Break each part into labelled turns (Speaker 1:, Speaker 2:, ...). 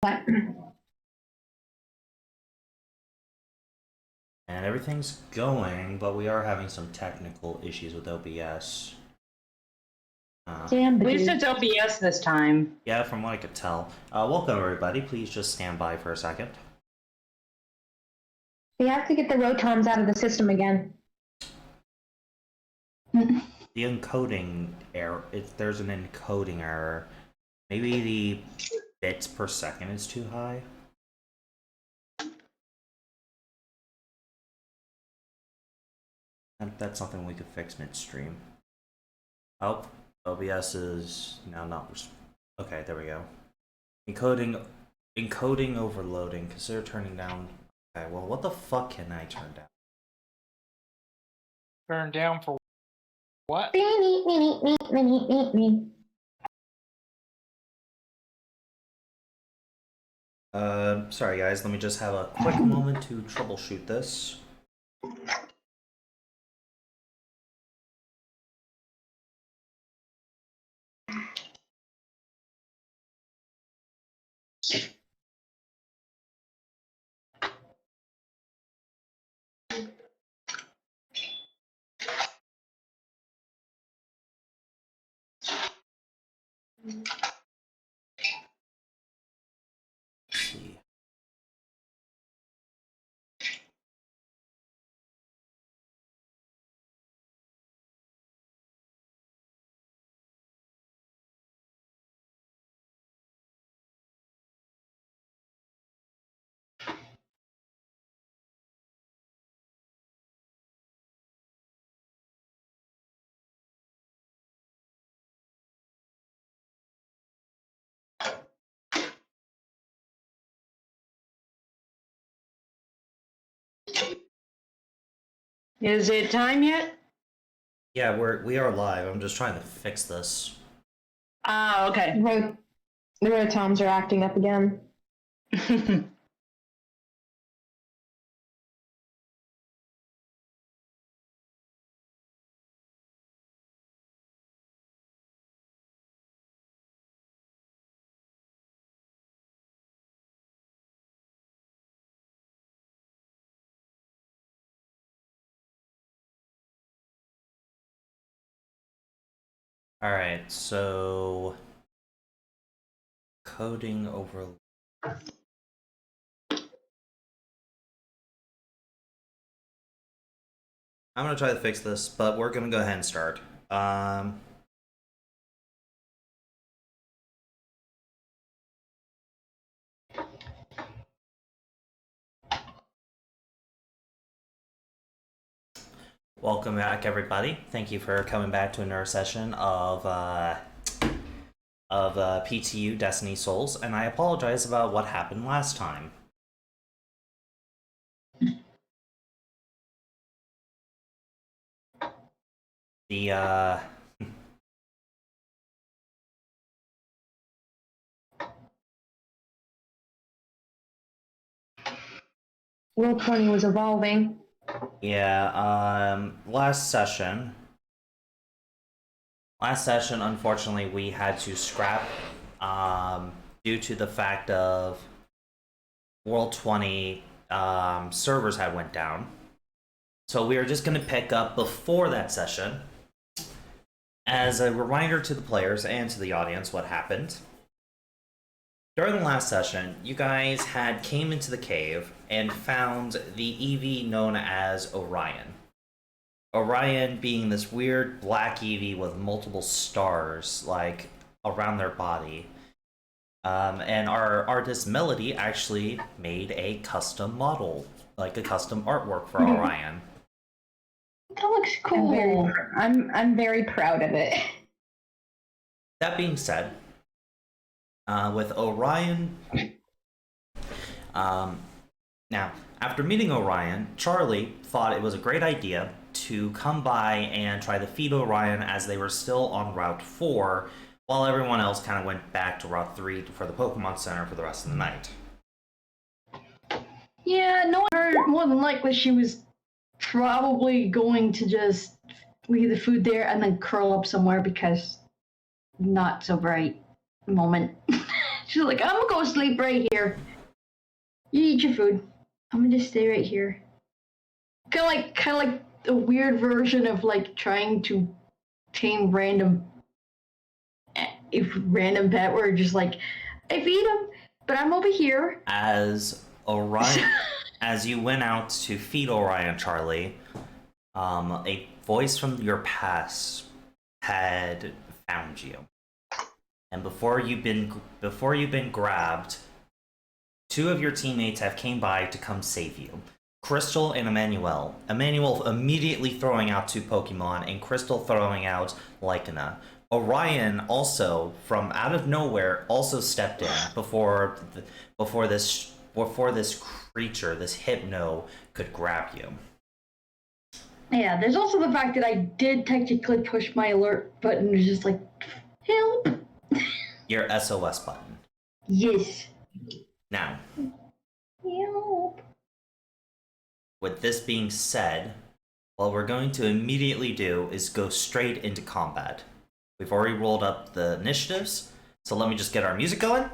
Speaker 1: What?
Speaker 2: And everything's going, but we are having some technical issues with OBS.
Speaker 1: Damn,
Speaker 3: At least it's OBS this time.
Speaker 2: Yeah, from what I could tell. Welcome, everybody. Please just stand by for a second.
Speaker 1: We have to get the rotons out of the system again.
Speaker 2: The encoding error, there's an encoding error. Maybe the bits per second is too high. That's something we could fix midstream. Oh, OBS is now not. Okay, there we go. Encoding overloading. Consider turning down. Okay, well, what the fuck can I turn down?
Speaker 4: Turn down for what?
Speaker 2: Sorry guys, let me just have a quick moment to troubleshoot this. Let's see.
Speaker 3: Is it time yet?
Speaker 2: Yeah, we are live. I'm just trying to fix this.
Speaker 3: Ah, okay.
Speaker 1: The rotons are acting up again.
Speaker 2: Alright, so coding over. I'm gonna try to fix this, but we're gonna go ahead and start. Welcome back, everybody. Thank you for coming back to another session of PTU Destiny Souls, and I apologize about what happened last time. The
Speaker 1: Roll 20 was evolving.
Speaker 2: Yeah, last session, unfortunately, we had to scrap, due to the fact of World 20, servers had went down. So we are just going to pick up before that session, as a reminder to the players and to the audience what happened. During the last session, you guys had came into the cave and found the Eevee known as Orion. Orion being this weird black Eevee with multiple stars, like, around their body. And our artist Melody actually made a custom model, like a custom artwork for Orion.
Speaker 1: That looks cool. I'm very proud of it.
Speaker 2: That being said, with Orion, now, after meeting Orion, Charlie thought it was a great idea to come by and try to feed Orion as they were still on Route 4, while everyone else kind of went back to Route 3 for the Pokemon Center for the rest of the night.
Speaker 5: Yeah, knowing her, more than likely she was probably going to just leave the food there and then curl up somewhere because not so bright moment. She's like, I'm gonna go sleep right here. You eat your food. I'm gonna just stay right here. Kind of like a weird version of like trying to tame random pet, where just like I feed him, but I'm over here.
Speaker 2: As Orion, as you went out to feed Orion, Charlie, a voice from your past had found you, and before you've been grabbed, two of your teammates have came by to come save you. Crystal and Emmanuel. Emmanuel immediately throwing out two Pokemon, and Crystal throwing out Lycana. Orion also, from out of nowhere, also stepped in before this creature, this Hypno, could grab you.
Speaker 5: Yeah, there's also the fact that I did technically push my alert button. It was just like, help.
Speaker 2: Your SOS button.
Speaker 5: Yes.
Speaker 2: Now,
Speaker 5: Help.
Speaker 2: with this being said, what we're going to immediately do is go straight into combat. We've already rolled up the initiatives, so let me just get our music going.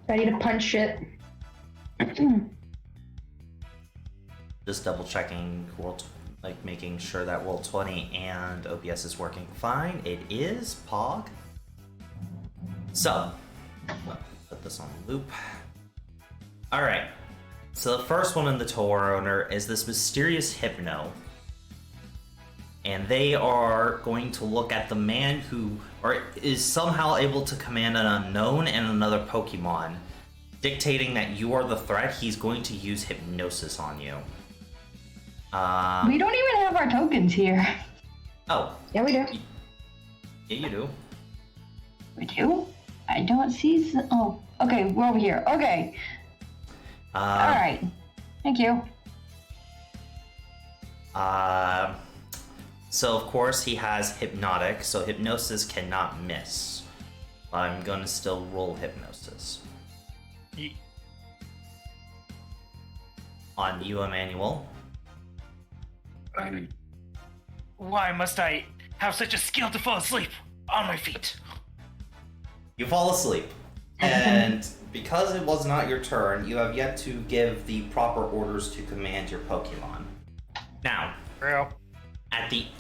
Speaker 1: Ready to punch shit.
Speaker 2: Just double checking making sure that Roll20 and OBS is working fine. It is, Pog. So, put this on loop. Alright, so the first one in the tour owner is this mysterious Hypno. And they are going to look at the man who is somehow able to command an unknown and another Pokemon, dictating that you are the threat. He's going to use hypnosis on you.
Speaker 5: We don't even have our tokens here.
Speaker 2: Oh.
Speaker 1: Yeah, we do.
Speaker 2: Yeah, you do.
Speaker 5: We do? I don't see. Oh, okay, we're over here. Okay. All right. Thank you.
Speaker 2: So of course he has hypnotic, so hypnosis cannot miss. I'm gonna still roll hypnosis. On you, Emmanuel.
Speaker 4: Why must I have such a skill to fall asleep on my feet?
Speaker 2: You fall asleep, and because it was not your turn, you have yet to give the proper orders to command your Pokemon. Now,
Speaker 4: Real.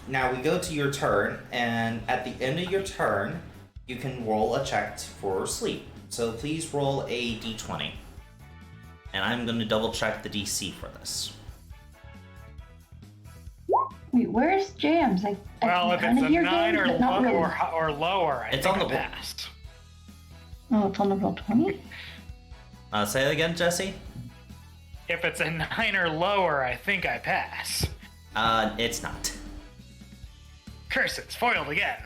Speaker 2: now we go to your turn, and at the end of your turn, you can roll a check for sleep. So please roll a d20, and I'm going to double check the DC for this.
Speaker 5: Wait, where's Jams?
Speaker 4: Well, if it's a 9 or,
Speaker 5: really.
Speaker 4: or lower,
Speaker 2: It's
Speaker 4: think
Speaker 2: on the
Speaker 4: I
Speaker 2: wall.
Speaker 4: passed.
Speaker 5: Oh, it's on the roll 20?
Speaker 2: Say that again, Jesse?
Speaker 4: If it's a 9 or lower, I think I pass.
Speaker 2: It's not.
Speaker 4: Curse it, foiled again.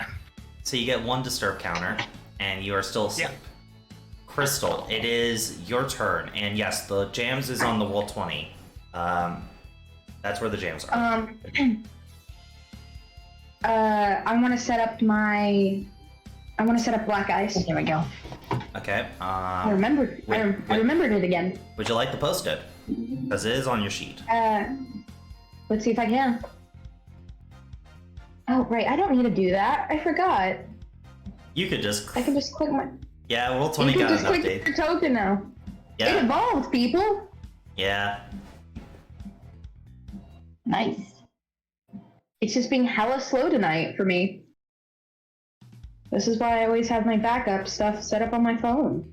Speaker 2: So you get one disturb counter, and you are still asleep.
Speaker 4: Yep.
Speaker 2: Crystal, it is your turn, and yes, the jams is on the roll 20. That's where the jams are.
Speaker 1: I want to set up black ice.
Speaker 5: There we go.
Speaker 2: Okay.
Speaker 1: I remembered. I remembered it again.
Speaker 2: Would you like to post it? Because it is on your sheet.
Speaker 1: Let's see if I can. Oh, right. I don't need to do that. I forgot.
Speaker 2: You could just.
Speaker 1: I can just click my.
Speaker 2: Yeah, roll 20
Speaker 1: You can
Speaker 2: got an
Speaker 1: just click
Speaker 2: update.
Speaker 1: your token now. It
Speaker 2: Yeah.
Speaker 1: evolved, people.
Speaker 2: Yeah.
Speaker 5: Nice.
Speaker 1: It's just being hella slow tonight for me. This is why I always have my backup stuff set up on my phone.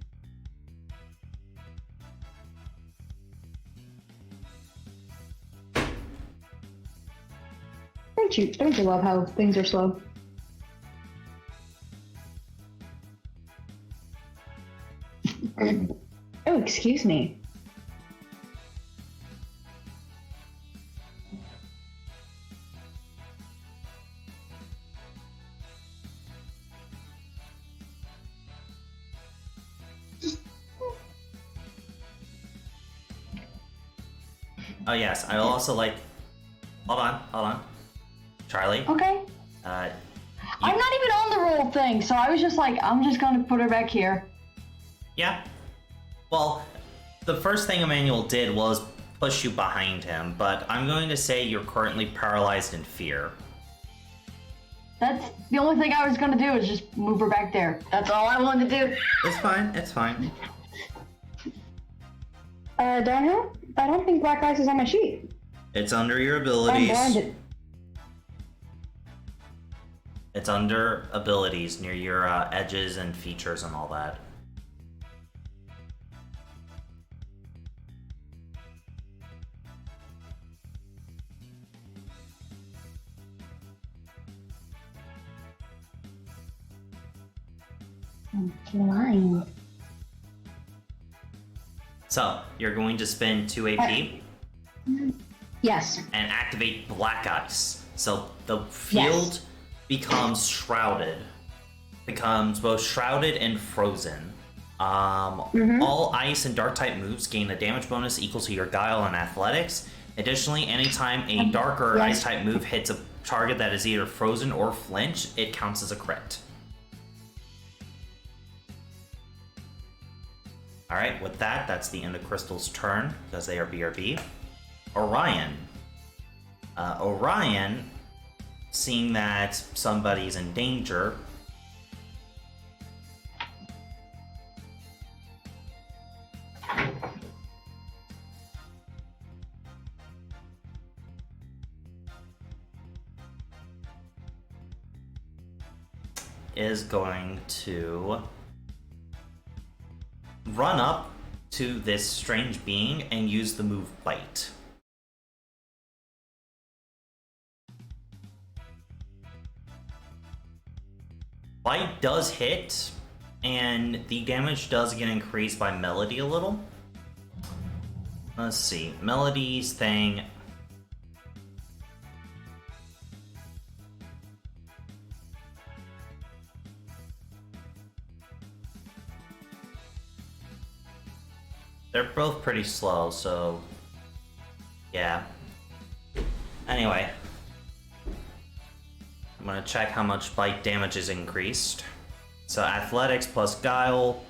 Speaker 1: Don't you love how things are slow? Oh, excuse me.
Speaker 2: Oh, yes. I also like. Hold on. Charlie?
Speaker 5: Okay.
Speaker 2: You-
Speaker 5: I'm not even on the roll thing, so I was just like, I'm just gonna put her back here.
Speaker 2: Yeah. Well, the first thing Emmanuel did was push you behind him, but I'm going to say you're currently paralyzed in fear.
Speaker 5: That's the only thing I was gonna do is just move her back there. That's all I wanted to do.
Speaker 2: It's fine. It's fine.
Speaker 1: Downhill? I don't think black ice is on my sheet.
Speaker 2: It's under your
Speaker 1: I'm
Speaker 2: abilities.
Speaker 1: blinded.
Speaker 2: It's under abilities near your edges and features and all that.
Speaker 1: I'm blind.
Speaker 2: So, you're going to spend 2 AP
Speaker 1: Yes.
Speaker 2: and activate Black Ice. So, the field becomes shrouded. Becomes both shrouded and frozen. All ice and dark type moves gain a damage bonus equal to your guile and athletics. Additionally, anytime a dark or ice type move hits a target that is either frozen or flinch, it counts as a crit. Alright, with that, that's the end of Crystal's turn, because they are BRB. Orion. Orion, seeing that somebody's in danger, is going to run up to this strange being and use the move Bite. Bite does hit, and the damage does get increased by Melody a little. Let's see, Melody's thing. They're both pretty slow, so yeah. Anyway, I'm gonna check how much bite damage is increased. So athletics plus guile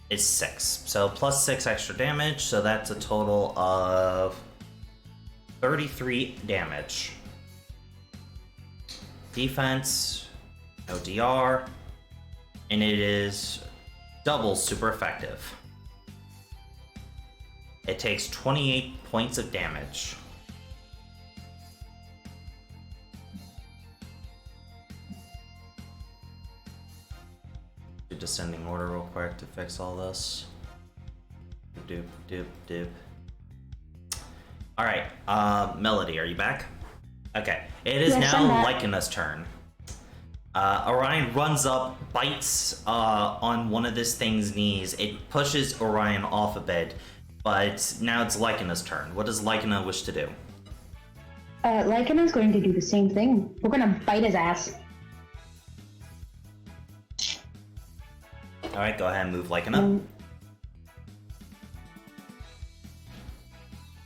Speaker 2: is 6. So plus 6 extra damage, so that's a total of 33 damage. Defense, no DR, and it is double super effective. It takes 28 points of damage. Do descending order real quick to fix all this. Doop, doop, doop. Alright, Melody, are you back? Okay, it is
Speaker 1: Yes,
Speaker 2: now
Speaker 1: I'm back.
Speaker 2: Lycana's turn. Orion runs up, bites on one of this thing's knees. It pushes Orion off a bit. But now it's Lycana's turn. What does Lycana wish to do?
Speaker 1: Lycana's going to do the same thing. We're gonna bite his ass.
Speaker 2: Alright, go ahead and move Lycana.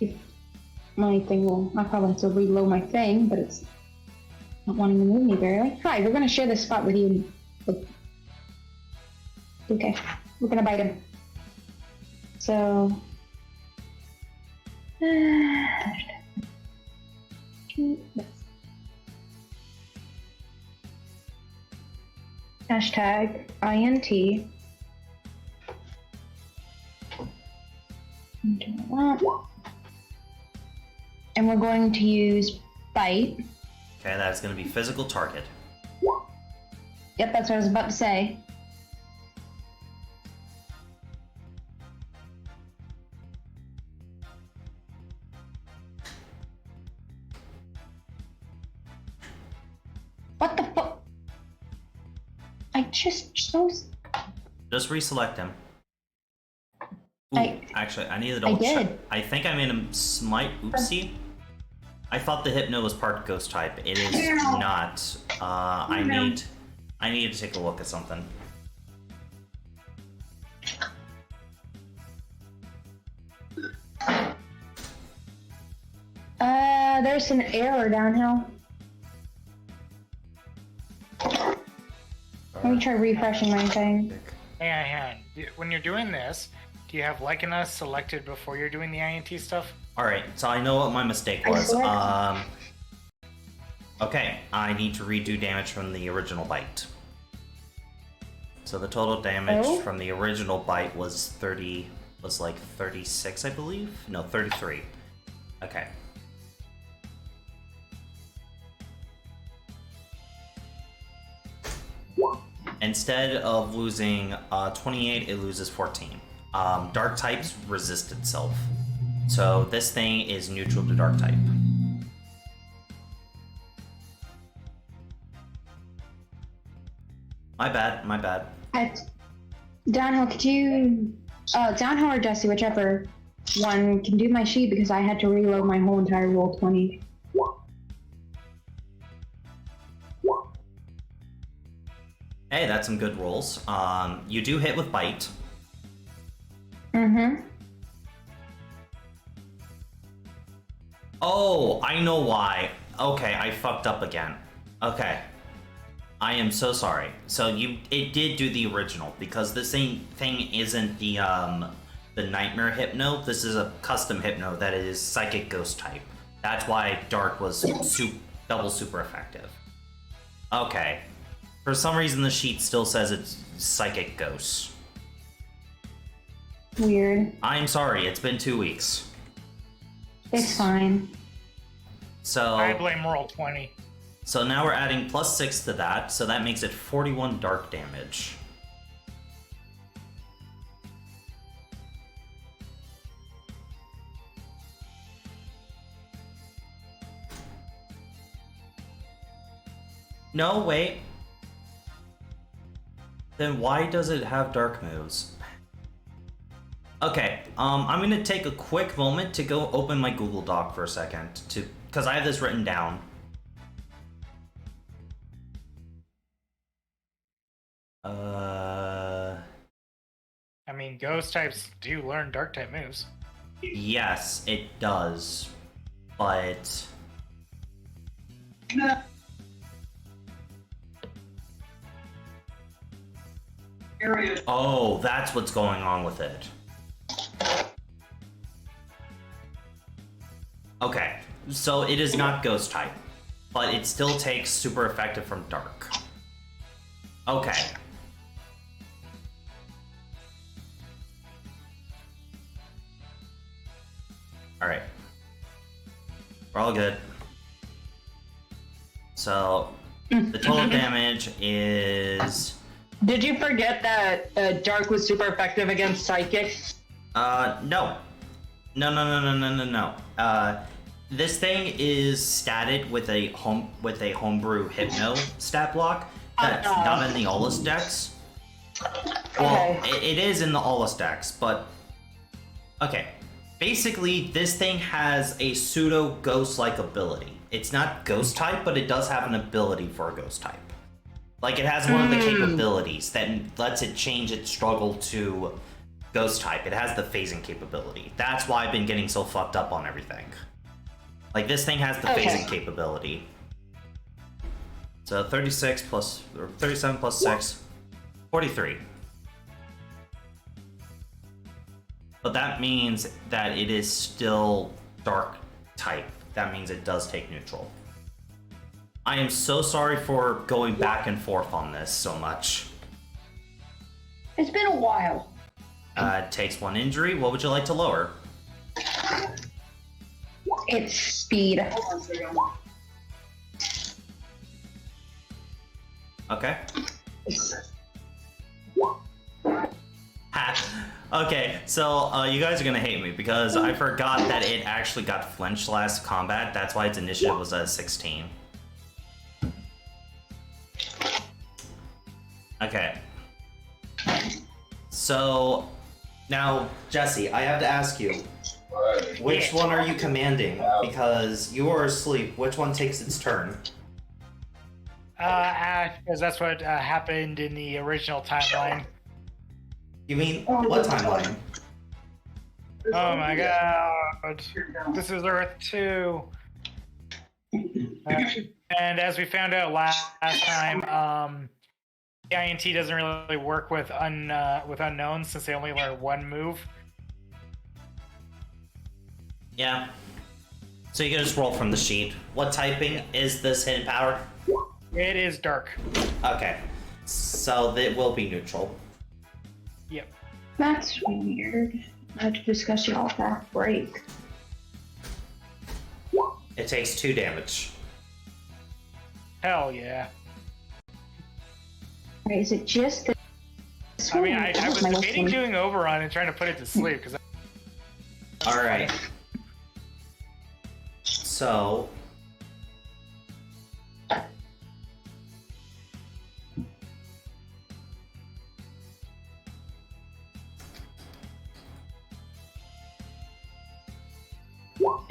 Speaker 1: If my thing will... I probably have to reload my thing, but it's not wanting to move me barely. Hi, we're gonna share this spot with you. Okay, we're gonna bite him. So... Hashtag INT. And we're going to use bite.
Speaker 2: Okay, that's going to be physical target.
Speaker 1: Yep, that's what I was about to say. What the fuck? I just chose.
Speaker 2: Just reselect him. Ooh, actually, I need to
Speaker 1: I
Speaker 2: double check.
Speaker 1: did.
Speaker 2: I think I made him smite. Oopsie. I thought the Hypno was part ghost type. It is not. I need to take a look at something.
Speaker 1: There's an error downhill. Let me try refreshing my thing.
Speaker 4: Hang on. When you're doing this, do you have Lycana selected before you're doing the INT stuff?
Speaker 2: Alright, so I know what my mistake
Speaker 1: I
Speaker 2: was.
Speaker 1: select-
Speaker 2: Okay, I need to redo damage from the original bite. So the total damage from the original bite was like 36, I believe? No, 33. Okay. Instead of losing 28, it loses 14. Dark types resist itself. So this thing is neutral to dark type. My bad.
Speaker 1: Downhill, could you... Downhill or Jesse, whichever one, can do my sheet because I had to reload my whole entire roll 20.
Speaker 2: Hey, that's some good rolls. You do hit with bite.
Speaker 1: Mm-hmm.
Speaker 2: Oh, I know why. Okay, I fucked up again. Okay. I am so sorry. So it did do the original because the same thing isn't the nightmare hypno. This is a custom hypno that is psychic ghost type. That's why dark was double super effective. Okay. For some reason the sheet still says it's psychic ghost.
Speaker 1: Weird.
Speaker 2: I'm sorry, it's been 2 weeks.
Speaker 1: It's fine.
Speaker 2: So
Speaker 4: I blame roll 20.
Speaker 2: So now we're adding +6 to that, so that makes it 41 dark damage. No, wait. Then why does it have dark moves? Okay, I'm gonna take a quick moment to go open my Google Doc for a second, because I have this written down.
Speaker 4: I mean, ghost types do learn dark type moves.
Speaker 2: Yes, it does, but... Oh, that's what's going on with it. Okay, so it is not ghost type, but it still takes super effective from dark. Okay. Alright. We're all good. So, the total damage is...
Speaker 3: Did you forget that dark was super effective against psychic?
Speaker 2: No. No. This thing is statted with a homebrew hypno stat block that's not in the Olus decks. Well, it is in the Olus decks, but okay. Basically, this thing has a pseudo ghost-like ability. It's not ghost type, but it does have an ability for a ghost type. Like, it has one of the capabilities that lets it change its struggle to ghost type. It has the phasing capability. That's why I've been getting so fucked up on everything. Like, this thing has the phasing capability. So 36 plus, or 37 plus 6, 43. But that means that it is still dark type. That means it does take neutral. I am so sorry for going back and forth on this so much.
Speaker 5: It's been a while.
Speaker 2: It takes 1 injury. What would you like to lower?
Speaker 1: It's speed.
Speaker 2: Okay. Ha. Okay, so you guys are gonna hate me because I forgot that it actually got flinched last combat. That's why its initiative was at 16. Okay. So now, Jesse, I have to ask you, which one are you commanding? Because you are asleep. Which one takes its turn?
Speaker 4: Because that's what happened in the original timeline.
Speaker 2: You mean what timeline?
Speaker 4: Oh my god. This is Earth 2. And as we found out last time, the INT doesn't really work with unknowns since they only learn one move.
Speaker 2: Yeah. So you can just roll from the sheet. What typing is this hidden power?
Speaker 4: It is dark.
Speaker 2: Okay. So it will be neutral.
Speaker 4: Yep.
Speaker 1: That's weird. I have to discuss y'all back break.
Speaker 2: It takes 2 damage.
Speaker 4: Hell yeah.
Speaker 1: Right, is it just this
Speaker 4: I mean,
Speaker 1: one?
Speaker 4: I
Speaker 1: That
Speaker 4: was
Speaker 1: my
Speaker 4: debating
Speaker 1: one.
Speaker 4: doing Overrun and trying to put it to sleep because.
Speaker 2: Alright. So...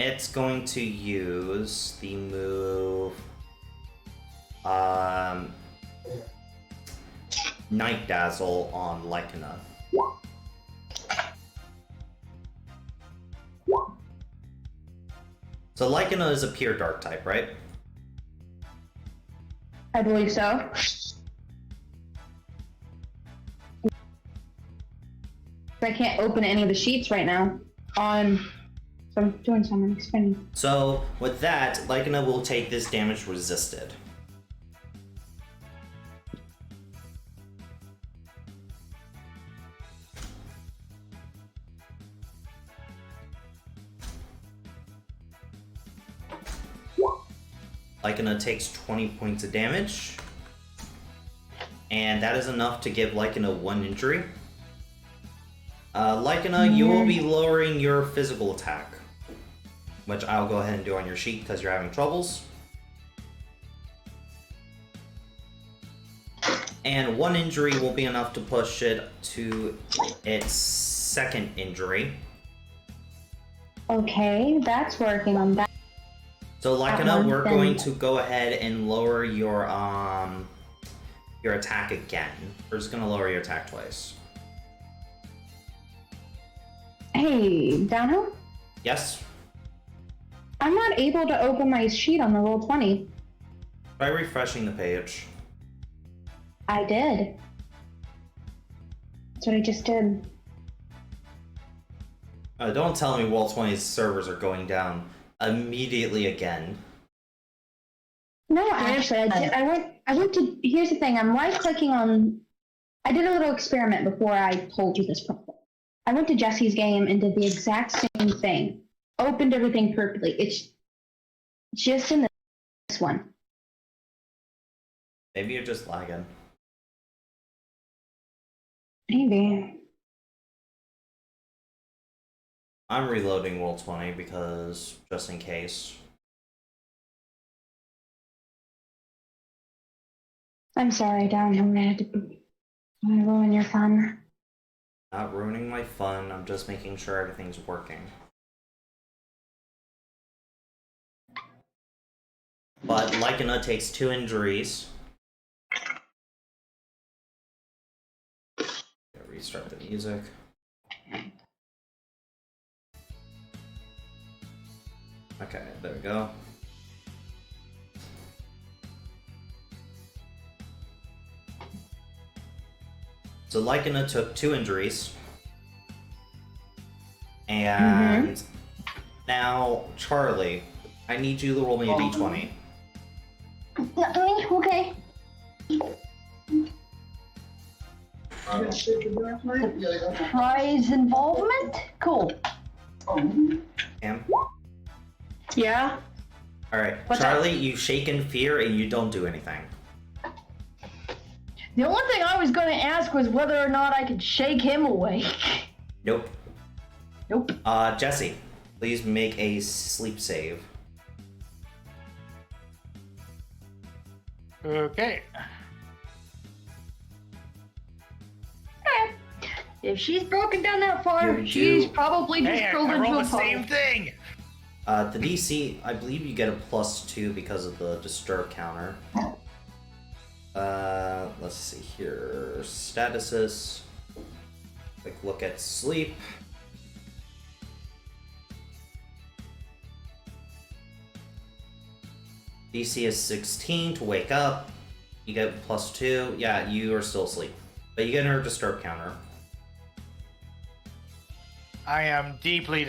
Speaker 2: it's going to use the move... Night Dazzle on Lycana. So Lycana is a pure dark type, right?
Speaker 1: I believe so. I can't open any of the sheets right now. So I'm doing something explaining.
Speaker 2: So with that, Lycana will take this damage resisted. Lycana takes 20 points of damage. And that is enough to give Lycana 1 injury. Lycana, you will be lowering your physical attack. Which I'll go ahead and do on your sheet because you're having troubles. And 1 injury will be enough to push it to its 2nd injury.
Speaker 1: Okay, that's working on that.
Speaker 2: So Lycana, we're
Speaker 1: then-
Speaker 2: going to go ahead and lower your attack again. We're just gonna lower your attack twice.
Speaker 1: Hey, Downhill?
Speaker 2: Yes?
Speaker 1: I'm not able to open my sheet on the Roll20.
Speaker 2: Try refreshing the page.
Speaker 1: I did. That's what I just did.
Speaker 2: Don't tell me Roll20's servers are going down immediately again.
Speaker 1: No, actually, I went to, here's the thing, I'm right-clicking on, I did a little experiment before I told you this problem. I went to Jesse's game and did the exact same thing. Opened everything perfectly. It's just in this one.
Speaker 2: Maybe you're just lagging.
Speaker 1: Maybe.
Speaker 2: I'm reloading Roll20 because, just in case.
Speaker 1: I'm sorry, Downhill, I had to ruin your fun.
Speaker 2: Not ruining my fun, I'm just making sure everything's working. But Lycana takes 2 injuries. Restart the music. Okay, there we go. So Lycana took 2 injuries. And now, Charlie, I need you to roll me a d20.
Speaker 5: Okay. Prize involvement? Cool.
Speaker 2: Cam?
Speaker 3: Yeah?
Speaker 2: Alright,
Speaker 3: What's
Speaker 2: Charlie, you shake in fear and you don't do anything.
Speaker 5: The only thing I was going to ask was whether or not I could shake him awake.
Speaker 2: Nope.
Speaker 5: Nope.
Speaker 2: Jesse, please make a sleep save.
Speaker 4: Okay.
Speaker 5: If she's broken down that far,
Speaker 2: You
Speaker 5: she's
Speaker 2: do-
Speaker 5: probably just
Speaker 4: Hey, I
Speaker 5: curled into
Speaker 4: rolled
Speaker 5: a
Speaker 4: the
Speaker 5: puddle.
Speaker 4: same thing.
Speaker 2: The DC, I believe you get a +2 because of the disturb counter. Let's see here. Statuses. Quick look at sleep. DC is 16 to wake up. You get +2. Yeah, you are still asleep. But you get another disturb counter.
Speaker 4: I am deeply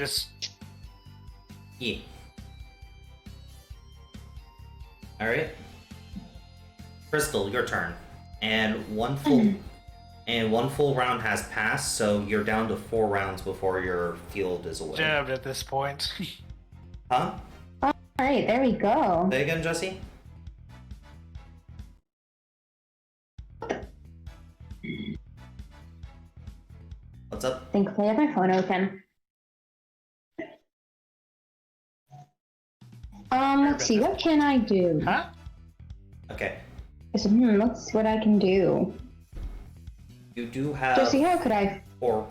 Speaker 2: Yeah. Alright. Crystal, your turn. And one full round has passed, so you're down to 4 rounds before your field is away.
Speaker 4: Jabbed at this point.
Speaker 2: Huh?
Speaker 1: Alright, there we go.
Speaker 2: Say again, Jesse? What's up?
Speaker 1: Thankfully, I have my phone open. Let's see, what can I do?
Speaker 4: Huh?
Speaker 2: Okay.
Speaker 1: I said, let's see what I can do.
Speaker 2: You do have
Speaker 1: Jesse, how could I?
Speaker 2: 4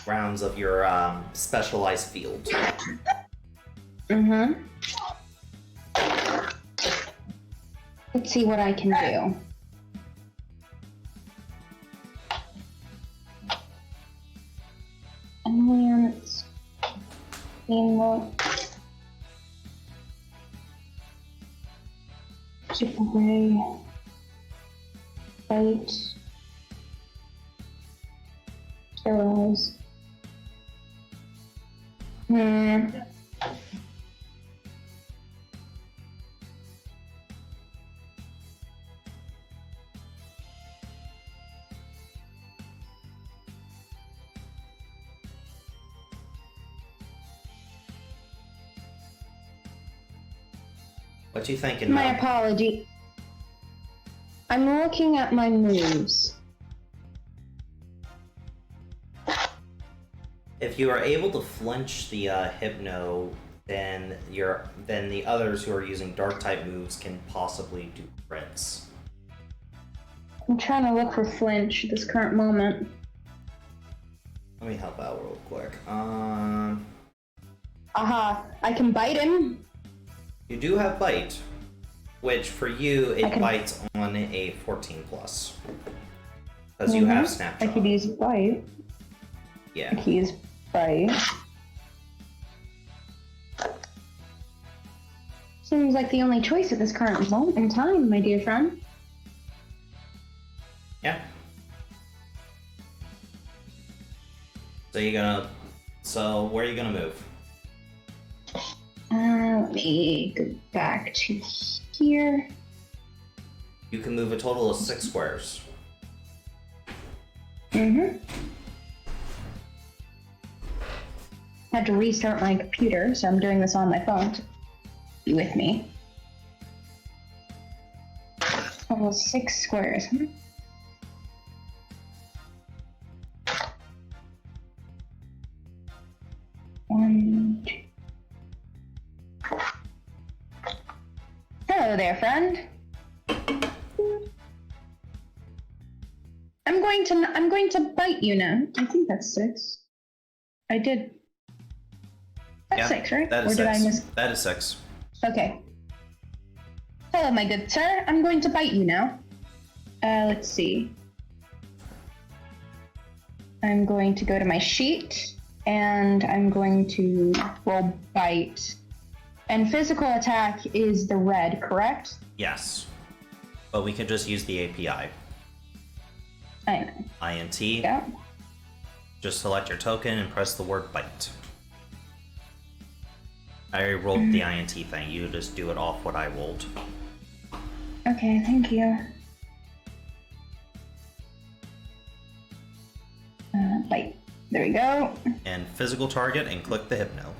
Speaker 2: rounds of your specialized field.
Speaker 1: Mm-hmm. Let's see what I can do. Annoyance. Teamwork. Super Ray. Fight. Terrorize.
Speaker 2: What you thinking,
Speaker 1: My
Speaker 2: Mel?
Speaker 1: apology. I'm looking at my moves.
Speaker 2: If you are able to flinch the Hypno, then the others who are using Dark type moves can possibly do crits.
Speaker 1: I'm trying to look for flinch at this current moment.
Speaker 2: Let me help out real quick.
Speaker 1: Aha, I can bite him.
Speaker 2: You do have Bite, which for you
Speaker 1: I
Speaker 2: it
Speaker 1: can-
Speaker 2: bites on a 14 plus. Because you have
Speaker 1: I
Speaker 2: Snapshot.
Speaker 1: could use bite. I
Speaker 2: Yeah.
Speaker 1: could use bite. Seems like the only choice at this current moment in time, my dear friend.
Speaker 2: Yeah. So where are you gonna move?
Speaker 1: Let me go back to here.
Speaker 2: You can move a total of 6 squares.
Speaker 1: Had to restart my computer, so I'm doing this on my phone to be with me. Almost 6 squares. One, two. Hello there, friend. I'm going to bite you now. I think that's 6. I did. That's
Speaker 2: Yeah,
Speaker 1: 6, right?
Speaker 2: That is
Speaker 1: Or did
Speaker 2: 6.
Speaker 1: I miss?
Speaker 2: That is 6.
Speaker 1: Okay. Hello, my good sir. I'm going to bite you now. Let's see. I'm going to go to my sheet, and I'm going to roll bite. And physical attack is the red, correct?
Speaker 2: Yes. But we can just use the API.
Speaker 1: I know.
Speaker 2: INT.
Speaker 1: Yeah.
Speaker 2: Just select your token and press the word bite. I already rolled the INT thing. You just do it off what I rolled.
Speaker 1: Okay, thank you. Bite. There we go.
Speaker 2: And physical target and click the Hypno.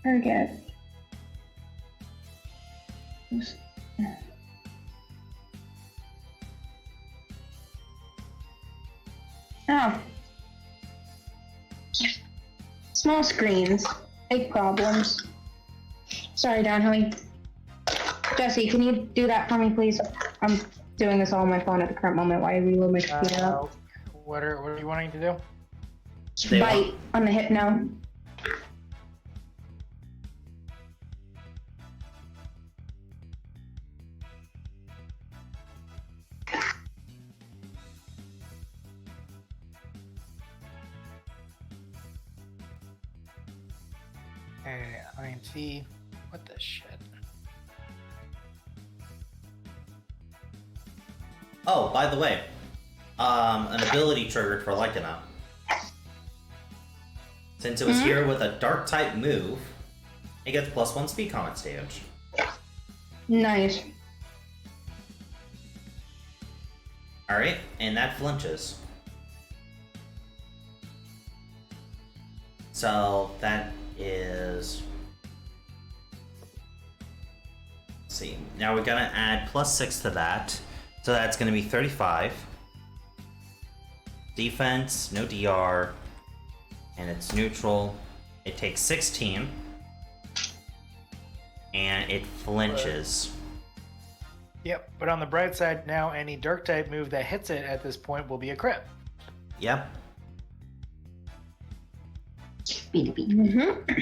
Speaker 1: Target. Oh. Small screens. Big problems. Sorry, Don Hoey. Jesse, can you do that for me, please? I'm doing this all on my phone at the current moment while I reload my computer up.
Speaker 4: What are you wanting to do?
Speaker 2: They
Speaker 1: Bite
Speaker 2: want-
Speaker 1: on the Hypno.
Speaker 4: Hey, INT. What the shit?
Speaker 2: Oh, by the way, an ability triggered for Lycana. Since it was here with a dark type move, it gets +1 speed combat damage.
Speaker 1: Nice.
Speaker 2: Alright, and that flinches. So that is... Let's see. Now we're gonna add +6 to that. So that's gonna be 35. Defense, no DR, and it's neutral. It takes 16. And it flinches.
Speaker 4: Yep, but on the bright side, now any dark type move that hits it at this point will be a crit.
Speaker 2: Yep.
Speaker 1: Mm-hmm.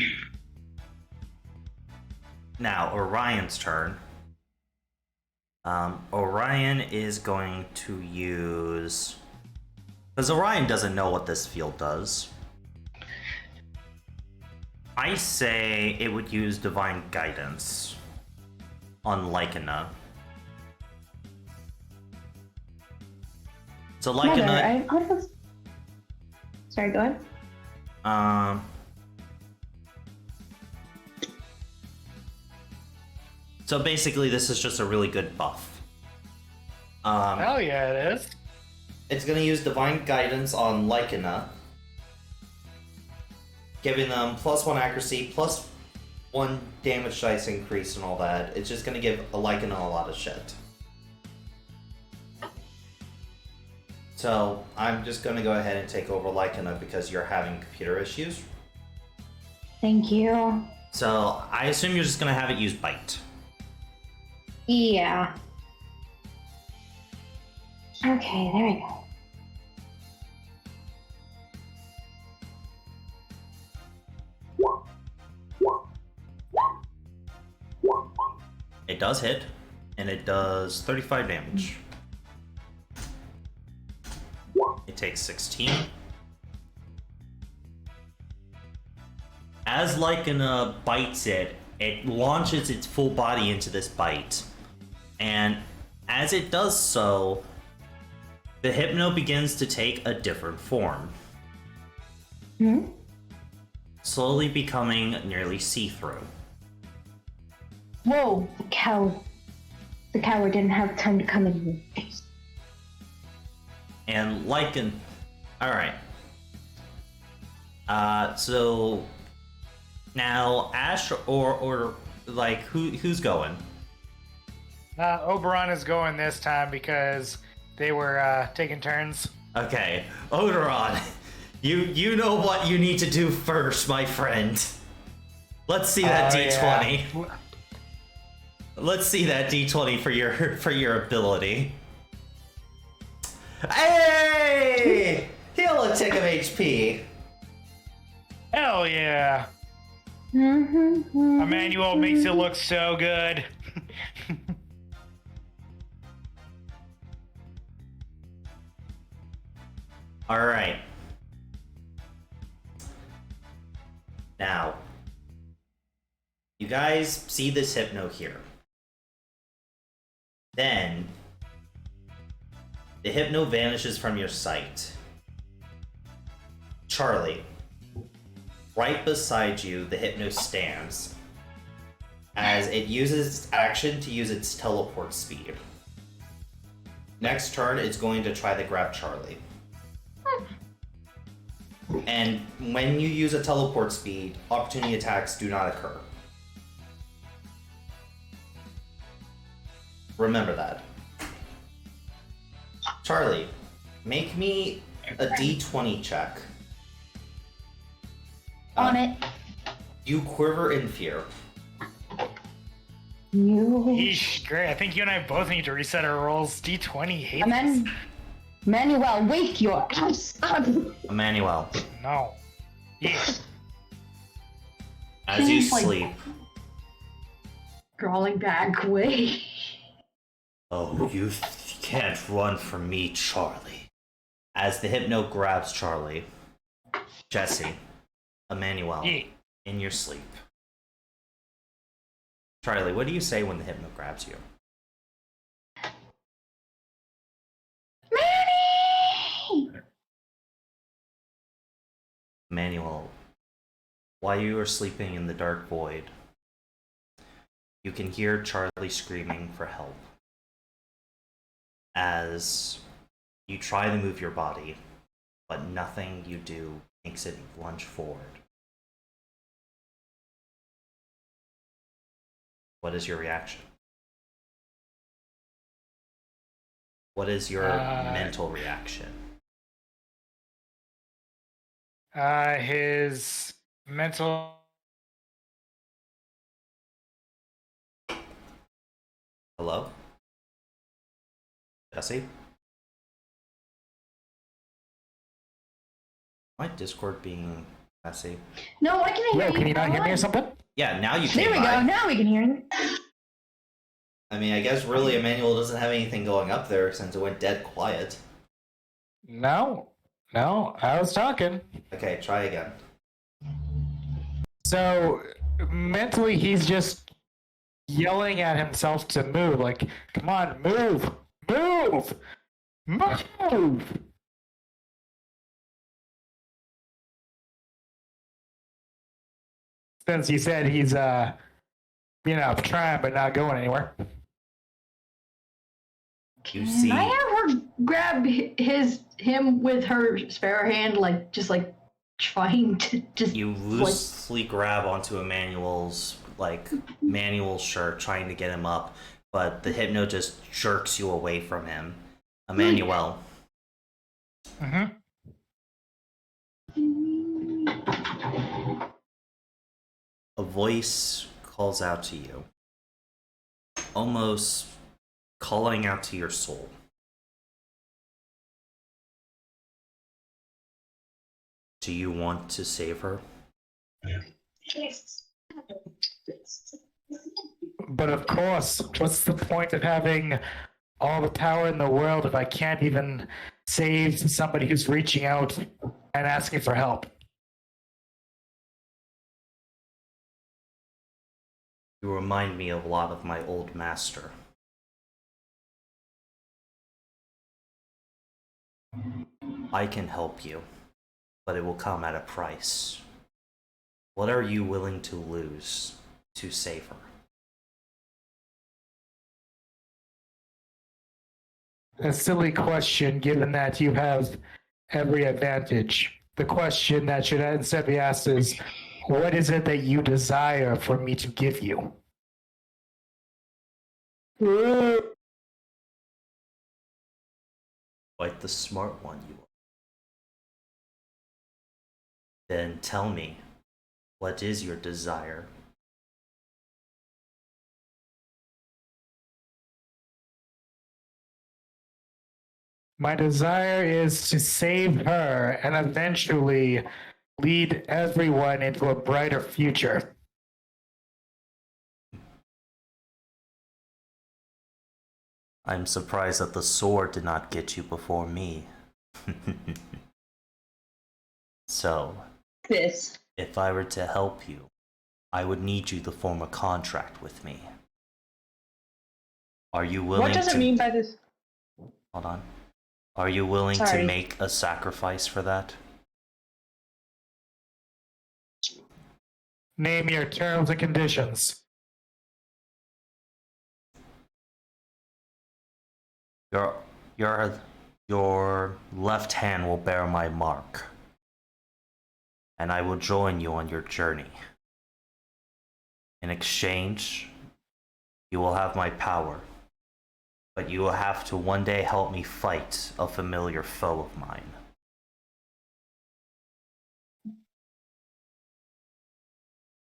Speaker 2: Now, Orion's turn. Orion is going to use... Because Orion doesn't know what this field does. I say it would use Divine Guidance on Lycana. So Lycana...
Speaker 1: Sorry, go ahead.
Speaker 2: So basically, this is just a really good buff.
Speaker 4: Hell yeah, it is.
Speaker 2: It's going to use Divine Guidance on Lycana, giving them +1 accuracy, +1 damage dice increase and all that. It's just going to give a Lycana a lot of shit. So I'm just going to go ahead and take over Lycana because you're having computer issues.
Speaker 1: Thank you.
Speaker 2: So I assume you're just going to have it use Bite.
Speaker 1: Yeah. Okay, there we go.
Speaker 2: It does hit, and it does 35 damage. It takes 16. As Lycana bites it, it launches its full body into this bite. And as it does so, the Hypno begins to take a different form. Slowly becoming nearly see-through.
Speaker 1: Whoa, the coward. The coward didn't have time to come in here.
Speaker 2: And Lycan... Alright. So... Now, Ash or like, who's going?
Speaker 4: Oberon is going this time because they were taking turns.
Speaker 2: Okay, Odoron, you know what you need to do first, my friend. Let's see that D20.
Speaker 4: Yeah.
Speaker 2: Let's see that D20 for your ability. Hey! Heal a tick of HP.
Speaker 4: Hell yeah.
Speaker 1: Mm-hmm.
Speaker 4: Emmanuel makes it look so good.
Speaker 2: All right. Now, you guys see this Hypno here. Then, the Hypno vanishes from your sight. Charlie, right beside you, the Hypno stands, as it uses its action to use its teleport speed. Next turn, it's going to try to grab Charlie. And when you use a teleport speed, opportunity attacks do not occur. Remember that. Charlie, make me a D20 check.
Speaker 1: On it.
Speaker 2: You quiver in fear.
Speaker 1: You.
Speaker 4: Yeesh, great. I think you and I both need to reset our rolls. D20 hates us.
Speaker 1: Manuel, wake your ass up.
Speaker 2: Emmanuel,
Speaker 4: No. Yeah.
Speaker 2: as you
Speaker 5: Like-
Speaker 2: sleep.
Speaker 5: Crawling back away.
Speaker 2: Oh, you can't run from me, Charlie. As the Hypno grabs Charlie. Jesse, Emmanuel,
Speaker 4: Yeah.
Speaker 2: in your sleep. Charlie, what do you say when the Hypno grabs you?
Speaker 1: Manny!
Speaker 2: Emmanuel, while you are sleeping in the dark void, You can hear Charlie screaming for help as you try to move your body, but nothing you do makes it lunge forward. What is your reaction? What is your mental reaction?
Speaker 4: His mental.
Speaker 2: Hello? Jesse? My Discord being messy.
Speaker 1: No, I can hear
Speaker 4: Yo,
Speaker 1: you.
Speaker 4: can you not hear me or something?
Speaker 2: Yeah, now you
Speaker 1: There
Speaker 2: came
Speaker 1: we
Speaker 2: by.
Speaker 1: go. Now we can hear you.
Speaker 2: I mean, I guess really Emmanuel doesn't have anything going up there since it went dead quiet.
Speaker 4: No, I was talking.
Speaker 2: Okay, try again.
Speaker 4: So mentally, he's just yelling at himself to move. Like, come on, move, move, move. Since he said he's trying but not going anywhere.
Speaker 2: You see,
Speaker 5: I have her grab him with her spare hand, just trying to just.
Speaker 2: you loosely grab onto Emmanuel's manual shirt, trying to get him up, but the hypno just jerks you away from him. Emmanuel.
Speaker 4: Mm-hmm.
Speaker 2: A voice calls out to you, almost calling out to your soul. Do you want to save her?
Speaker 4: But of course, what's the point of having all the power in the world if I can't even save somebody who's reaching out and asking for help?
Speaker 2: You remind me a lot of my old master. I can help you, but it will come at a price. What are you willing to lose to save her?
Speaker 4: A silly question, given that you have every advantage. The question that should instead be asked is, what is it that you desire for me to give you?
Speaker 2: Quite the smart one you are. Then tell me, what is your desire?
Speaker 4: My desire is to save her and eventually lead everyone into a brighter future.
Speaker 2: I'm surprised that the sword did not get you before me. So,
Speaker 1: This.
Speaker 2: if I were to help you, I would need you to form a contract with me. Are you willing
Speaker 3: What does
Speaker 2: to...
Speaker 3: it mean by this?
Speaker 2: Hold on. Are you willing to
Speaker 1: Sorry.
Speaker 2: make a sacrifice for that?
Speaker 4: Name your terms and conditions.
Speaker 2: Your left hand will bear my mark, and I will join you on your journey. In exchange, you will have my power, but you will have to one day help me fight a familiar foe of mine.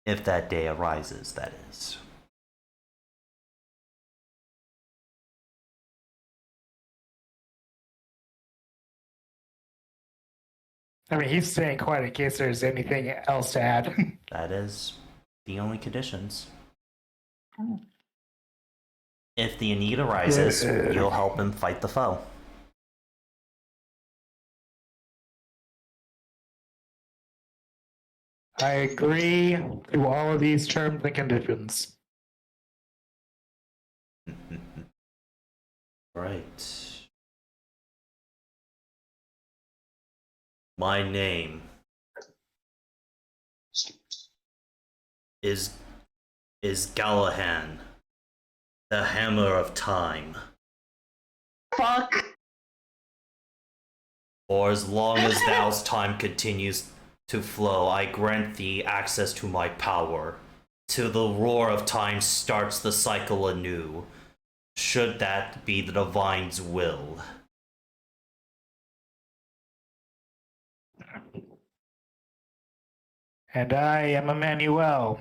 Speaker 2: If that day arises, that is.
Speaker 4: I mean, he's staying quiet in case there's anything else to add.
Speaker 2: That is the only conditions. If the need arises, you'll help him fight the foe.
Speaker 4: I agree to all of these terms and conditions.
Speaker 2: Right. My name is is Gallahan, the Hammer of Time.
Speaker 3: Fuck.
Speaker 2: For as long as thou's time continues to flow, I grant thee access to my power. Till the roar of time starts the cycle anew, should that be the divine's will.
Speaker 4: And I am Emmanuel.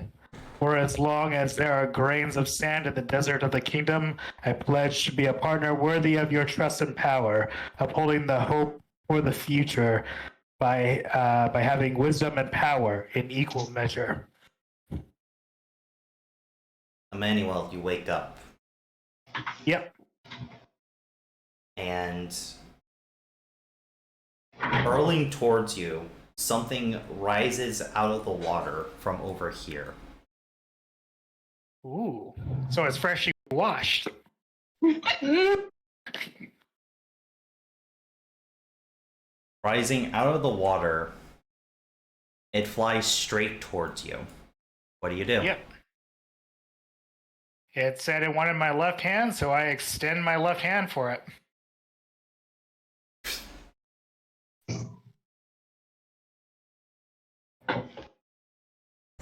Speaker 4: For as long as there are grains of sand in the desert of the kingdom, I pledge to be a partner worthy of your trust and power, upholding the hope for the future by having wisdom and power in equal measure.
Speaker 2: Emmanuel, you wake up,
Speaker 4: Yep.
Speaker 2: and hurling towards you, something rises out of the water from over here.
Speaker 4: Ooh. So it's freshly washed.
Speaker 2: Rising out of the water, it flies straight towards you. What do you do?
Speaker 4: Yep. It said it wanted my left hand, so I extend my left hand for it.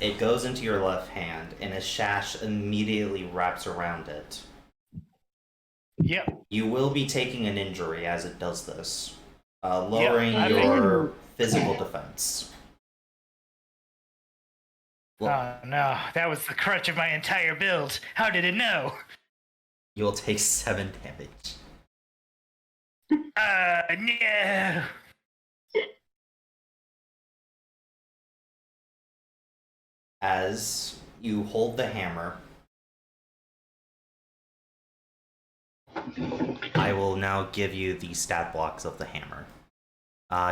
Speaker 2: It goes into your left hand, and a sash immediately wraps around it.
Speaker 4: Yep.
Speaker 2: You will be taking an injury as it does this, lowering
Speaker 4: I
Speaker 2: your physical defense.
Speaker 4: Oh no, that was the crutch of my entire build. How did it know?
Speaker 2: You will take 7 damage.
Speaker 4: No.
Speaker 2: As you hold the hammer, I will now give you the stat blocks of the hammer.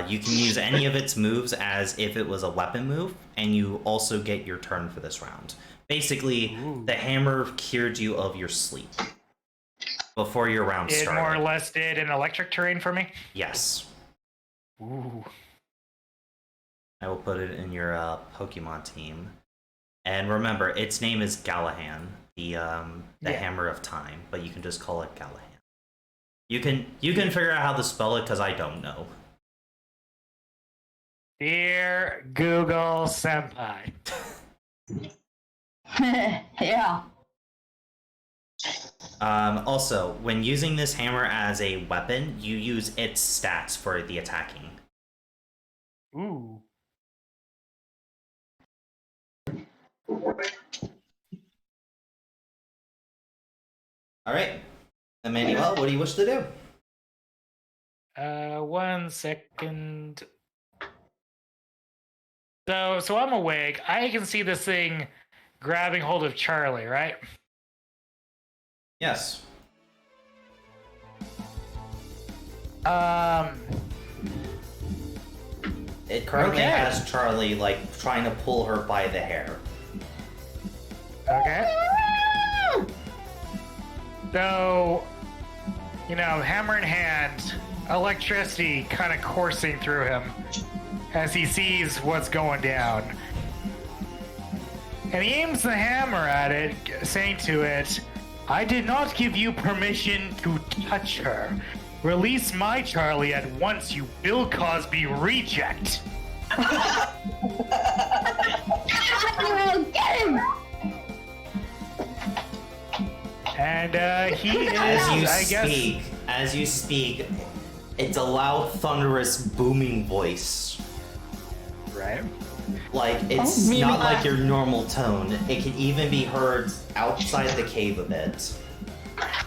Speaker 2: You can use any of its moves as if it was a weapon move, and you also get your turn for this round. Basically, the hammer cured you of your sleep before your round
Speaker 4: It
Speaker 2: started.
Speaker 4: more or less did an electric terrain for me.
Speaker 2: Yes.
Speaker 4: Ooh.
Speaker 2: I will put it in your Pokemon team. And remember, its name is Gallahan, the Hammer of Time, but you can just call it Gallahan. You can figure out how to spell it because I don't know.
Speaker 4: Dear Google Senpai.
Speaker 1: Yeah.
Speaker 2: Also, when using this hammer as a weapon, you use its stats for the attacking.
Speaker 4: Ooh.
Speaker 2: Alright. Emmanuel, what do you wish to do?
Speaker 4: 1 second. So I'm awake. I can see this thing grabbing hold of Charlie, right?
Speaker 2: Yes. It currently
Speaker 4: Okay.
Speaker 2: has Charlie, like, trying to pull her by the hair.
Speaker 4: Okay. So, hammer in hand, electricity kind of coursing through him as he sees what's going down. And he aims the hammer at it, saying to it, I did not give you permission to touch her. Release my Charlie at once, you Bill Cosby reject.
Speaker 1: Oh, get him!
Speaker 4: And he is,
Speaker 2: As you speak, it's a loud, thunderous, booming voice.
Speaker 4: right?
Speaker 2: Like, it's
Speaker 3: Oh,
Speaker 2: not like your normal tone. It can even be heard outside the cave a bit.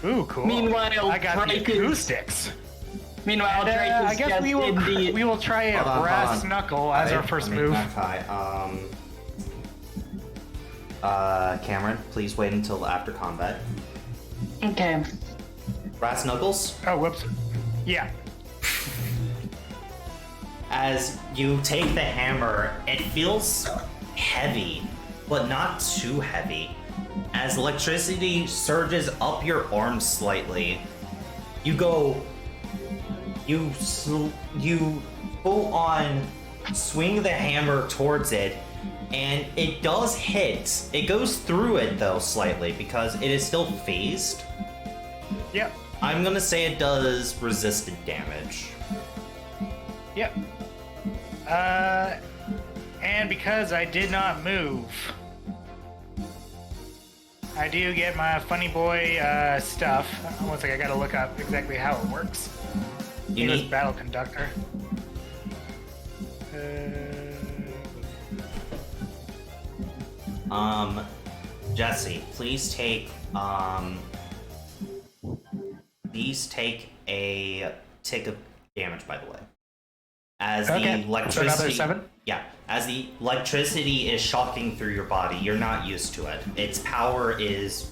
Speaker 4: Ooh, cool.
Speaker 3: Meanwhile,
Speaker 4: I got the
Speaker 3: Drake is-
Speaker 4: acoustics.
Speaker 3: Meanwhile, Drake is
Speaker 4: I guess
Speaker 3: just
Speaker 4: we
Speaker 3: in the...
Speaker 4: will try a
Speaker 2: Hold on,
Speaker 4: brass
Speaker 2: hold on.
Speaker 4: knuckle as our first move.
Speaker 2: Cameron, please wait until after combat.
Speaker 3: Okay.
Speaker 2: Brass knuckles.
Speaker 4: Oh, whoops. Yeah.
Speaker 2: As you take the hammer, it feels heavy, but not too heavy. As electricity surges up your arm slightly, you full on swing the hammer towards it, and it does hit. It goes through it though slightly because it is still phased.
Speaker 4: Yep.
Speaker 2: I'm gonna say it does resisted damage.
Speaker 4: Yep. And because I did not move, I do get my funny boy stuff. One second, I gotta look up exactly how it works.
Speaker 2: You
Speaker 4: It was
Speaker 2: need
Speaker 4: battle conductor.
Speaker 2: Jesse, please take a tick of damage, by the way. As
Speaker 4: Okay,
Speaker 2: the
Speaker 4: so another
Speaker 2: electricity,
Speaker 4: 7?
Speaker 2: yeah, as the electricity is shocking through your body, you're not used to it. Its power is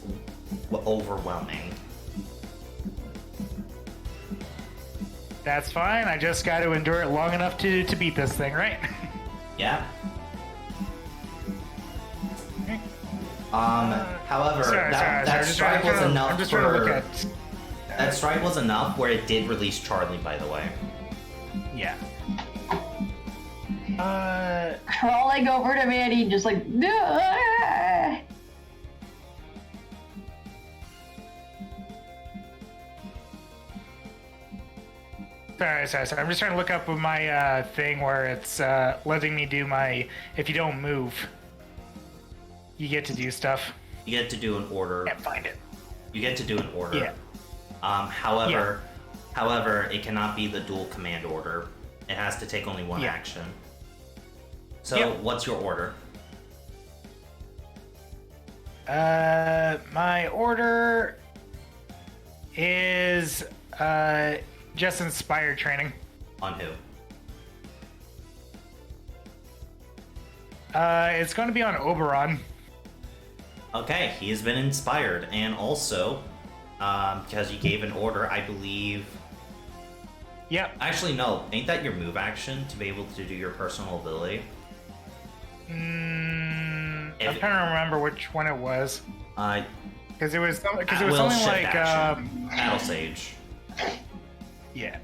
Speaker 2: overwhelming.
Speaker 4: That's fine. I just got to endure it long enough to beat this thing, right?
Speaker 2: Yeah. However, that strike was enough
Speaker 4: I'm just trying to look at.
Speaker 2: that strike was enough where it did release Charlie, by the way.
Speaker 4: Yeah.
Speaker 5: I'll like go over to Mandy and just like, "Ah!"
Speaker 4: Sorry. I'm just trying to look up with my thing where it's letting me do my. If you don't move, you get to do stuff.
Speaker 2: You get to do an order.
Speaker 4: Can't find it.
Speaker 2: You get to do an order.
Speaker 4: Yeah.
Speaker 2: However, it cannot be the dual command order. It has to take only one action. So, what's your order?
Speaker 4: My order is just inspired training.
Speaker 2: On who?
Speaker 4: It's going to be on Oberon.
Speaker 2: Okay, he has been inspired, and also, because you gave an order, I believe.
Speaker 4: Yep.
Speaker 2: Actually, no. Ain't that your move action to be able to do your personal ability?
Speaker 4: I'm trying to remember which one it was. Because it was something like
Speaker 2: Battle Sage.
Speaker 4: Yeah.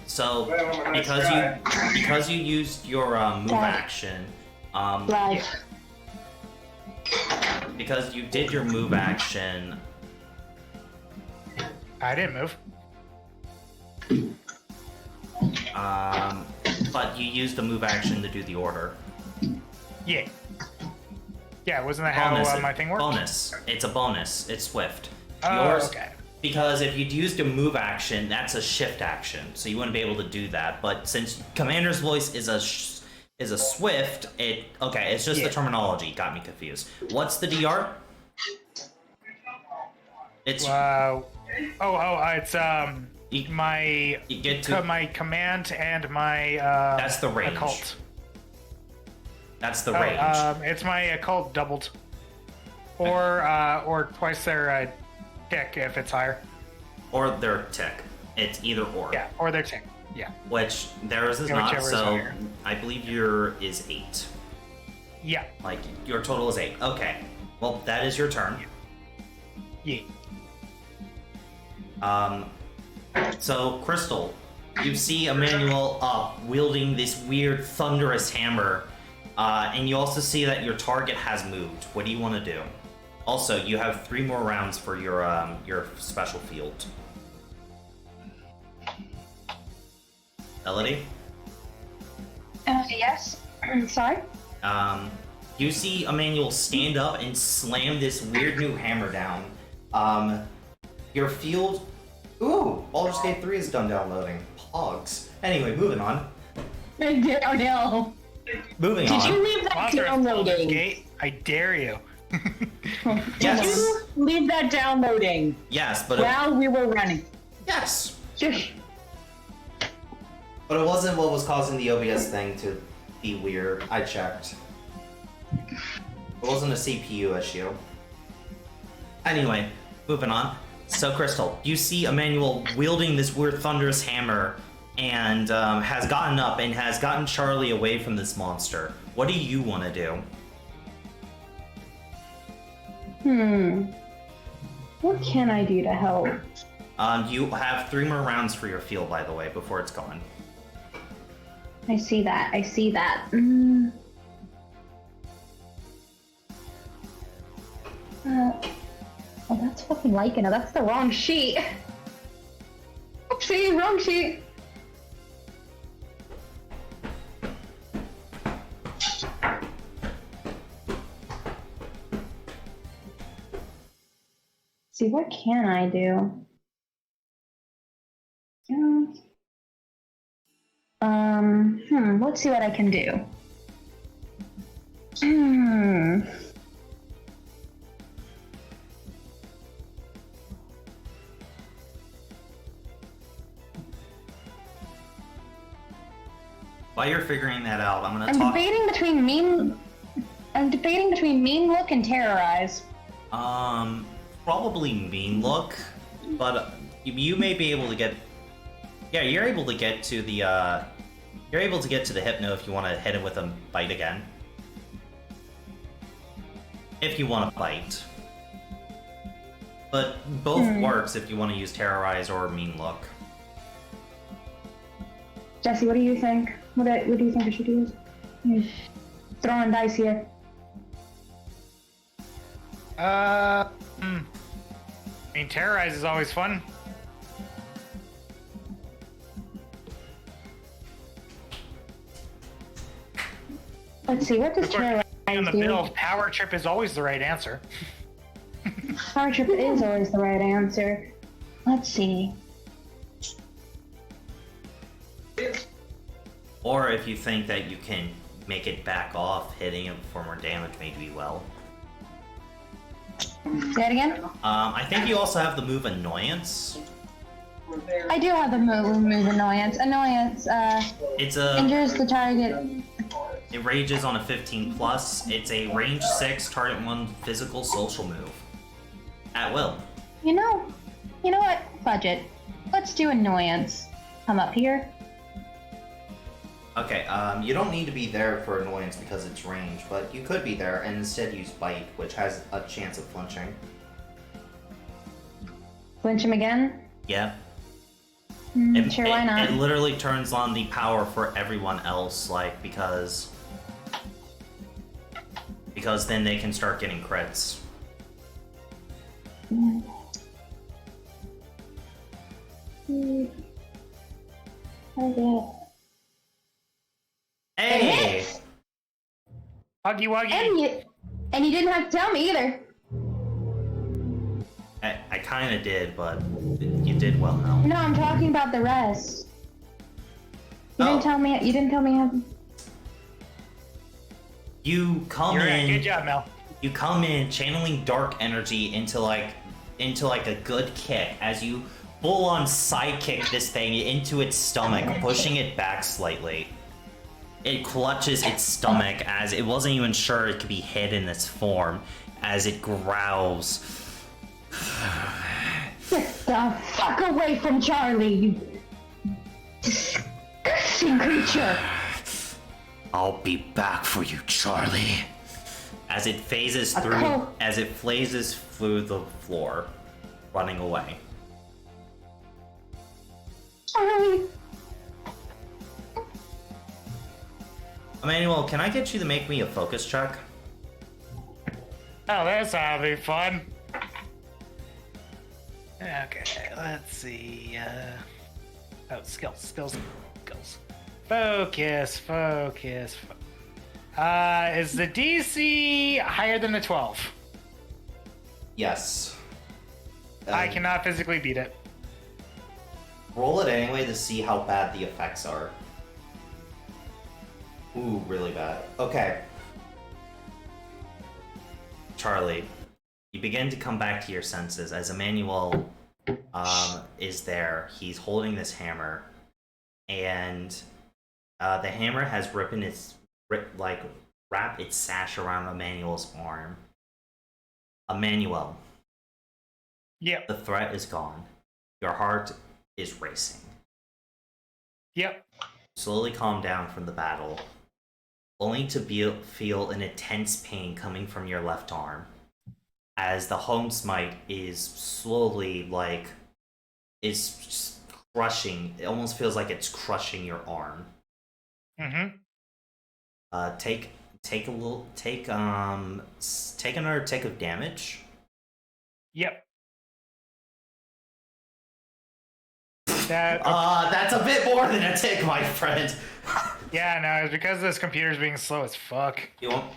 Speaker 2: So because you used your move action,
Speaker 1: Live.
Speaker 2: because you did your move action,
Speaker 4: I didn't move.
Speaker 2: but you used the move action to do the order.
Speaker 4: Yeah. Yeah, wasn't that how my thing worked?
Speaker 2: Bonus. It's a bonus. It's swift.
Speaker 4: Oh, okay.
Speaker 2: Because if you'd used a move action, that's a shift action, so you wouldn't be able to do that. But since Commander's Voice is a swift, it's just the terminology got me confused. What's the DR? It's
Speaker 4: it's my
Speaker 2: you get to
Speaker 4: my command and my
Speaker 2: that's the range.
Speaker 4: occult.
Speaker 2: That's the range.
Speaker 4: It's my occult doubled, or twice their tick if it's higher.
Speaker 2: Or their tick. It's either or.
Speaker 4: Yeah, or their tick. Yeah.
Speaker 2: Which theirs is not.
Speaker 4: Whichever is
Speaker 2: So
Speaker 4: higher.
Speaker 2: I believe your is 8.
Speaker 4: Yeah.
Speaker 2: Like your total is 8. Okay. Well, that is your turn.
Speaker 4: Yeah.
Speaker 2: So Crystal, you see Emmanuel up wielding this weird thunderous hammer, and you also see that your target has moved. What do you want to do? Also, you have 3 more rounds for your special field. Melody?
Speaker 1: Yes. Sorry.
Speaker 2: You see Emmanuel stand up and slam this weird new hammer down. Your field. Ooh, Baldur's Gate 3 is done downloading. Pogs. Anyway, moving on.
Speaker 1: Oh no.
Speaker 2: Moving
Speaker 5: Did
Speaker 2: on.
Speaker 5: you leave that
Speaker 4: Baldur's
Speaker 5: downloading?
Speaker 4: Gate, I dare you.
Speaker 2: Yes.
Speaker 5: Did you leave that downloading
Speaker 2: Yes, but
Speaker 5: while we were running?
Speaker 2: yes. But it wasn't what was causing the OBS thing to be weird. I checked. It wasn't a CPU issue. Anyway, moving on. So, Crystal, you see Emmanuel wielding this weird thunderous hammer and has gotten up and has gotten Charlie away from this monster. What do you want to do?
Speaker 1: What can I do to help?
Speaker 2: You have 3 more rounds for your field, by the way, before it's gone.
Speaker 1: I see that. Oh, that's fucking Lycan. That's the wrong sheet. Oopsie, wrong sheet. See, what can I do? Let's see what I can do.
Speaker 2: While you're figuring that out, I'm gonna
Speaker 1: I'm
Speaker 2: talk.
Speaker 1: debating between mean look and terrorize.
Speaker 2: Probably mean look, but you may be able to get. Yeah, you're able to get to the. You're able to get to the hypno if you want to hit him with a bite again. If you want to bite. But both works if you want to use terrorize or mean look.
Speaker 1: Jesse, what do you think? What do you think I should use? Throwing dice here.
Speaker 4: I mean, terrorize is always fun.
Speaker 1: Let's see, what does
Speaker 4: If we're
Speaker 1: terrorize
Speaker 4: on the
Speaker 1: do?
Speaker 4: build, power trip is always the right answer.
Speaker 1: Power trip is always the right answer. Let's see.
Speaker 2: Or if you think that you can make it back off, hitting him for more damage maybe well.
Speaker 1: Say that again?
Speaker 2: I think you also have the move Annoyance.
Speaker 1: I do have the move Annoyance. Annoyance,
Speaker 2: It's a
Speaker 1: injures the target.
Speaker 2: it rages on a 15 plus. It's a range 6 target 1 physical social move. At will.
Speaker 1: You know what? Budget. Let's do Annoyance. Come up here.
Speaker 2: Okay, you don't need to be there for Annoyance because it's range, but you could be there and instead use Bite, which has a chance of flinching.
Speaker 1: Flinch him again?
Speaker 2: Yeah.
Speaker 1: Sure, why not?
Speaker 2: It literally turns on the power for everyone else, like, because then they can start getting crits. Hey!
Speaker 4: Huggy wuggy.
Speaker 1: And you didn't have to tell me either.
Speaker 2: I kind of did, but you did well now.
Speaker 1: No, I'm talking about the rest. You didn't tell me. You didn't tell me how.
Speaker 2: You come
Speaker 4: You're right.
Speaker 2: in.
Speaker 4: Good job, Mel.
Speaker 2: You come in channeling dark energy into like a good kick as you full on sidekick this thing into its stomach, pushing it back slightly. It clutches its stomach as it wasn't even sure it could be hid in this form as it growls.
Speaker 1: Get the fuck away from Charlie, you disgusting creature!
Speaker 2: I'll be back for you, Charlie. As it phases through the floor, running away.
Speaker 1: Charlie!
Speaker 2: Emmanuel, can I get you to make me a focus check?
Speaker 4: Oh, that's gonna be fun. Okay, let's see. Skills. Focus. Is the DC higher than the 12?
Speaker 2: Yes.
Speaker 4: I cannot physically beat it.
Speaker 2: Roll it anyway to see how bad the effects are. Ooh, really bad. Okay. Charlie, you begin to come back to your senses as Emmanuel is there. He's holding this hammer, and the hammer has wrapped its sash around Emmanuel's arm. Emmanuel.
Speaker 4: Yep.
Speaker 2: The threat is gone. Your heart is racing.
Speaker 4: Yep.
Speaker 2: Slowly calm down from the battle, only to feel an intense pain coming from your left arm, as the home smite is slowly is crushing. It almost feels like it's crushing your arm.
Speaker 4: Mm-hmm.
Speaker 2: Take another tick of damage.
Speaker 4: Yep. That
Speaker 2: That's a bit more than a tick, my friend.
Speaker 4: yeah, no, it's because this computer's being slow as fuck.
Speaker 2: You want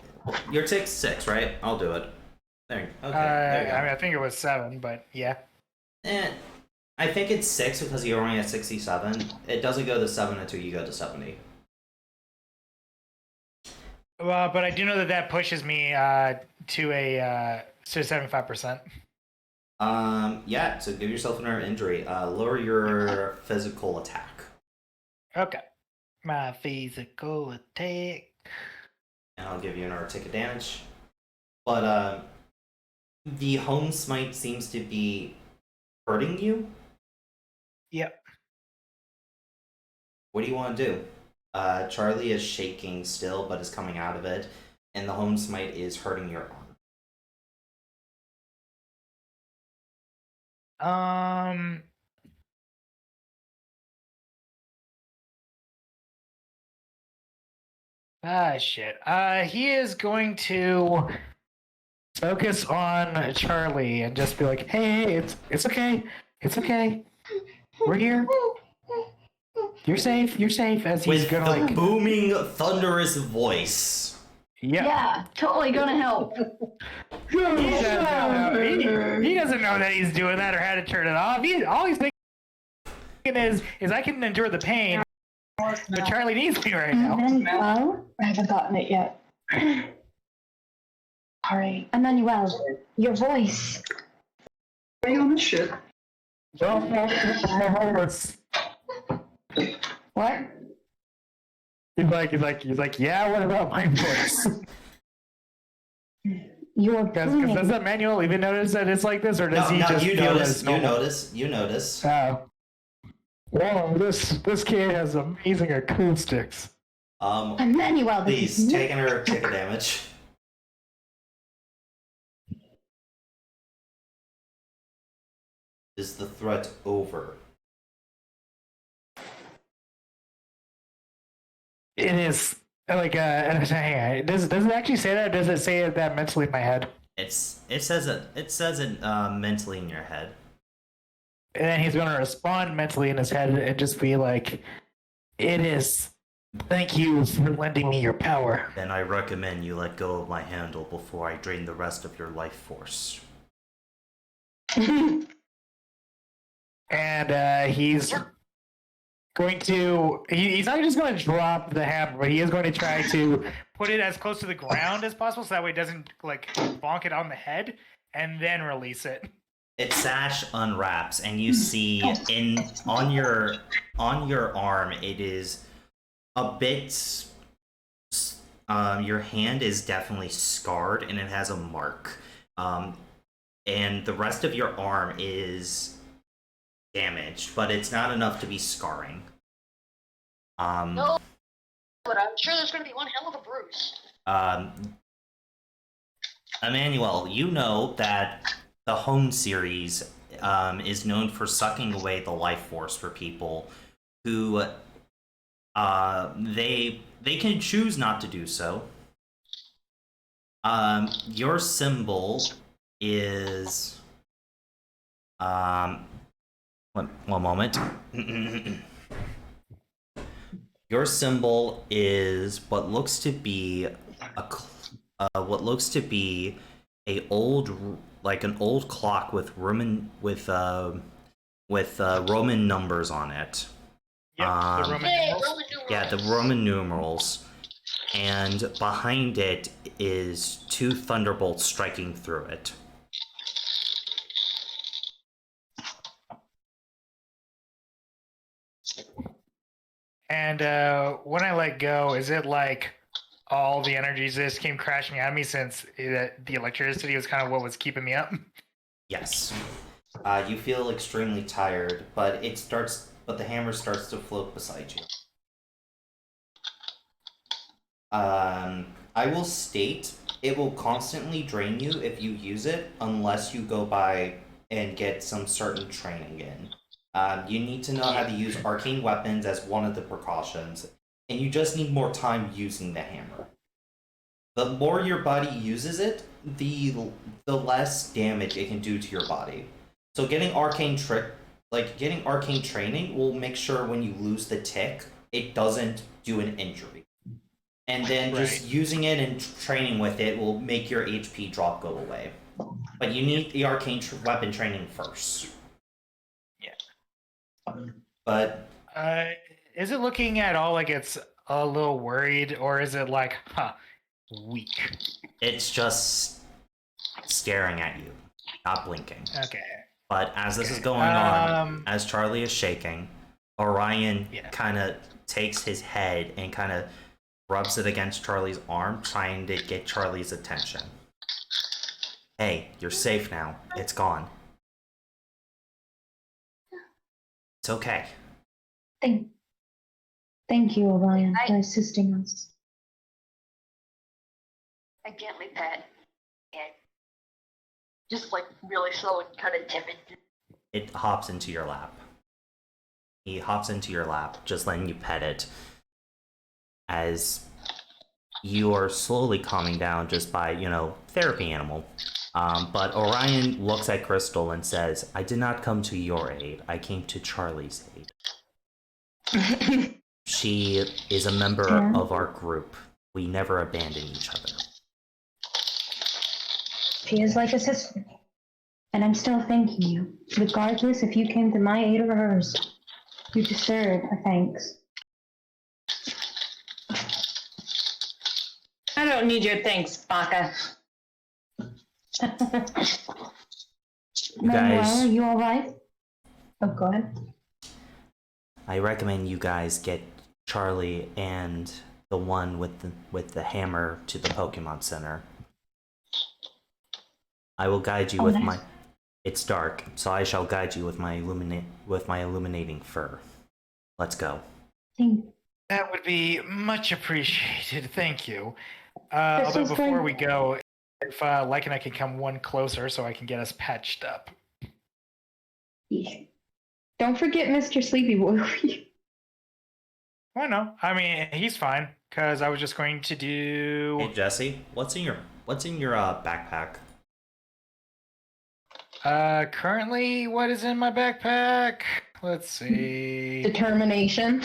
Speaker 2: your tick's 6, right? I'll do it. There. Okay. There you go.
Speaker 4: I mean, I think it was 7, but yeah.
Speaker 2: I think it's 6 because you're only at 67. It doesn't go to 7 until you go to 70.
Speaker 4: Well, but I do know that pushes me to a 75%.
Speaker 2: Yeah. So give yourself another injury. Lower your physical attack.
Speaker 4: Okay. My physical attack.
Speaker 2: And I'll give you another tick of damage. But the home smite seems to be hurting you.
Speaker 4: Yep.
Speaker 2: What do you want to do? Charlie is shaking still, but is coming out of it, and the home smite is hurting your arm.
Speaker 4: Shit. He is going to focus on Charlie and just be like, "Hey, it's okay. It's okay. We're here. You're safe. You're safe." As he's
Speaker 2: With
Speaker 4: gonna
Speaker 2: the
Speaker 4: like
Speaker 2: booming, thunderous voice.
Speaker 4: Yep.
Speaker 5: Yeah, totally gonna help.
Speaker 4: He doesn't know that he's doing that or how to turn it off. All he's thinking is I can endure the pain, but Charlie needs me right now.
Speaker 1: Emmanuel?
Speaker 3: I haven't gotten it yet.
Speaker 1: Alright. Emmanuel, your voice.
Speaker 3: Are you on this shit?
Speaker 1: What?
Speaker 4: He's like, yeah, what about my voice?
Speaker 1: You're
Speaker 4: Because
Speaker 1: booming.
Speaker 4: does that manual even notice that it's like this, or does he just
Speaker 2: you
Speaker 4: feel
Speaker 2: notice.
Speaker 4: it's
Speaker 2: You
Speaker 4: normal?
Speaker 2: notice. You notice.
Speaker 4: Oh. Whoa, this kid has amazing acoustics.
Speaker 1: Emmanuel, this
Speaker 2: Please
Speaker 1: is
Speaker 2: take another tick of damage. Is the threat over?
Speaker 4: It is like hang on. Does it actually say that? Or does it say that mentally in my head?
Speaker 2: It says it mentally in your head.
Speaker 4: And then he's going to respond mentally in his head and just be like, "It is. Thank you for lending me your power."
Speaker 2: Then I recommend you let go of my handle before I drain the rest of your life force.
Speaker 4: And he's going to. He's not just going to drop the hammer, but he is going to try to put it as close to the ground as possible, so that way it doesn't like bonk it on the head, and then release it.
Speaker 2: Its sash unwraps, and you see on your arm it is a bit. Your hand is definitely scarred, and it has a mark. And the rest of your arm is damaged, but it's not enough to be scarring.
Speaker 6: No, but I'm sure there's going to be one hell of a bruise.
Speaker 2: Emmanuel, you know that the Home series is known for sucking away the life force for people who they can choose not to do so. Your symbol is one moment. Your symbol is what looks to be an old clock with Roman numbers on it.
Speaker 4: Yep, the Roman
Speaker 6: Hey,
Speaker 4: numerals.
Speaker 6: Roman numerals.
Speaker 2: Yeah, the Roman numerals. And behind it is two thunderbolts striking through it.
Speaker 4: And when I let go, is it like all the energies just came crashing at me since the electricity was kind of what was keeping me up?
Speaker 2: Yes. You feel extremely tired, but the hammer starts to float beside you. I will state it will constantly drain you if you use it unless you go by and get some certain training in. You need to know how to use arcane weapons as one of the precautions, and you just need more time using the hammer. the more your body uses it, the less damage it can do to your body. So getting arcane training will make sure when you lose the tick, it doesn't do an injury. And then just using it and training with it will make your HP drop go away. But you need the arcane weapon training first.
Speaker 4: Yeah.
Speaker 2: But
Speaker 4: is it looking at all like it's a little worried, or is it like, weak?
Speaker 2: it's just staring at you, not blinking.
Speaker 4: Okay.
Speaker 2: But as this is going on, as Charlie is shaking, Orion kind of takes his head and kind of rubs it against Charlie's arm, trying to get Charlie's attention. Hey, you're safe now. It's gone. It's okay.
Speaker 1: Thank you, Orion, for assisting us.
Speaker 6: I gently pat and just like really slow and kind of timid.
Speaker 2: It hops into your lap. He hops into your lap, just letting you pet it. As you are slowly calming down just by, therapy animal. But Orion looks at Crystal and says, I did not come to your aid. I came to Charlie's aid. She is a member of our group. We never abandon each other.
Speaker 1: She is like a sister. And I'm still thanking you. Regardless if you came to my aid or hers, you deserve a thanks.
Speaker 3: I don't need your thanks, Baka.
Speaker 1: Manuel, are you alright? Oh, go ahead.
Speaker 2: I recommend you guys get Charlie and the one with the hammer to the Pokemon Center. I will guide you with my... It's dark, so I shall guide you with my illuminating fur. Let's go.
Speaker 4: That would be much appreciated. Thank you. Although before we go, if Lyke and I can come one closer so I can get us patched up.
Speaker 1: Don't forget Mr. Sleepy Boy.
Speaker 4: Well, no. I mean, he's fine, because I was just going to do...
Speaker 2: Hey, Jesse, what's in your backpack?
Speaker 4: Currently, what is in my backpack? Let's see.
Speaker 5: Determination.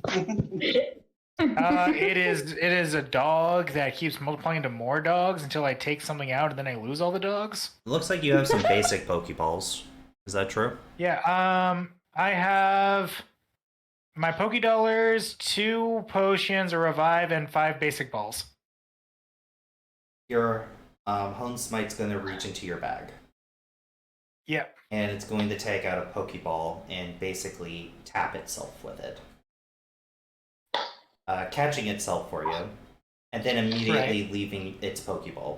Speaker 4: It is a dog that keeps multiplying into more dogs until I take something out and then I lose all the dogs.
Speaker 2: It looks like you have some basic Pokeballs. Is that true?
Speaker 4: Yeah, I have my Pokédollars, 2 potions, a revive, and 5 basic balls.
Speaker 2: Your Hone Smite's going to reach into your bag.
Speaker 4: Yep.
Speaker 2: And it's going to take out a Pokeball and basically tap itself with it. Catching itself for you, and then immediately leaving its Pokeball.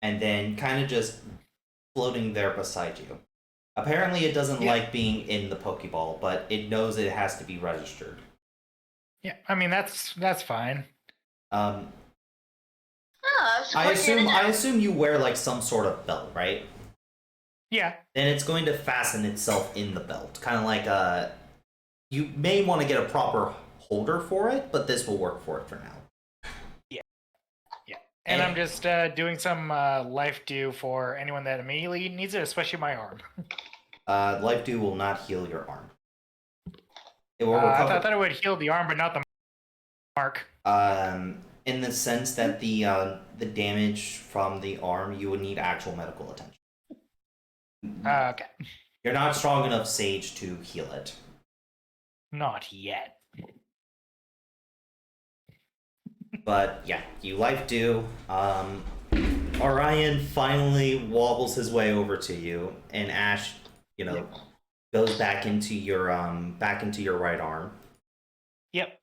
Speaker 2: And then kind of just floating there beside you. Apparently it doesn't like being in the Pokeball, but it knows it has to be registered.
Speaker 4: Yeah, I mean, that's fine.
Speaker 2: I assume you wear like some sort of belt, right?
Speaker 4: Yeah.
Speaker 2: Then it's going to fasten itself in the belt. Kind of like you may want to get a proper holder for it, but this will work for it for now.
Speaker 4: Yeah. And I'm just doing some life dew for anyone that immediately needs it, especially my arm.
Speaker 2: Life dew will not heal your arm. It will recover.
Speaker 4: I thought it would heal the arm, but not the mark.
Speaker 2: In the sense that the damage from the arm, you would need actual medical attention.
Speaker 4: Okay.
Speaker 2: You're not strong enough Sage to heal it.
Speaker 4: Not yet.
Speaker 2: But yeah, you life do. Orion finally wobbles his way over to you, and Ash, goes back into your right arm.
Speaker 4: Yep.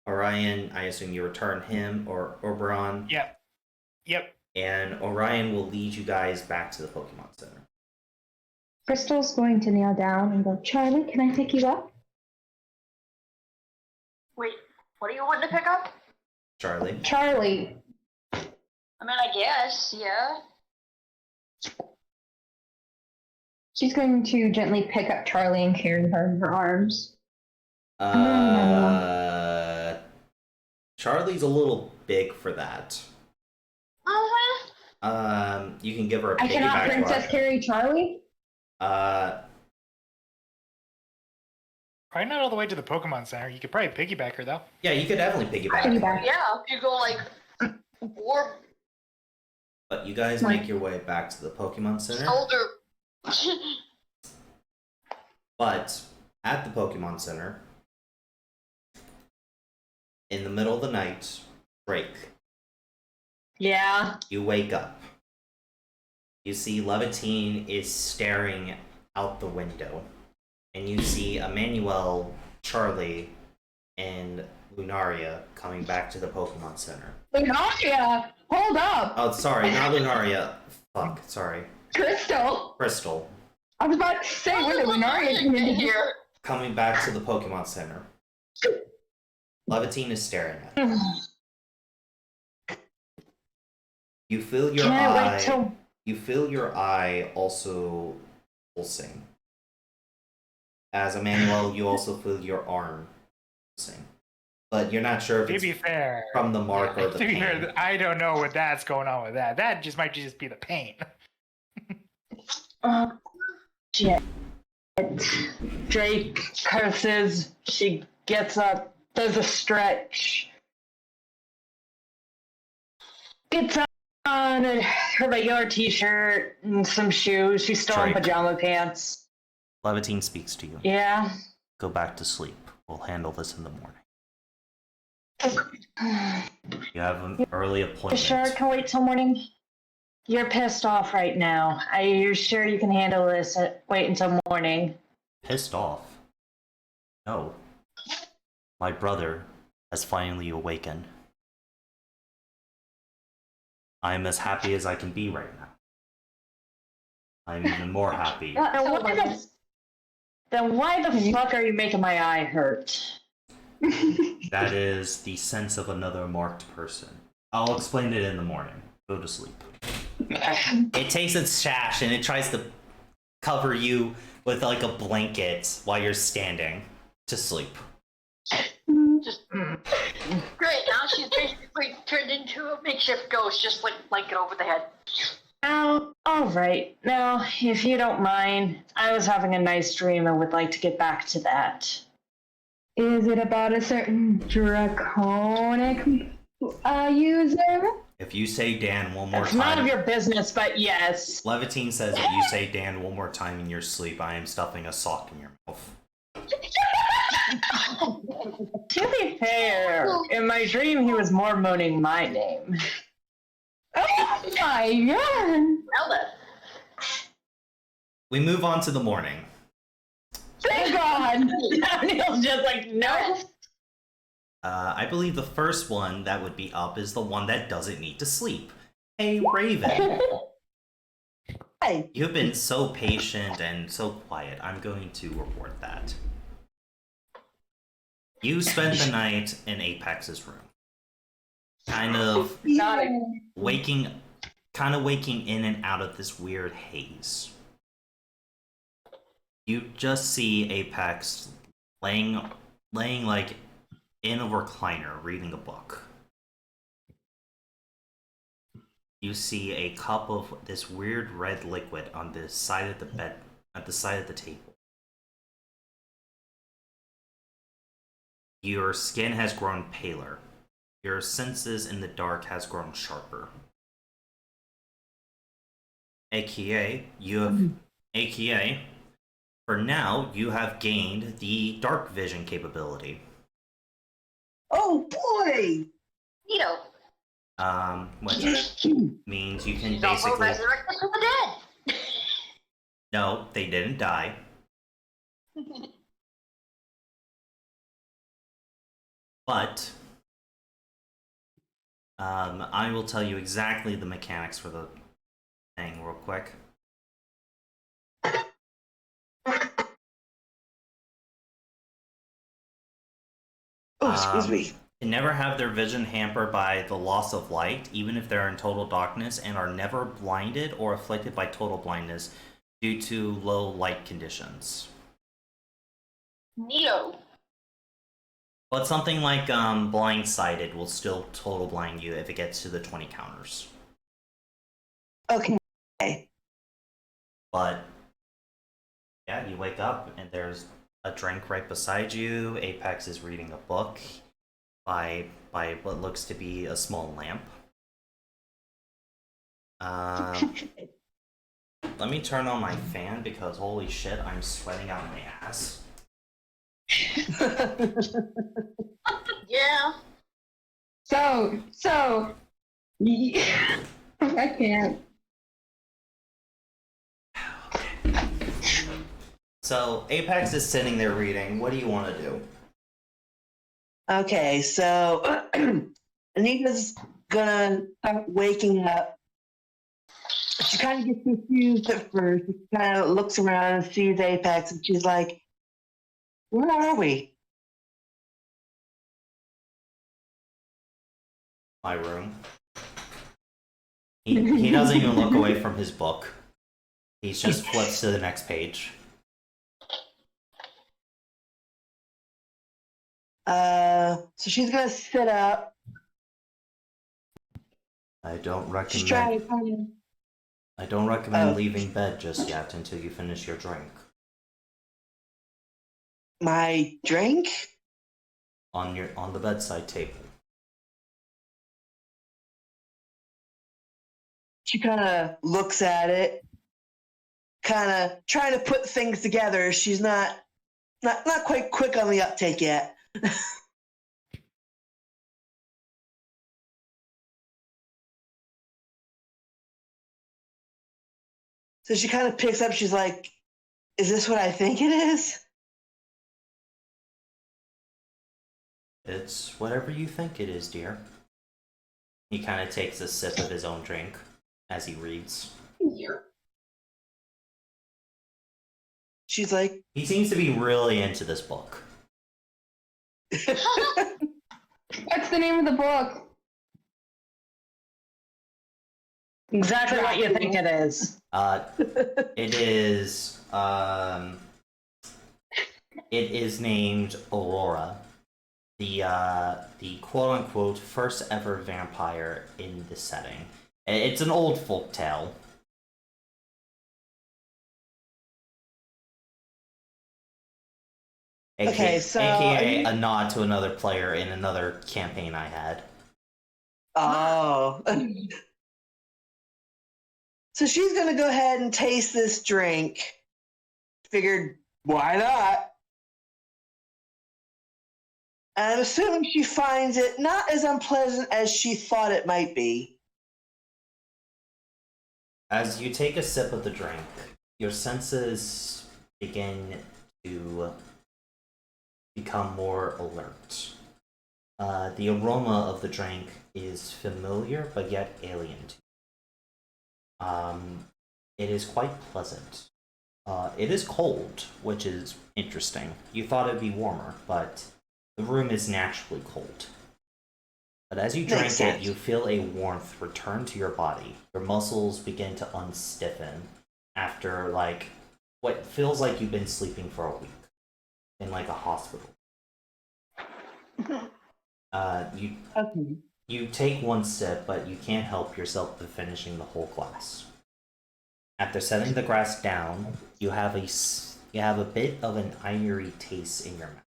Speaker 2: Orion, I assume you return him or Oberon.
Speaker 4: Yep.
Speaker 2: And Orion will lead you guys back to the Pokemon Center.
Speaker 1: Crystal's going to kneel down and go, Charlie, can I pick you up?
Speaker 6: Wait, what do you want to pick up?
Speaker 2: Charlie.
Speaker 6: I mean, I guess, yeah.
Speaker 1: She's going to gently pick up Charlie and carry her in her arms.
Speaker 2: Charlie's a little big for that. You can give her a
Speaker 1: I cannot
Speaker 2: piggyback
Speaker 1: Princess
Speaker 2: ride.
Speaker 1: carry Charlie?
Speaker 4: Probably not all the way to the Pokemon Center. You could probably piggyback her, though.
Speaker 2: Yeah, you could definitely piggyback.
Speaker 1: Piggyback.
Speaker 6: Yeah, if you go like warp
Speaker 2: But you guys make your way back to the Pokemon Center.
Speaker 6: older.
Speaker 2: But at the Pokemon Center, in the middle of the night, Drake,
Speaker 3: Yeah.
Speaker 2: you wake up. You see Levitine is staring out the window. And you see Emmanuel, Charlie, and Lunaria coming back to the Pokemon Center.
Speaker 1: Lunaria! Hold up!
Speaker 2: Oh, sorry, not Lunaria. Fuck, sorry.
Speaker 1: Crystal!
Speaker 2: Crystal.
Speaker 1: I was about to say, when did Lunaria come in here?
Speaker 2: Coming back to the Pokemon Center. Levitine is staring at you. You feel your
Speaker 3: Can I
Speaker 2: eye.
Speaker 3: wait till...
Speaker 2: You feel your eye also pulsing. As Emmanuel, you also feel your arm pulsing. But you're not sure if
Speaker 4: To
Speaker 2: it's
Speaker 4: be fair,
Speaker 2: from the mark or the
Speaker 4: to be
Speaker 2: pain.
Speaker 4: fair, I don't know what that's going on with that. That just might just be the pain.
Speaker 3: Shit. Drake curses. She gets up, does a stretch. Gets on her regular t-shirt and some shoes. She's still in
Speaker 2: Drake.
Speaker 3: pajama pants.
Speaker 2: Levitine speaks to you.
Speaker 3: Yeah.
Speaker 2: Go back to sleep. We'll handle this in the morning. You have an early appointment.
Speaker 3: Sure, I can wait till morning. You're pissed off right now. Are you sure you can handle this? Wait until morning.
Speaker 2: Pissed off? No. My brother has finally awakened. I'm as happy as I can be right now. I'm even more happy.
Speaker 3: Then why the fuck are you making my eye hurt?
Speaker 2: That is the sense of another marked person. I'll explain it in the morning. Go to sleep. It takes its sash and it tries to cover you with like a blanket while you're standing to sleep.
Speaker 6: Just great. Now she's basically turned into a makeshift ghost, just like blanket over the head.
Speaker 3: Oh, all right. Now, if you don't mind, I was having a nice dream and would like to get back to that.
Speaker 1: Is it about a certain draconic user?
Speaker 2: If you say Dan one more
Speaker 3: It's none of
Speaker 2: time,
Speaker 3: your business, but yes.
Speaker 2: Levitine says if you say Dan one more time in your sleep, I am stuffing a sock in your mouth.
Speaker 3: To be fair, in my dream he was more moaning my name.
Speaker 1: Oh my god!
Speaker 6: Now then.
Speaker 2: We move on to the morning.
Speaker 1: Thank god!
Speaker 3: Neil's just like, no.
Speaker 2: I believe the first one that would be up is the one that doesn't need to sleep. Hey, Raven.
Speaker 1: Hey.
Speaker 2: You've been so patient and so quiet. I'm going to reward that. You spent the night in Apex's room. Kind of waking in and out of this weird haze. You just see Apex laying like in a recliner reading a book. You see a cup of this weird red liquid on the side of the bed, at the side of the table. Your skin has grown paler. Your senses in the dark has grown sharper. AKA, for now, you have gained the dark vision capability.
Speaker 7: Oh boy!
Speaker 2: Which means you can
Speaker 6: She's also
Speaker 2: basically...
Speaker 6: resurrected from the dead.
Speaker 2: No, they didn't die. But I will tell you exactly the mechanics for the thing real quick.
Speaker 7: Oh, excuse me.
Speaker 2: Can never have their vision hampered by the loss of light, even if they're in total darkness, and are never blinded or afflicted by total blindness due to low light conditions.
Speaker 6: Neo.
Speaker 2: But something like blindsided will still total blind you if it gets to the 20 counters.
Speaker 7: Okay.
Speaker 2: But yeah, you wake up and there's a drink right beside you. Apex is reading a book by what looks to be a small lamp. Let me turn on my fan because holy shit, I'm sweating out my ass.
Speaker 6: Yeah.
Speaker 1: So, I can't.
Speaker 2: So Apex is sitting there reading. What do you want to do?
Speaker 7: Okay, so Anita's gonna start waking up. She kind of gets confused at first. She kind of looks around and sees Apex, and she's like, "Where are we?"
Speaker 2: My room. He doesn't even look away from his book. He just flips to the next page.
Speaker 7: So she's gonna sit up.
Speaker 2: I don't
Speaker 7: She's
Speaker 2: recommend.
Speaker 7: trying to kind of.
Speaker 2: I don't recommend
Speaker 7: Oh.
Speaker 2: leaving bed just yet until you finish your drink.
Speaker 7: My drink?
Speaker 2: On the bedside table.
Speaker 7: She kind of looks at it, kind of trying to put things together. She's not quite quick on the uptake yet. So she kind of picks up. She's like, "Is this what I think it is?"
Speaker 2: It's whatever you think it is, dear. He kind of takes a sip of his own drink as he reads.
Speaker 7: She's like,
Speaker 2: He seems to be really into this book.
Speaker 1: What's the name of the book?
Speaker 3: Exactly what you think it is.
Speaker 2: It is named Aurora, the quote unquote first ever vampire in the setting. It's an old folk tale.
Speaker 7: Okay, so
Speaker 2: AKA a nod to another player in another campaign I had.
Speaker 7: "Oh." So she's going to go ahead and taste this drink. Figured, why not? And I'm assuming she finds it not as unpleasant as she thought it might be.
Speaker 2: As you take a sip of the drink, your senses begin to become more alert. The aroma of the drink is familiar but yet alien to you. It is quite pleasant. It is cold, which is interesting. You thought it'd be warmer, but the room is naturally cold. But as you drink
Speaker 7: Makes
Speaker 2: it,
Speaker 7: sense.
Speaker 2: you feel a warmth return to your body. Your muscles begin to unstiffen after like what feels like you've been sleeping for a week in like a hospital.
Speaker 7: Okay.
Speaker 2: You take one sip, but you can't help yourself from finishing the whole glass. After setting the glass down, you have a bit of an ivory taste in your mouth.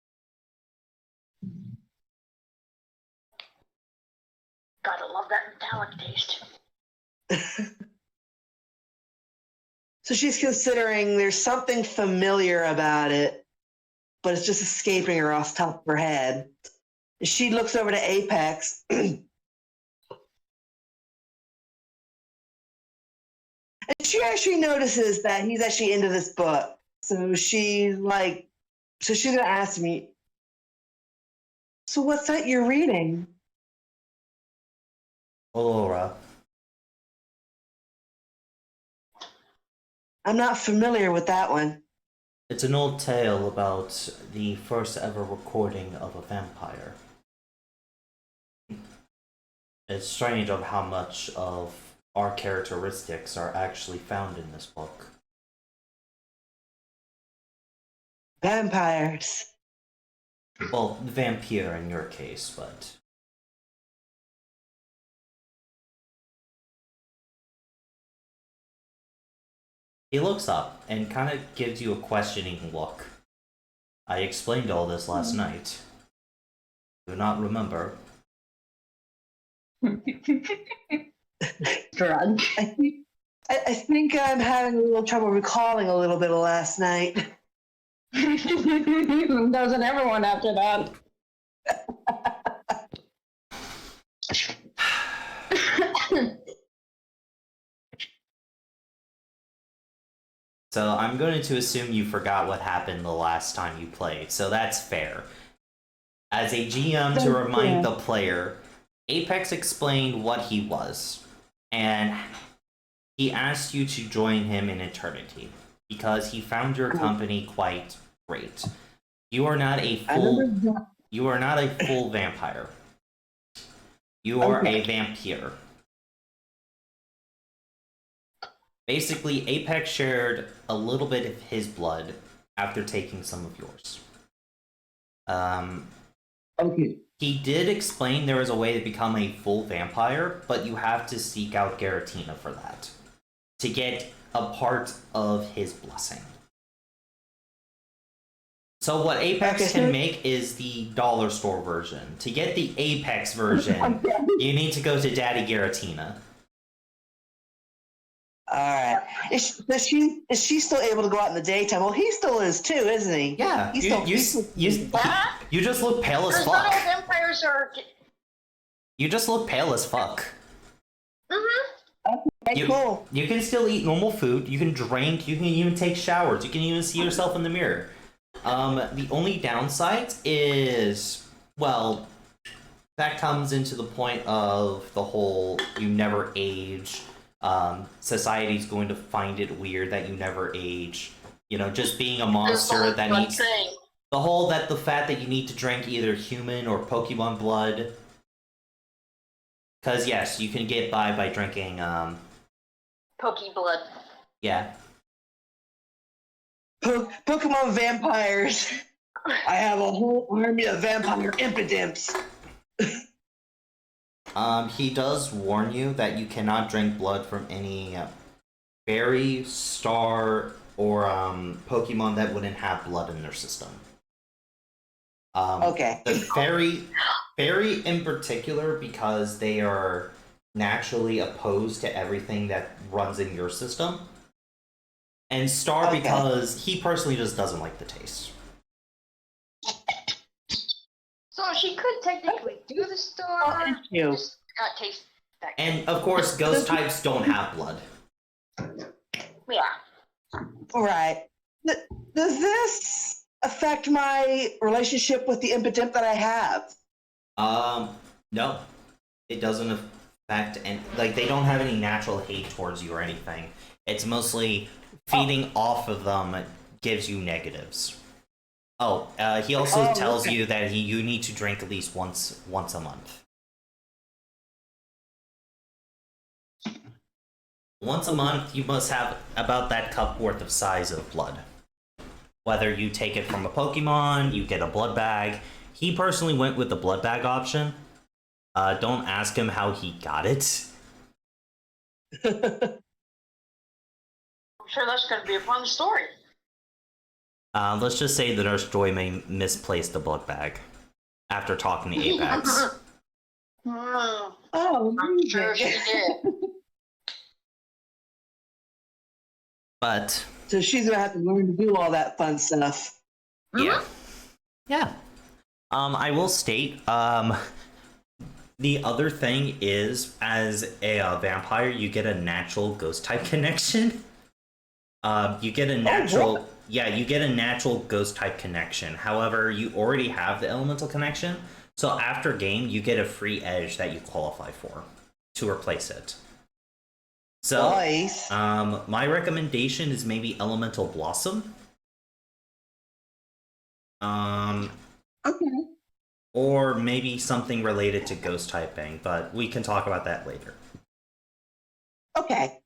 Speaker 6: Gotta love that metallic taste.
Speaker 7: So she's considering there's something familiar about it, but it's just escaping her off the top of her head. She looks over to Apex. And she actually notices that he's actually into this book. So she's going to ask me, "So what's that you're reading?"
Speaker 2: Aurora,
Speaker 7: I'm not familiar with that one.
Speaker 2: it's an old tale about the first ever recording of a vampire. It's strange of how much of our characteristics are actually found in this book.
Speaker 7: Vampires.
Speaker 2: Well, vampire in your case, but... He looks up and kind of gives you a questioning look. I explained all this last night. Do not remember.
Speaker 1: Drug.
Speaker 7: I think I'm having a little trouble recalling a little bit of last night.
Speaker 1: Doesn't everyone after that?
Speaker 2: So I'm going to assume you forgot what happened the last time you played, so that's fair. As a GM, to remind the player, Apex explained what he was, and he asked you to join him in Eternity, because he found your company quite great. You are not a full vampire. You are a vampire. Basically, Apex shared a little bit of his blood after taking some of yours.
Speaker 7: Okay.
Speaker 2: He did explain there is a way to become a full vampire, but you have to seek out Garatina for that, to get a part of his blessing. So what Apex can make is the dollar store version. To get the Apex version, you need to go to Daddy Garatina.
Speaker 7: All right. Is she still able to go out in the daytime? Well, he still is too, isn't he?
Speaker 2: Yeah, you just look pale as
Speaker 6: Because not all
Speaker 2: fuck.
Speaker 6: vampires are.
Speaker 2: You just look pale as fuck.
Speaker 7: Okay, cool.
Speaker 2: You can still eat normal food. You can drink. You can even take showers. You can even see yourself in the mirror. The only downside is, well, that comes into the point of the whole you never age. Society's going to find it weird that you never age. You know, just being a monster that needs the fact that you need to drink either human or Pokemon blood. Because yes, you can get by drinking
Speaker 6: Pokey blood.
Speaker 2: yeah.
Speaker 7: Pokemon vampires. I have a whole army of vampire impidimps.
Speaker 2: He does warn you that you cannot drink blood from any fairy, star, or Pokemon that wouldn't have blood in their system.
Speaker 7: Okay.
Speaker 2: The fairy in particular, because they are naturally opposed to everything that runs in your system. And Star because he personally just doesn't like the taste.
Speaker 6: So she could technically do the store, just not taste that good.
Speaker 2: And of course, ghost types don't have blood.
Speaker 6: Yeah.
Speaker 7: All right. Does this affect my relationship with the impotent that I have?
Speaker 2: No. It doesn't affect, and like they don't have any natural hate towards you or anything. It's mostly feeding off of them gives you negatives. He also tells you that you need to drink at least once a month. Once a month, you must have about that cup worth of size of blood. Whether you take it from a Pokemon, you get a blood bag. He personally went with the blood bag option. Don't ask him how he got it.
Speaker 6: I'm sure that's going to be a fun story.
Speaker 2: Let's just say the Nurse Joy may misplace the blood bag after talking to Apex.
Speaker 6: I'm sure she did.
Speaker 2: But
Speaker 7: So she's gonna have to learn to do all that fun stuff.
Speaker 2: yeah. I will state, the other thing is, as a vampire, you get a natural ghost type connection. You get a natural, you get a natural ghost type connection. However, you already have the elemental connection, so after game, you get a free edge that you qualify for to replace it. So,
Speaker 7: Nice.
Speaker 2: my recommendation is maybe Elemental Blossom.
Speaker 7: Okay.
Speaker 2: Or maybe something related to ghost typing, but we can talk about that later.
Speaker 7: Okay.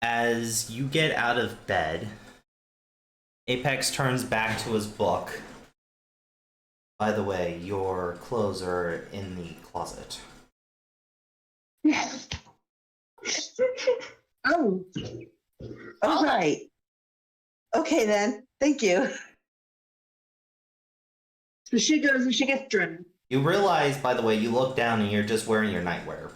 Speaker 2: As you get out of bed, Apex turns back to his book By the way, your clothes are in the closet.
Speaker 7: Oh. All right. Okay then. Thank you. So she goes and she gets dressed.
Speaker 2: You realize, by the way, you look down and you're just wearing your nightwear.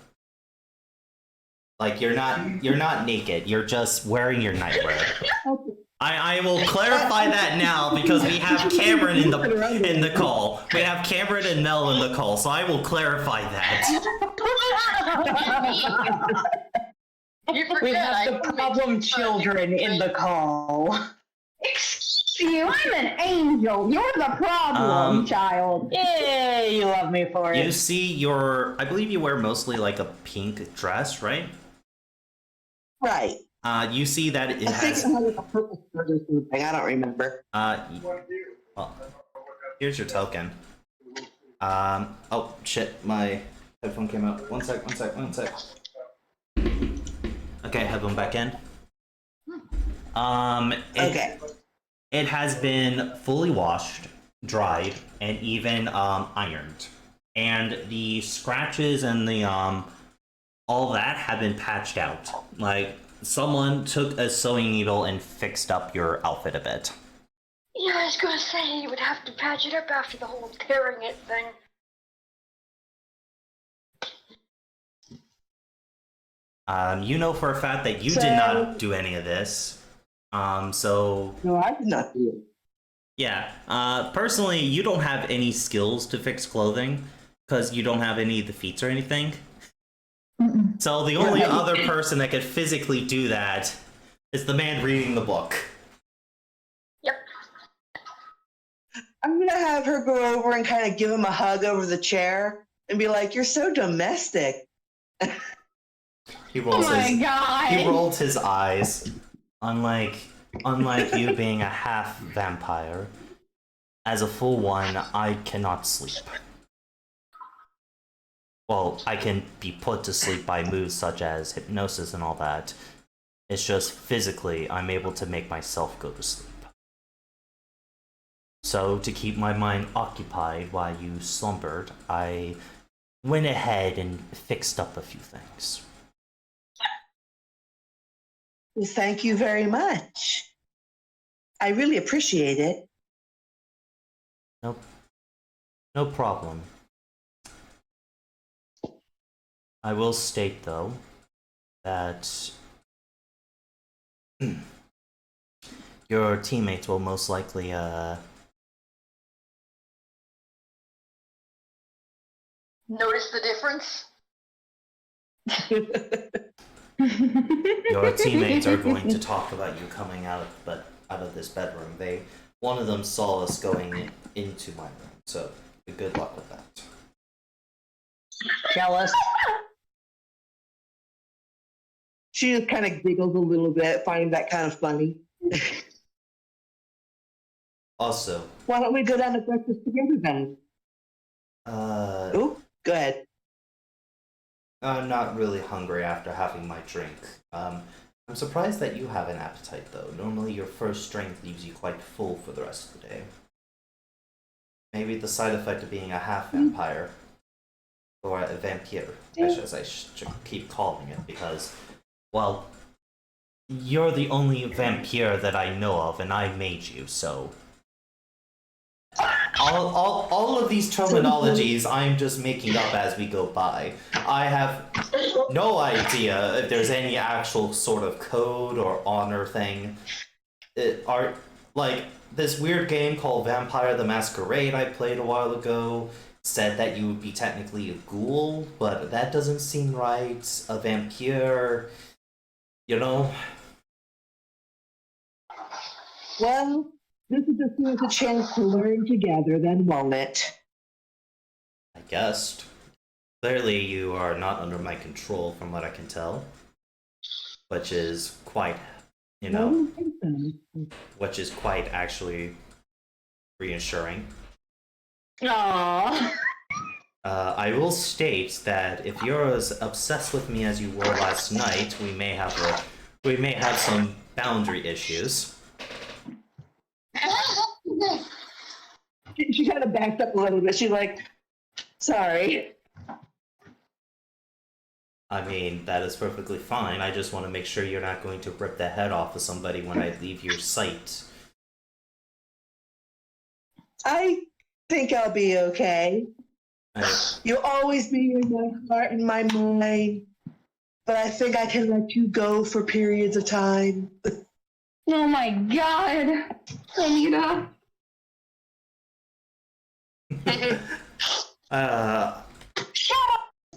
Speaker 2: Like you're not naked. You're just wearing your nightwear.
Speaker 7: Okay.
Speaker 2: I will clarify that now because we have Cameron in the call. We have Cameron and Mel in the call, so I will clarify that.
Speaker 6: You forget
Speaker 3: We have
Speaker 6: I
Speaker 3: the problem children in the call.
Speaker 1: Excuse you, I'm an angel. You're the problem, child.
Speaker 3: Yay, you love me for it.
Speaker 2: You see I believe you wear mostly like a pink dress, right?
Speaker 7: Right.
Speaker 2: You see that it
Speaker 7: I think
Speaker 2: has.
Speaker 7: it had like a purple shirt or something. I don't remember.
Speaker 2: Well, here's your token. Oh shit, my headphone came out. One sec. Okay, headphone back in.
Speaker 7: Okay.
Speaker 2: It has been fully washed, dried, and even ironed. And the scratches and the all that have been patched out. Like someone took a sewing needle and fixed up your outfit a bit.
Speaker 6: Yeah, I was gonna say you would have to patch it up after the whole tearing it thing.
Speaker 2: You know for a fact that you did not do any of this. So
Speaker 7: No, I did not do it.
Speaker 2: yeah. Personally, you don't have any skills to fix clothing because you don't have any of the feats or anything. So the only other person that could physically do that is the man reading the book.
Speaker 6: Yep.
Speaker 7: I'm gonna have her go over and kind of give him a hug over the chair and be like, "You're so domestic."
Speaker 2: He rolls
Speaker 1: Oh my
Speaker 2: his
Speaker 1: god.
Speaker 2: he rolled his eyes. Unlike you being a half vampire, as a full one, I cannot sleep. Well, I can be put to sleep by moves such as hypnosis and all that. It's just physically, I'm able to make myself go to sleep. So, to keep my mind occupied while you slumbered, I went ahead and fixed up a few things.
Speaker 7: Well, thank you very much. I really appreciate it.
Speaker 2: Nope. No problem. I will state, though, that your teammates will most likely,
Speaker 6: Notice the difference?
Speaker 2: your teammates are going to talk about you coming out of this bedroom. One of them saw us going into my room, so good luck with that.
Speaker 3: Jealous.
Speaker 7: She just kind of giggles a little bit, finding that kind of funny.
Speaker 2: Also,
Speaker 7: Why don't we go down to breakfast together then? Oh, go ahead.
Speaker 2: I'm not really hungry after having my drink. I'm surprised that you have an appetite, though. Normally, your first drink leaves you quite full for the rest of the day. Maybe the side effect of being a half vampire. Or a vampire, as I should keep calling it, because, well, you're the only vampire that I know of, and I made you, so... All of these terminologies I'm just making up as we go by. I have no idea if there's any actual sort of code or honor thing. Like, this weird game called Vampire the Masquerade I played a while ago said that you would be technically a ghoul, but that doesn't seem right. A vampire, you know?
Speaker 7: Well, this is just give us a chance to learn together, then won't it?
Speaker 2: I guessed. Clearly you are not under my control from what I can tell. Which is quite, you
Speaker 7: I
Speaker 2: know,
Speaker 7: don't think so.
Speaker 2: which is quite actually reassuring.
Speaker 3: Aww.
Speaker 2: I will state that if you're as obsessed with me as you were last night, we may have some boundary issues.
Speaker 7: she kind of backed up a little bit. She's like, sorry.
Speaker 2: I mean, that is perfectly fine. I just want to make sure you're not going to rip the head off of somebody when I leave your sight.
Speaker 7: I think I'll be okay.
Speaker 2: I-
Speaker 7: You'll always be in my heart and my mind. But I think I can let you go for periods of time.
Speaker 1: Oh my god, Anita.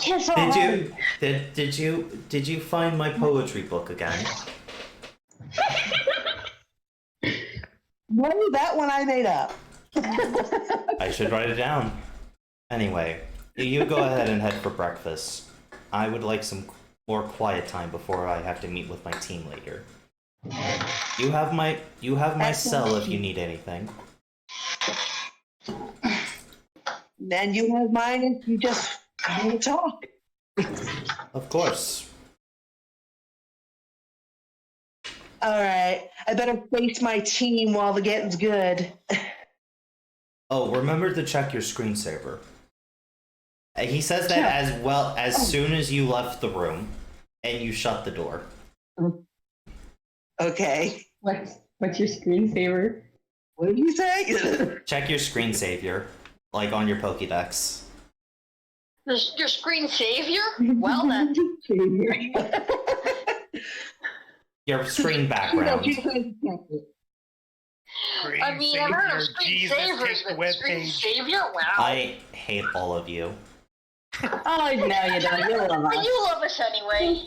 Speaker 1: Kiss her.
Speaker 2: Did you find my poetry book again?
Speaker 7: No, that one I made up.
Speaker 2: I should write it down. Anyway, you go ahead and head for breakfast. I would like some more quiet time before I have to meet with my team later. You have my cell if you need anything.
Speaker 7: And you have mine if you just want to talk.
Speaker 2: Of course.
Speaker 7: All right. I better face my team while the getting's good.
Speaker 2: Oh, remember to check your screensaver. He says that as well as soon as you left the room and you shut the door.
Speaker 7: Okay.
Speaker 1: What's your screensaver?
Speaker 7: What did you say?
Speaker 2: Check your screensaver, like on your Pokédex.
Speaker 6: Your screen savior? Well then.
Speaker 2: Your screen background.
Speaker 6: I mean, I've heard of
Speaker 4: Jesus,
Speaker 6: screensavers,
Speaker 4: hit the
Speaker 6: but screen
Speaker 4: webpage.
Speaker 6: savior? Wow.
Speaker 2: I hate all of you.
Speaker 3: Oh, no, you don't. You love
Speaker 6: But
Speaker 3: us.
Speaker 6: you love us anyway.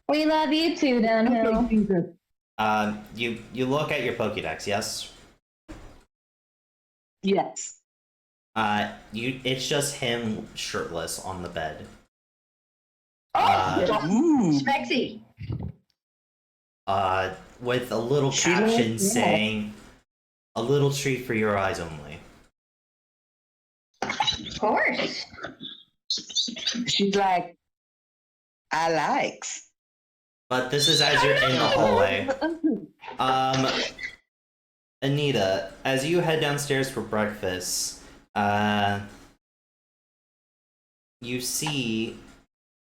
Speaker 1: We love you too, Downhill.
Speaker 2: You look at your Pokédex, yes?
Speaker 7: Yes.
Speaker 2: It's just him shirtless on the bed.
Speaker 7: Ooh.
Speaker 5: Spexy.
Speaker 2: With a little
Speaker 7: She
Speaker 2: caption
Speaker 7: knows, yeah.
Speaker 2: saying, "A little treat for your eyes only."
Speaker 5: Of course.
Speaker 7: She's like, I likes.
Speaker 2: But this is as you're in the hallway. Anita, as you head downstairs for breakfast, you see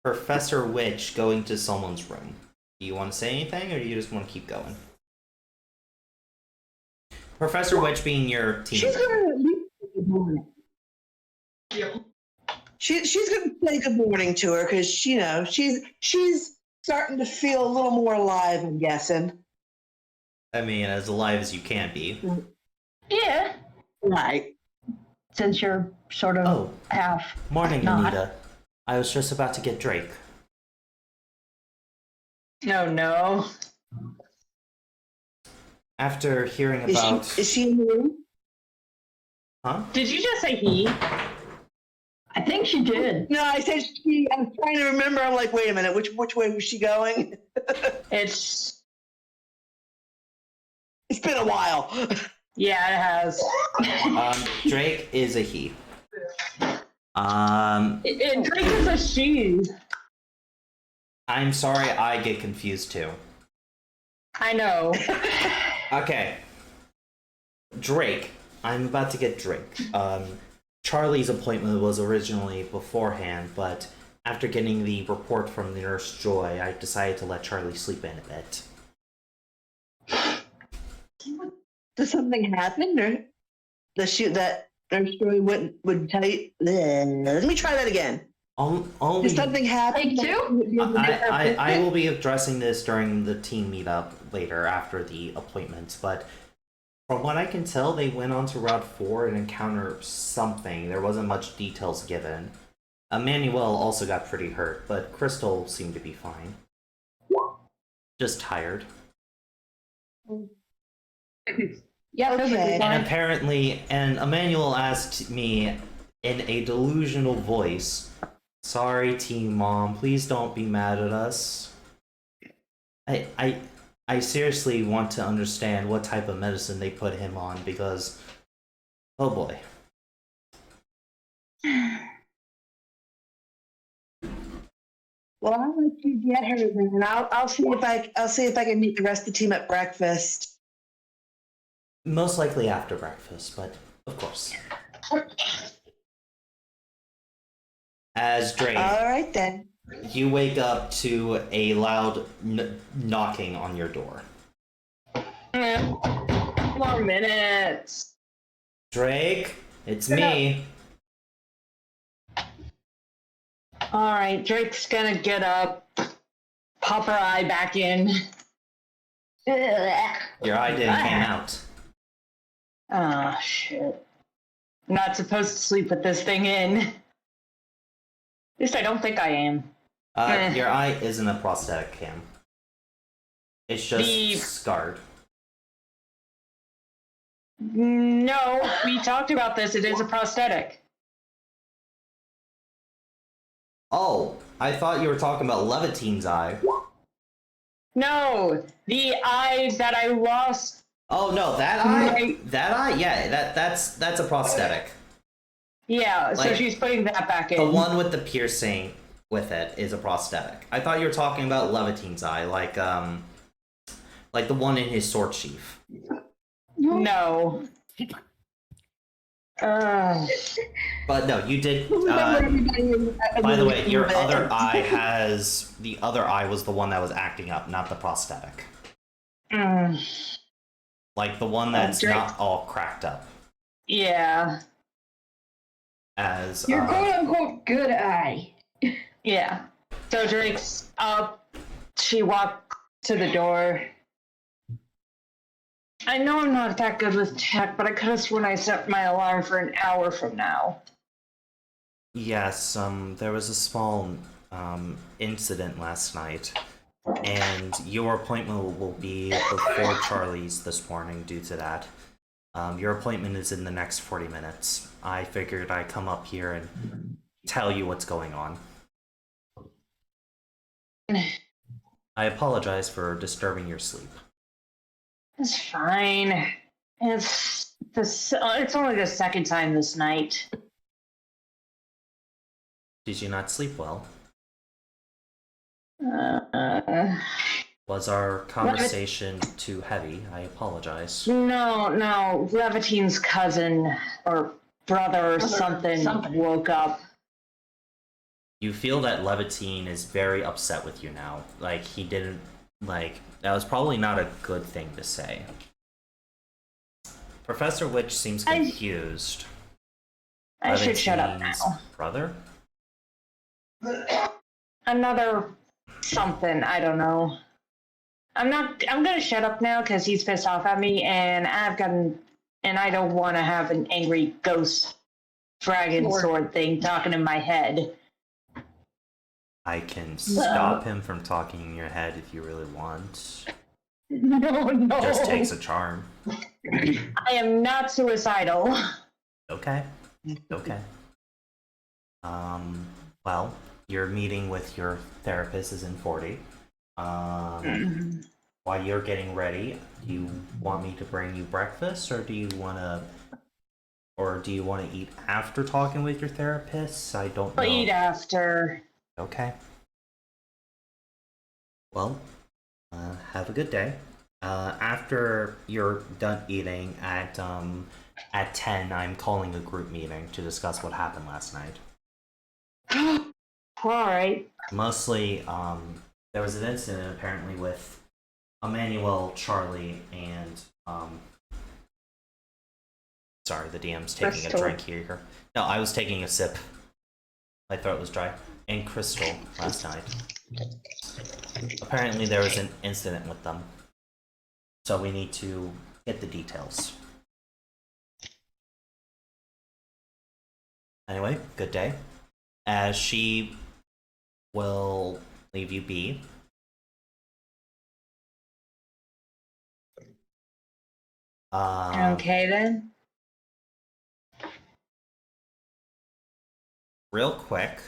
Speaker 2: Professor Witch going to someone's room. Do you want to say anything, or do you just want to keep going? Professor Witch being your team.
Speaker 7: She's gonna at least say good morning. She's gonna say good morning to her because she's starting to feel a little more alive, I'm guessing.
Speaker 2: I mean, as alive as you can be.
Speaker 5: Yeah.
Speaker 7: Right.
Speaker 5: Since you're sort of
Speaker 2: Oh.
Speaker 5: half.
Speaker 2: Morning,
Speaker 5: Not.
Speaker 2: Anita. I was just about to get Drake.
Speaker 3: No, no.
Speaker 2: After hearing
Speaker 7: Is
Speaker 2: about...
Speaker 7: she in the room?
Speaker 2: Huh?
Speaker 3: Did you just say he?
Speaker 5: I think she did.
Speaker 7: No, I said she. I was trying to remember. I'm like, wait a minute. Which way was she going?
Speaker 3: It's.
Speaker 7: It's been a while.
Speaker 3: Yeah, it has.
Speaker 2: Drake is a he.
Speaker 3: Drake is a she.
Speaker 2: I'm sorry, I get confused too.
Speaker 3: I know.
Speaker 2: Okay. Drake. I'm about to get Drake. Charlie's appointment was originally beforehand, but after getting the report from the Nurse Joy, I decided to let Charlie sleep in a bit.
Speaker 7: Does something happen, or the shoot that Nurse Joy would tell you? Let me try that again.
Speaker 2: Only
Speaker 7: Did something happen?
Speaker 5: Take two?
Speaker 2: I will be addressing this during the team meetup later after the appointment, but from what I can tell, they went on to Route 4 and encountered something. There wasn't much details given. Emmanuel also got pretty hurt, but Crystal seemed to be fine. Just tired.
Speaker 1: Yeah,
Speaker 7: Okay.
Speaker 2: And apparently, and Emmanuel asked me in a delusional voice, "Sorry, Team Mom, please don't be mad at us." I seriously want to understand what type of medicine they put him on, because, oh boy.
Speaker 7: Well, I'll let you get her then, and I'll see if I can meet the rest of the team at breakfast.
Speaker 2: Most likely after breakfast, but of course. As Drake,
Speaker 7: All right then.
Speaker 2: you wake up to a loud knocking on your door.
Speaker 3: 4 minutes.
Speaker 2: Drake, it's me.
Speaker 3: All right, Drake's gonna get up, pop her eye back in.
Speaker 2: Your eye didn't came out.
Speaker 3: Oh, shit. I'm not supposed to sleep with this thing in. At least I don't think I am.
Speaker 2: Your eye isn't a prosthetic, Cam. It's just scarred.
Speaker 3: No, we talked about this. It is a prosthetic.
Speaker 2: Oh, I thought you were talking about Levitine's eye.
Speaker 3: No, the eye that I lost.
Speaker 2: Oh no, that eye?
Speaker 3: Right.
Speaker 2: That eye? Yeah, that's a prosthetic.
Speaker 3: Yeah, so
Speaker 2: Like,
Speaker 3: she's putting that back in.
Speaker 2: The one with the piercing with it is a prosthetic. I thought you were talking about Levitine's eye, like the one in his sword sheath.
Speaker 3: No.
Speaker 2: But no, you did. By the way, your other eye the other eye was the one that was acting up, not the prosthetic. Like the one that's not all cracked up.
Speaker 3: Yeah.
Speaker 2: As
Speaker 5: Your quote unquote good eye.
Speaker 3: Yeah. So Drake's up. She walked to the door. I know I'm not that good with tech, but I could have sworn I set my alarm for an hour from now.
Speaker 2: Yes, there was a small incident last night, and your appointment will be before Charlie's this morning due to that. Your appointment is in the next 40 minutes. I figured I'd come up here and tell you what's going on. I apologize for disturbing your sleep.
Speaker 3: It's fine. It's only the second time this night.
Speaker 2: Did you not sleep well?
Speaker 3: Uh,
Speaker 2: Was our conversation too heavy? I apologize.
Speaker 3: No. Levitine's cousin or brother or something woke up.
Speaker 2: You feel that Levitine is very upset with you now. Like, he didn't, like, that was probably not a good thing to say. Professor Witch seems confused.
Speaker 3: I should shut up
Speaker 2: Levitine's
Speaker 3: now.
Speaker 2: brother?
Speaker 3: Another something, I don't know. I'm gonna shut up now because he's pissed off at me, and I don't want to have an angry ghost dragon sword thing talking in my head.
Speaker 2: I can stop him from talking in your head if you really want.
Speaker 3: No.
Speaker 2: Just takes a charm.
Speaker 3: I am not suicidal.
Speaker 2: Okay. Well, your meeting with your therapist is in 40. While you're getting ready, do you want me to bring you breakfast, or do you want to eat after talking with your therapist? I don't know.
Speaker 3: I'll eat after.
Speaker 2: Okay. Well, have a good day. After you're done eating at 10, I'm calling a group meeting to discuss what happened last night.
Speaker 3: All right.
Speaker 2: Mostly, there was an incident apparently with Emmanuel, Charlie, and sorry, the DM's taking
Speaker 3: Crystal.
Speaker 2: a drink here. No, I was taking a sip. My throat was dry. And Crystal last night. Apparently there was an incident with them. So we need to get the details. Anyway, good day. As she will leave you be.
Speaker 3: Okay then.
Speaker 2: Real quick,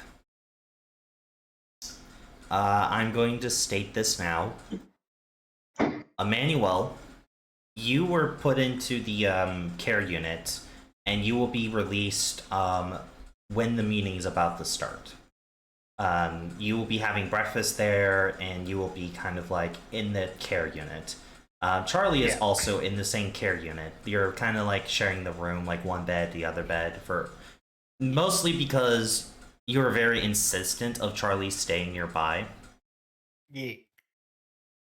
Speaker 2: I'm going to state this now. Emmanuel, you were put into the care unit, and you will be released when the meeting is about to start. You will be having breakfast there, and you will be kind of like in the care unit. Charlie is
Speaker 4: Yeah.
Speaker 2: also in the same care unit. You're kind of like sharing the room, like one bed, the other bed, for mostly because you were very insistent of Charlie staying nearby.
Speaker 4: Yeah.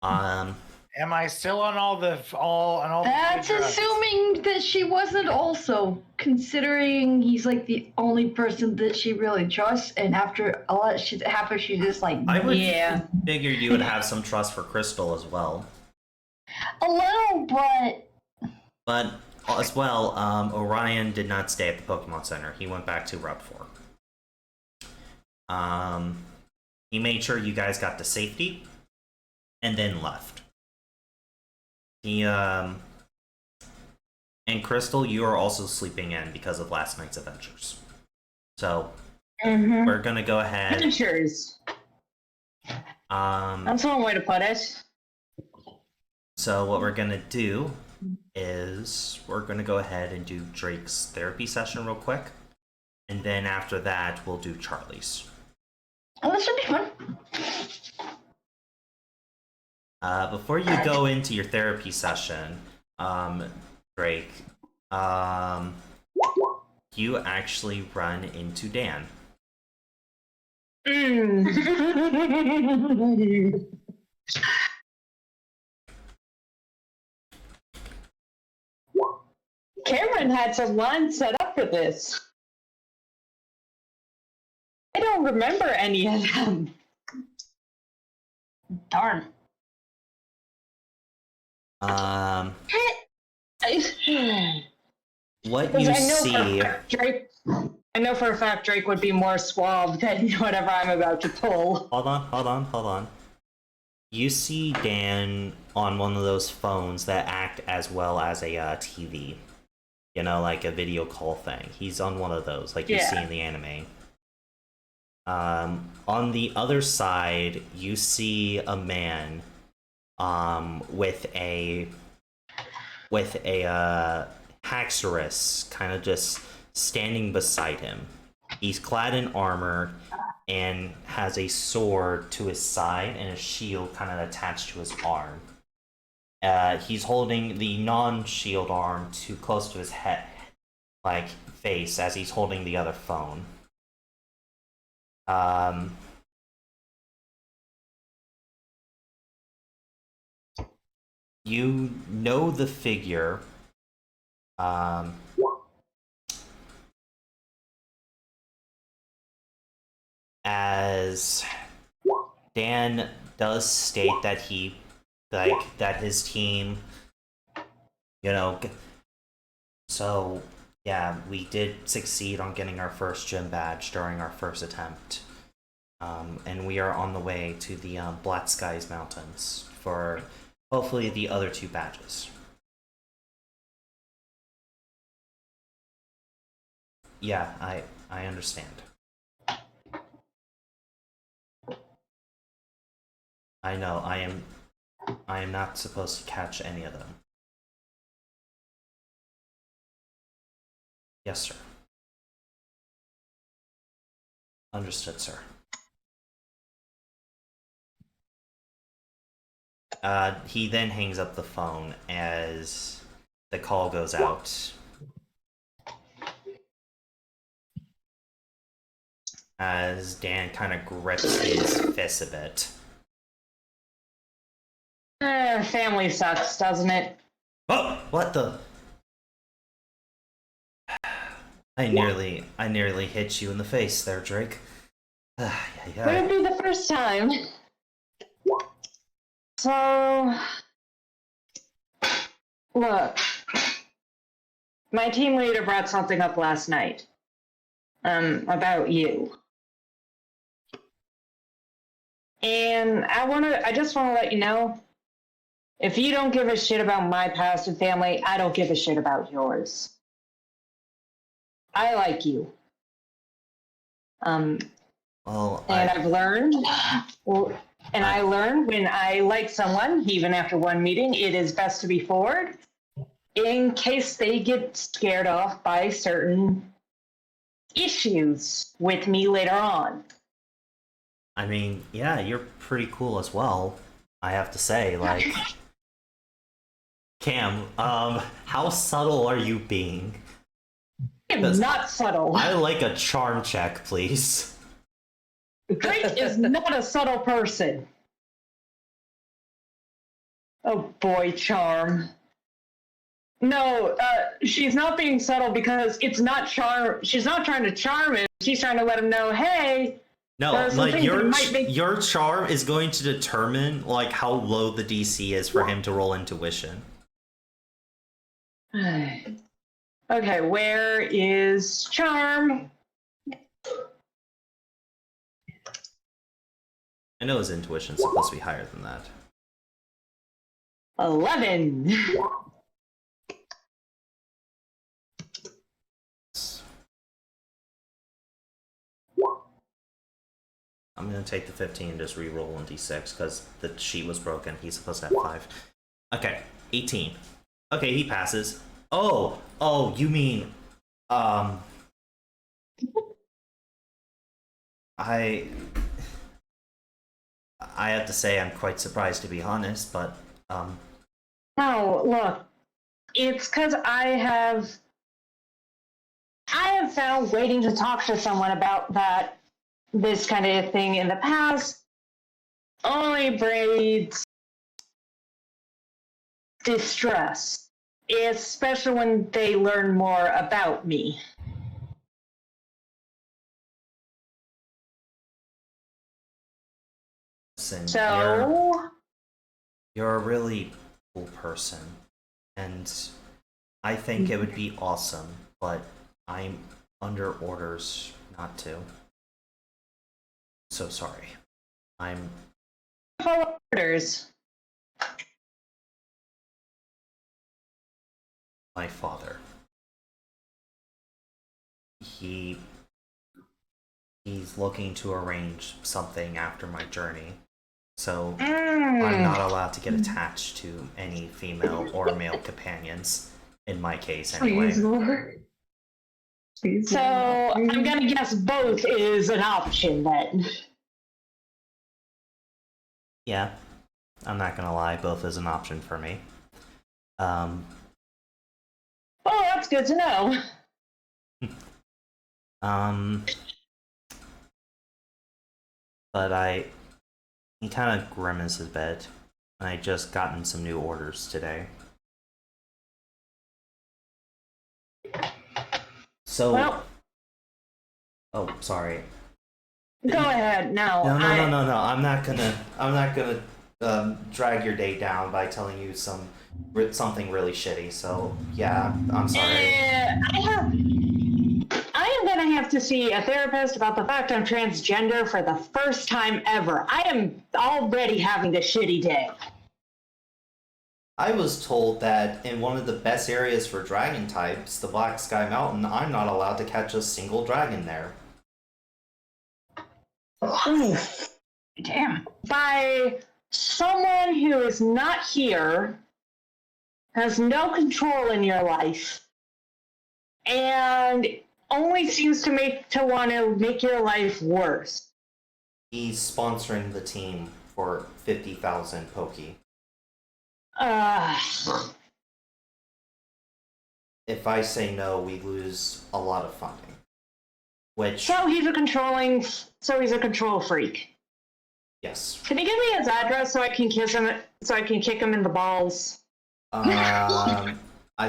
Speaker 2: Um,
Speaker 4: Am I still on all the
Speaker 5: That's
Speaker 4: drugs?
Speaker 5: assuming that she wasn't also, considering he's like the only person that she really trusts, and after all that shit that happened, she's just like,
Speaker 2: I would
Speaker 3: Yeah.
Speaker 2: figure you would have some trust for Crystal as well.
Speaker 5: a little,
Speaker 2: But as well, Orion did not stay at the Pokemon Center. He went back to Rub 4. He made sure you guys got to safety, and then left. He and Crystal, you are also sleeping in because of last night's adventures. So we're gonna go ahead.
Speaker 3: Adventures. That's one way to put it.
Speaker 2: So what we're gonna do is we're gonna go ahead and do Drake's therapy session real quick, and then after that we'll do Charlie's.
Speaker 5: oh, that should be fun.
Speaker 2: Before you go into your therapy session, Drake, you actually run into Dan.
Speaker 3: Cameron had some lines set up for this. I don't remember any of them.
Speaker 5: Darn.
Speaker 2: What
Speaker 3: Because
Speaker 2: you
Speaker 3: I know
Speaker 2: see.
Speaker 3: for a fact I know for a fact Drake would be more suave than whatever I'm about to pull.
Speaker 2: Hold on. You see Dan on one of those phones that act as well as a TV. You know, like a video call thing. He's on one of those, like you see in the anime. On the other side, you see a man with a Haxorus kind of just standing beside him. He's clad in armor and has a sword to his side and a shield kind of attached to his arm. He's holding the non-shield arm too close to his head, like face, as he's holding the other phone. You know the figure. As Dan does state that that his team, so yeah, we did succeed on getting our first gym badge during our first attempt, and we are on the way to the Black Skies Mountains for hopefully the other 2 badges. Yeah, I understand. I know, I am not supposed to catch any of them. Yes, sir. Understood, sir. He then hangs up the phone as the call goes out. As Dan kind of grips his fist a bit.
Speaker 3: Family sucks, doesn't it?
Speaker 2: Oh, what the? I nearly hit you in the face there, Drake.
Speaker 3: Wouldn't be the first time. So, look, my team leader brought something up last night, about you. And I just want to let you know, if you don't give a shit about my past and family, I don't give a shit about yours. I like you.
Speaker 2: Well,
Speaker 3: And I've learned, I learned when I like someone, even after one meeting, it is best to be forward in case they get scared off by certain issues with me later on.
Speaker 2: I mean, yeah, you're pretty cool as well. I have to say, like, Cam, how subtle are you being?
Speaker 3: I'm not subtle.
Speaker 2: I like a charm check, please.
Speaker 3: Drake is not a subtle person. Oh boy, charm. No, she's not being subtle because it's not charm. She's not trying to charm him. She's trying to let him know, hey.
Speaker 2: No, like your charm is going to determine like how low the DC is for him to roll intuition.
Speaker 3: Okay, where is charm?
Speaker 2: I know his intuition's supposed to be higher than that.
Speaker 3: 11.
Speaker 2: I'm gonna take the 15 and just re-roll on d6 because the sheet was broken. He's supposed to have 5. Okay, 18. Okay, he passes. Oh, you mean, I have to say I'm quite surprised, to be honest, but
Speaker 3: No, look, it's because I have found waiting to talk to someone about this kind of thing in the past only breeds distress, especially when they learn more about me.
Speaker 2: listen,
Speaker 3: So,
Speaker 2: you're a really cool person, and I think it would be awesome, but I'm under orders not to. So sorry. I'm
Speaker 3: follow orders.
Speaker 2: my father. He's looking to arrange something after my journey. So I'm not allowed to get attached to any female or male companions, in my case anyway.
Speaker 3: So I'm gonna guess both is an option then.
Speaker 2: Yeah, I'm not gonna lie, both is an option for me.
Speaker 3: Oh, that's good to know.
Speaker 2: But he kind of grimaces a bit. I just gotten some new orders today. So,
Speaker 3: Well,
Speaker 2: oh, sorry.
Speaker 3: go ahead. No,
Speaker 2: No. I'm not gonna drag your day down by telling you something really shitty. So yeah, I'm sorry.
Speaker 3: I am gonna have to see a therapist about the fact I'm transgender for the first time ever. I am already having a shitty day.
Speaker 2: I was told that in one of the best areas for dragon types, the Black Sky Mountain, I'm not allowed to catch a single dragon there.
Speaker 3: Damn. By someone who is not here, has no control in your life, and only seems to want to make your life worse.
Speaker 2: He's sponsoring the team for 50,000 Poke. If I say no, we lose a lot of funding. Which
Speaker 3: So he's a control freak.
Speaker 2: yes.
Speaker 3: Can you give me his address so I can kiss him? So I can kick him in the balls.
Speaker 2: I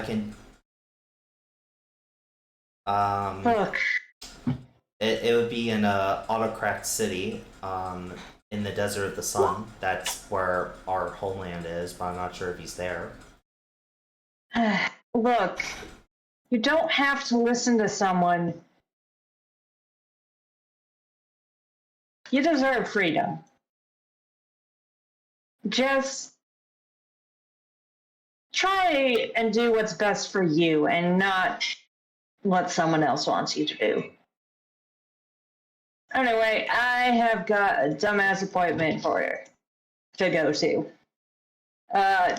Speaker 2: can.
Speaker 3: Look,
Speaker 2: It would be in a autocrat city, in the Desert of the Sun. That's where our homeland is, but I'm not sure if he's there.
Speaker 3: look. You don't have to listen to someone. You deserve freedom. Just try and do what's best for you and not what someone else wants you to do. Anyway, I have got a dumbass appointment for her to go to.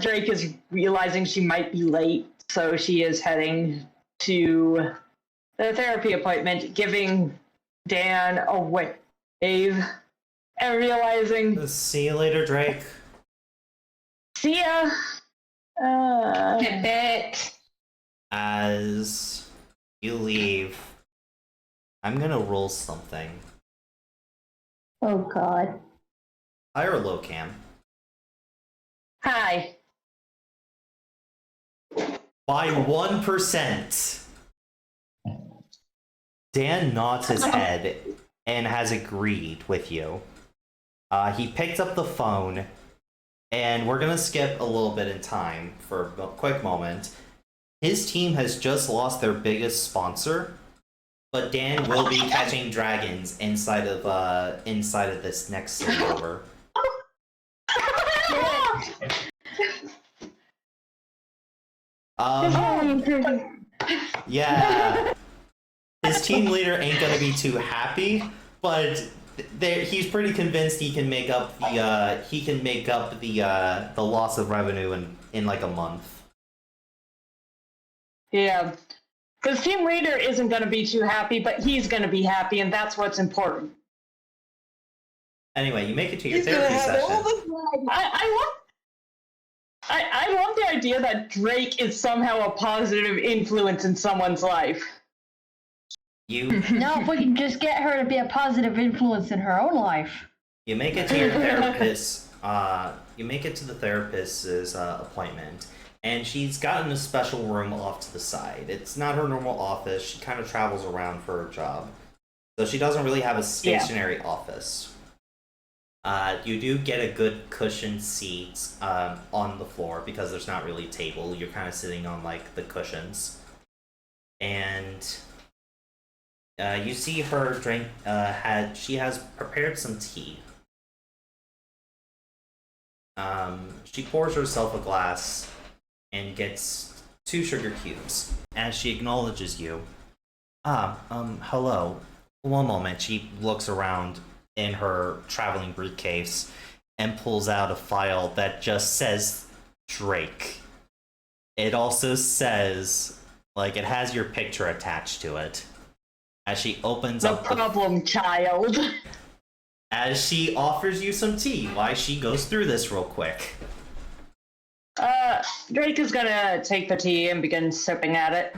Speaker 3: Drake is realizing she might be late, so she is heading to the therapy appointment, giving Dan a wave, and realizing,
Speaker 2: See you later, Drake.
Speaker 3: see ya. I bet.
Speaker 2: As you leave, I'm gonna roll something.
Speaker 1: Oh god.
Speaker 2: High or low, Cam?
Speaker 3: Hi.
Speaker 2: By 1%. Dan nods his head and has agreed with you. He picked up the phone, and we're gonna skip a little bit in time for a quick moment. His team has just lost their biggest sponsor, but Dan will be catching dragons inside of this next city over. Yeah. His team leader ain't gonna be too happy, but he's pretty convinced he can make up the loss of revenue in like a month.
Speaker 3: Yeah. His team leader isn't going to be too happy, but he's going to be happy, and that's what's important.
Speaker 2: Anyway, you make it to your
Speaker 7: He's gonna
Speaker 2: therapy
Speaker 7: have
Speaker 2: session.
Speaker 7: all the flags.
Speaker 3: I love the idea that Drake is somehow a positive influence in someone's life.
Speaker 2: You
Speaker 5: Now, if we can just get her to be a positive influence in her own life.
Speaker 2: You make it to your therapist. You make it to the therapist's appointment, and she's gotten a special room off to the side. It's not her normal office. She kind of travels around for her job, so she doesn't really have a stationary office. You do get a good cushioned seat on the floor because there's not really a table. You're kind of sitting on like the cushions, and you see her drink. She has prepared some tea. She pours herself a glass and gets 2 sugar cubes. As she acknowledges you, hello. One moment. She looks around in her traveling briefcase and pulls out a file that just says Drake. It also says, like, it has your picture attached to it. As she opens
Speaker 3: No
Speaker 2: up
Speaker 3: problem, child.
Speaker 2: as she offers you some tea, why she goes through this real quick.
Speaker 3: Drake is gonna take the tea and begin sipping at it.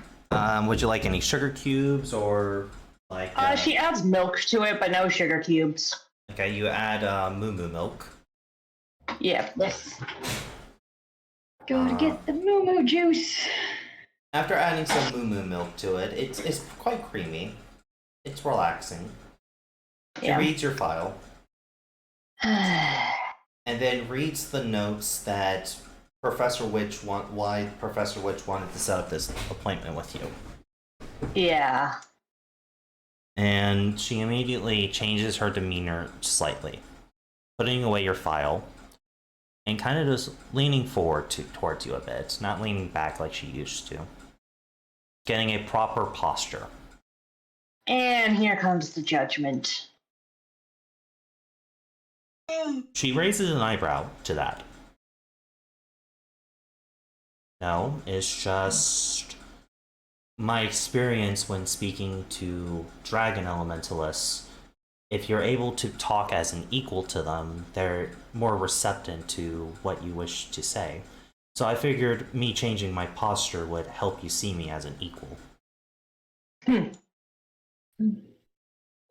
Speaker 2: Would you like any sugar cubes or like?
Speaker 3: She adds milk to it, but no sugar cubes.
Speaker 2: Okay, you add moo moo milk.
Speaker 3: Yeah.
Speaker 5: Yes. Go to get the moo moo juice.
Speaker 2: After adding some moo moo milk to it, it's quite creamy. It's relaxing. She
Speaker 3: Yeah.
Speaker 2: reads your file and then reads the notes that why Professor Witch wanted to set up this appointment with you.
Speaker 3: Yeah.
Speaker 2: And she immediately changes her demeanor slightly, putting away your file and kind of just leaning forward towards you a bit, not leaning back like she used to. Getting a proper posture.
Speaker 3: And here comes the judgment.
Speaker 2: She raises an eyebrow to that. No, it's just my experience when speaking to dragon elementalists. If you're able to talk as an equal to them, they're more receptive to what you wish to say. So I figured me changing my posture would help you see me as an equal.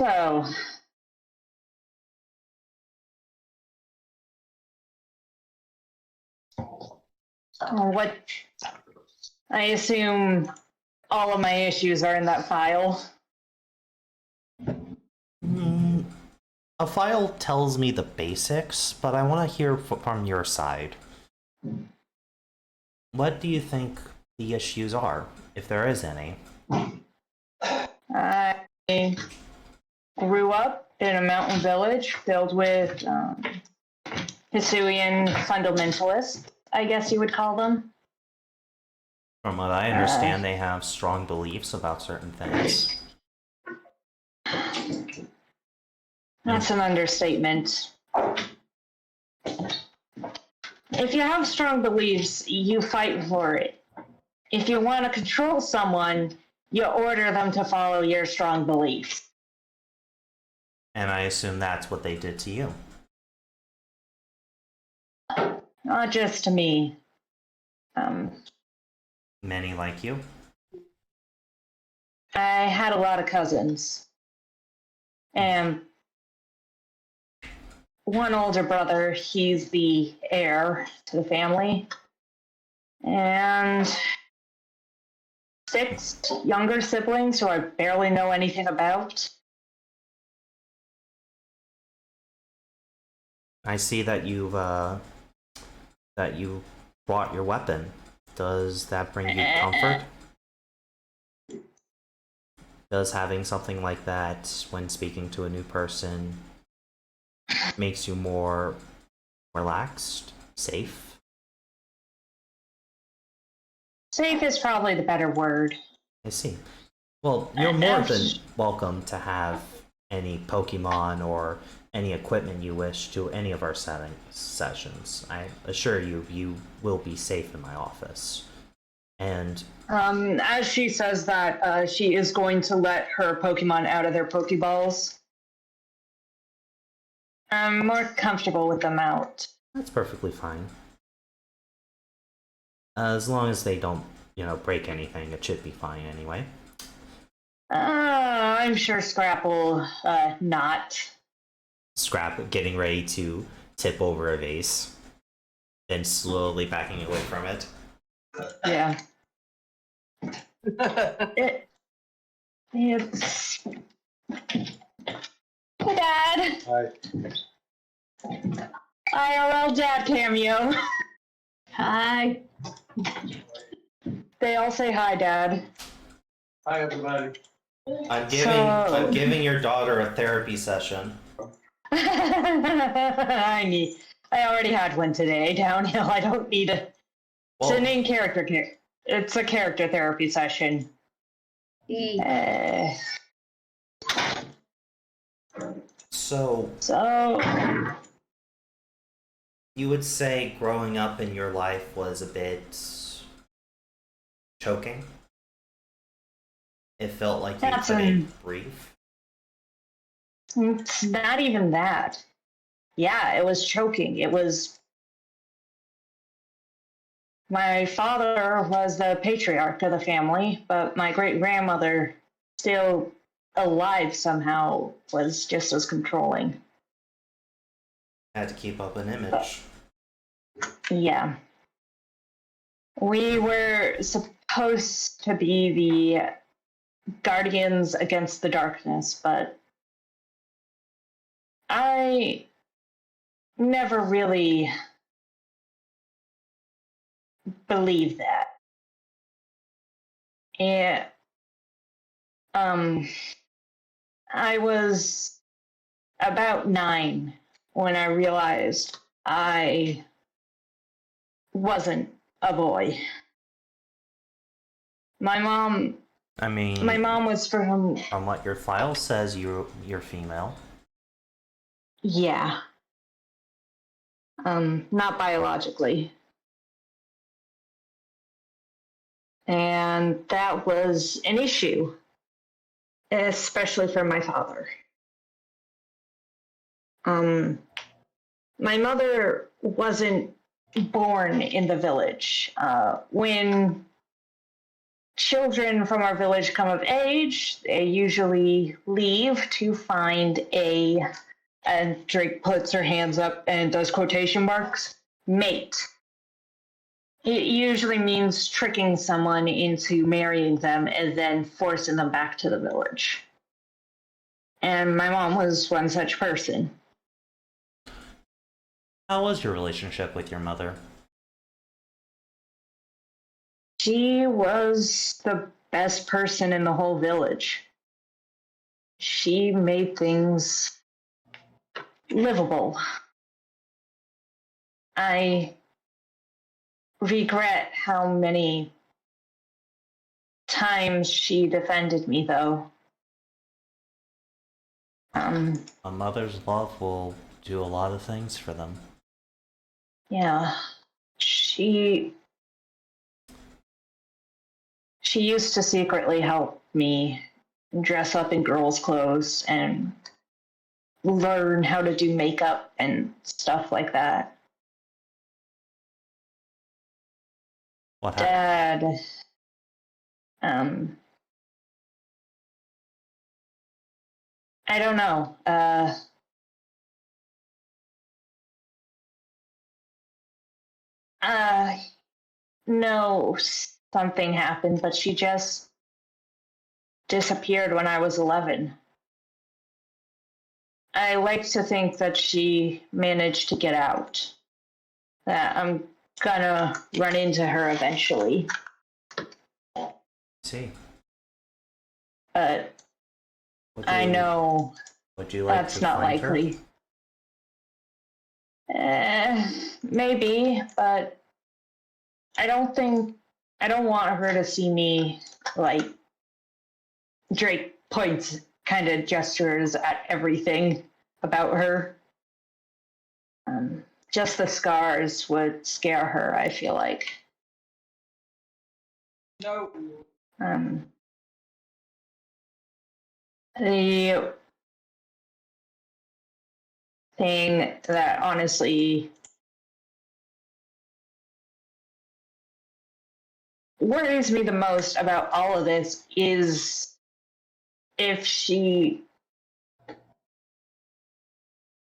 Speaker 3: So, what? I assume all of my issues are in that file.
Speaker 2: A file tells me the basics, but I want to hear from your side. What do you think the issues are, if there is any?
Speaker 3: I grew up in a mountain village filled with Hisuian fundamentalists, I guess you would call them.
Speaker 2: From what I understand, they have strong beliefs about certain things.
Speaker 3: That's an understatement. If you have strong beliefs, you fight for it. If you want to control someone, you order them to follow your strong beliefs.
Speaker 2: And I assume that's what they did to you.
Speaker 3: Not just to me.
Speaker 2: Many like you.
Speaker 3: I had a lot of cousins. And one older brother, he's the heir to the family. And 6 younger siblings who I barely know anything about.
Speaker 2: I see that you brought your weapon. Does that bring you comfort? Does having something like that when speaking to a new person makes you more relaxed, safe?
Speaker 3: Safe is probably the better word.
Speaker 2: I see. Well, you're more than welcome to have any Pokemon or any equipment you wish to any of our sessions. I assure you, you will be safe in my office. And
Speaker 3: as she says that, she is going to let her Pokemon out of their Pokeballs. I'm more comfortable with them out.
Speaker 2: that's perfectly fine. As long as they don't, break anything, it should be fine anyway.
Speaker 3: I'm sure Scrap will not.
Speaker 2: Scrap getting ready to tip over a vase, then slowly backing away from it.
Speaker 3: Yeah. It's... Hey, Dad.
Speaker 8: Hi.
Speaker 3: IRL Dad cameo.
Speaker 5: Hi.
Speaker 3: They all say hi, Dad.
Speaker 8: Hi, everybody.
Speaker 2: I'm giving your daughter a therapy session.
Speaker 3: I already had one today, downhill. I don't need a...
Speaker 2: Well,
Speaker 3: it's an in-character... It's a character therapy session.
Speaker 2: So, you would say growing up in your life was a bit choking? It felt like you couldn't breathe?
Speaker 3: It's not even that. Yeah, it was choking. It was... My father was the patriarch of the family, but my great-grandmother, still alive somehow, was just as controlling.
Speaker 2: Had to keep up an image.
Speaker 3: Yeah. We were supposed to be the guardians against the darkness, but I never really believed that. And I was about 9 when I realized I wasn't a boy. My mom was from
Speaker 2: what your file says, you're female.
Speaker 3: Yeah. Not biologically. And that was an issue, especially for my father. My mother wasn't born in the village. When children from our village come of age, they usually leave to find and Drake puts her hands up and does quotation marks, mate. It usually means tricking someone into marrying them and then forcing them back to the village. And my mom was one such person.
Speaker 2: How was your relationship with your mother?
Speaker 3: She was the best person in the whole village. She made things livable. I regret how many times she defended me, though.
Speaker 2: A mother's love will do a lot of things for them.
Speaker 3: Yeah. She used to secretly help me dress up in girls' clothes and learn how to do makeup and stuff like that.
Speaker 2: What happened?
Speaker 3: Dad, I don't know. No, something happened, but she just disappeared when I was 11. I like to think that she managed to get out. That I'm gonna run into her eventually.
Speaker 2: See.
Speaker 3: But
Speaker 2: Would
Speaker 3: I
Speaker 2: you-
Speaker 3: know
Speaker 2: Would you like
Speaker 3: that's
Speaker 2: to
Speaker 3: not
Speaker 2: find her?
Speaker 3: likely. Maybe, but I don't want her to see me like Drake points kind of gestures at everything about her. Just the scars would scare her, I feel like.
Speaker 8: No.
Speaker 3: The thing that honestly worries me the most about all of this is if she.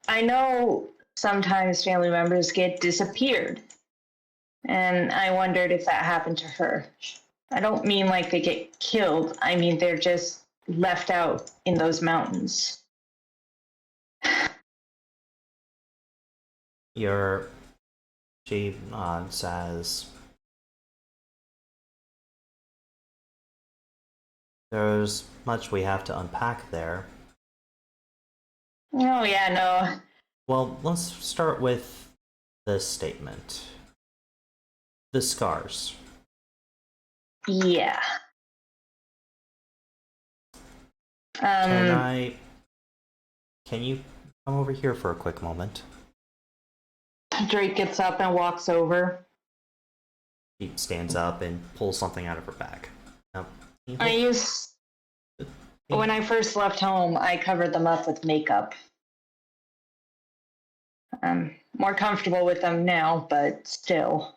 Speaker 3: I know sometimes family members get disappeared, and I wondered if that happened to her. I don't mean like they get killed, I mean they're just left out in those mountains.
Speaker 2: She nods as there's much we have to unpack there.
Speaker 3: Oh, yeah, no.
Speaker 2: Well, let's start with this statement. The scars.
Speaker 3: Yeah.
Speaker 2: Can you come over here for a quick moment?
Speaker 3: Drake gets up and walks over.
Speaker 2: She stands up and pulls something out of her bag. Now,
Speaker 3: When I first left home, I covered them up with makeup. I'm more comfortable with them now, but still.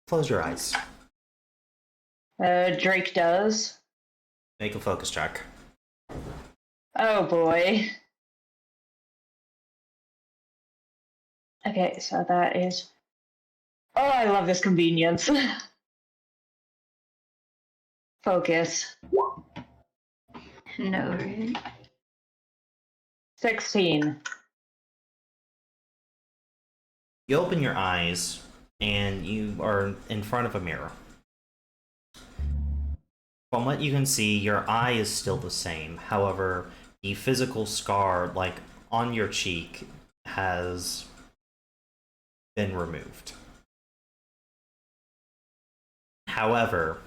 Speaker 2: Close your eyes.
Speaker 3: Drake does.
Speaker 2: Make a focus check.
Speaker 3: Oh boy. Okay, so that is. Oh, I love this convenience. Focus.
Speaker 5: No, right?
Speaker 3: 16.
Speaker 2: You open your eyes and you are in front of a mirror. From what you can see, your eye is still the same. However, the physical scar, like on your cheek, has been removed. However,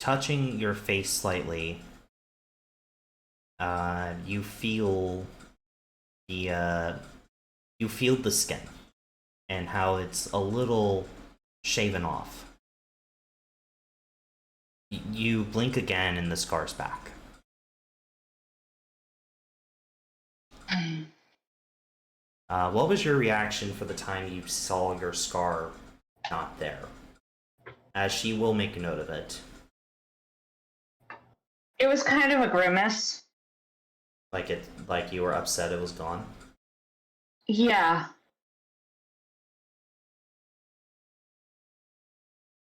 Speaker 2: touching your face slightly, you feel the skin and how it's a little shaven off. You blink again and the scar's back. What was your reaction for the time you saw your scar not there? As she will make a note of it.
Speaker 3: It was kind of a grimace.
Speaker 2: Like you were upset it was gone?
Speaker 3: Yeah.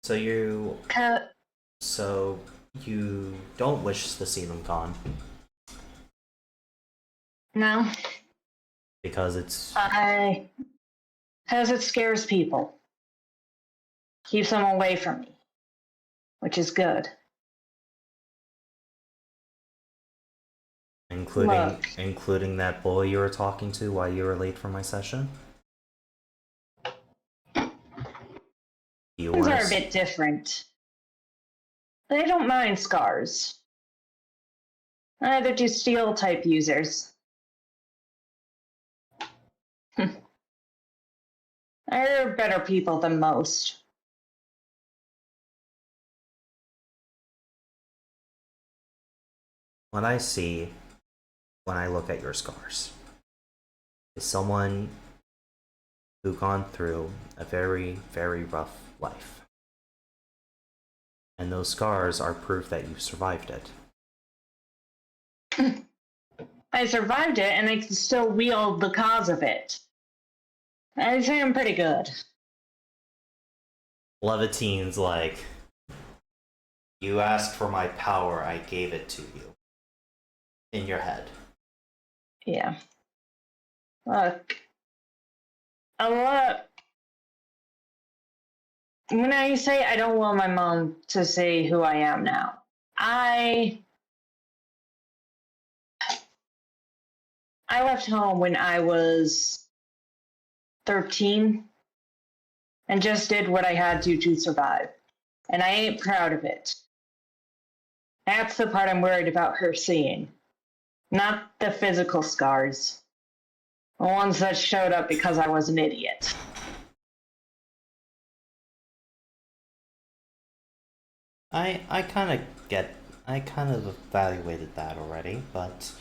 Speaker 2: So you don't wish to see them gone?
Speaker 3: No.
Speaker 2: Because it's...
Speaker 3: Because it scares people. Keeps them away from me. Which is good.
Speaker 2: Including that boy you were talking to while you were late for my session?
Speaker 3: Things are a bit different. They don't mind scars. Neither do steel type users. They're better people than most.
Speaker 2: What I see when I look at your scars is someone who gone through a very, very rough life. And those scars are proof that you survived it.
Speaker 3: I survived it, and I can still wield the cause of it. I'd say I'm pretty good.
Speaker 2: Levitine's like, you asked for my power, I gave it to you. In your head.
Speaker 3: Yeah. Look. A lot. When I say I don't want my mom to say who I am now, I left home when I was 13 and just did what I had to survive. And I ain't proud of it. That's the part I'm worried about her seeing. Not the physical scars. The ones that showed up because I was an idiot.
Speaker 2: I kind of evaluated that already, but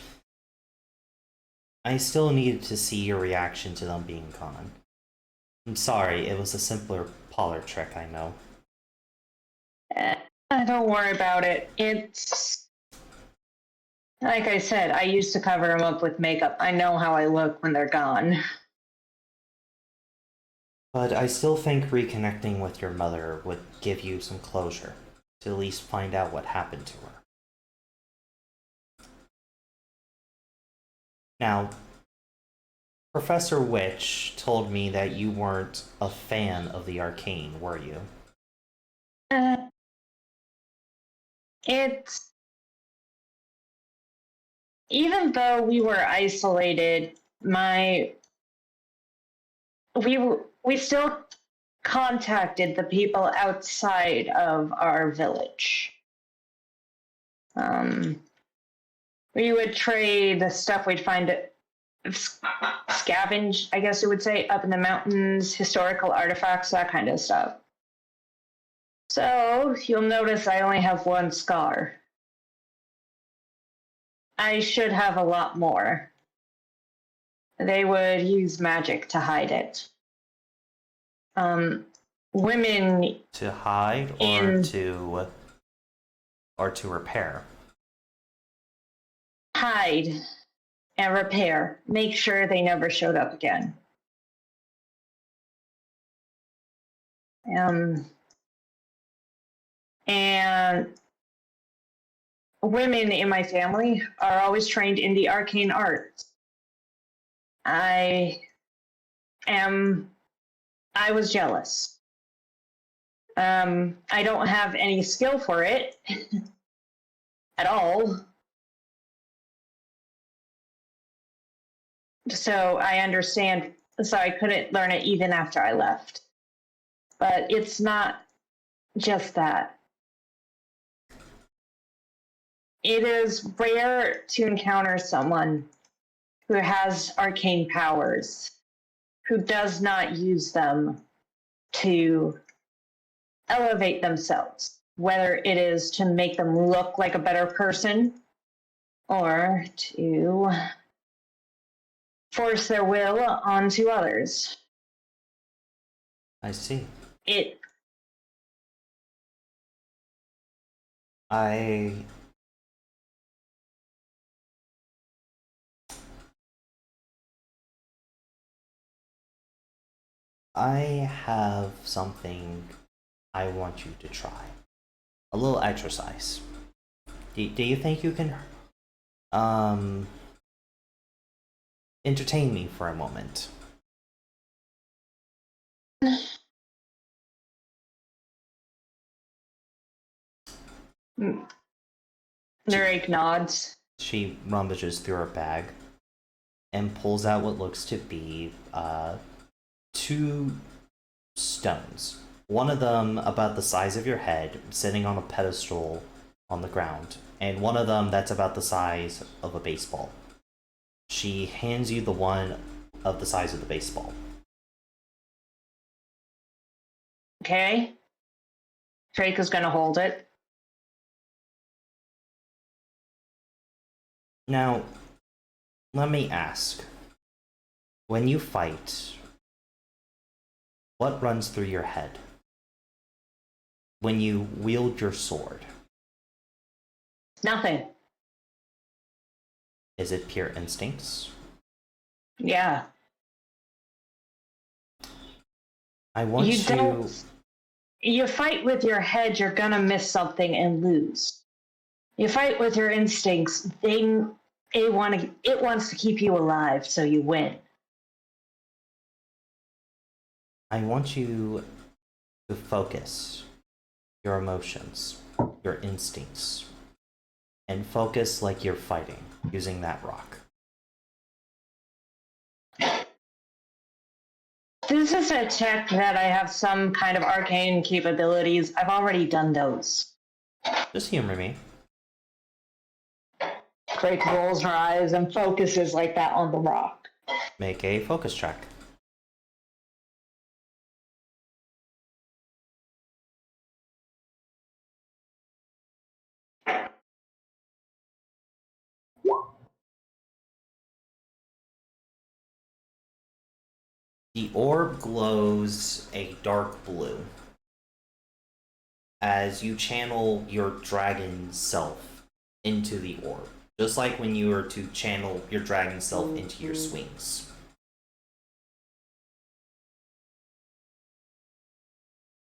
Speaker 2: I still needed to see your reaction to them being gone. I'm sorry, it was a simpler parlor trick, I know.
Speaker 3: Don't worry about it. It's... Like I said, I used to cover them up with makeup. I know how I look when they're gone.
Speaker 2: But I still think reconnecting with your mother would give you some closure, to at least find out what happened to her. Now, Professor Witch told me that you weren't a fan of the arcane, were you?
Speaker 3: It's... Even though we were isolated, we still contacted the people outside of our village. We would trade the stuff we'd find scavenge, I guess you would say, up in the mountains, historical artifacts, that kind of stuff. So you'll notice I only have one scar. I should have a lot more. They would use magic to hide it. Women
Speaker 2: to hide or to repair.
Speaker 3: Hide and repair. Make sure they never showed up again. And women in my family are always trained in the arcane arts. I was jealous. I don't have any skill for it at all. So I understand, so I couldn't learn it even after I left. But it's not just that. It is rare to encounter someone who has arcane powers, who does not use them to elevate themselves, whether it is to make them look like a better person or to force their will onto others.
Speaker 2: I see. I have something I want you to try. A little exercise. Do you think you can entertain me for a moment?
Speaker 3: Drake nods.
Speaker 2: She rummages through her bag and pulls out what looks to be 2 stones. One of them about the size of your head, sitting on a pedestal on the ground, and one of them that's about the size of a baseball. She hands you the one of the size of the baseball.
Speaker 3: Okay? Drake is gonna hold it.
Speaker 2: Now, let me ask. When you fight, what runs through your head? When you wield your sword,
Speaker 3: Nothing.
Speaker 2: is it pure instincts?
Speaker 3: Yeah.
Speaker 2: I want
Speaker 3: You
Speaker 2: to...
Speaker 3: don't. You fight with your head, you're gonna miss something and lose. You fight with your instincts, it wants to keep you alive, so you win.
Speaker 2: I want you to focus your emotions, your instincts, and focus like you're fighting using that rock.
Speaker 3: This is a check that I have some kind of arcane capabilities. I've already done those.
Speaker 2: Just humor me.
Speaker 3: Drake rolls her eyes and focuses like that on the rock.
Speaker 2: Make a focus check. The orb glows a dark blue as you channel your dragon self into the orb, just like when you were to channel your dragon self into your swings.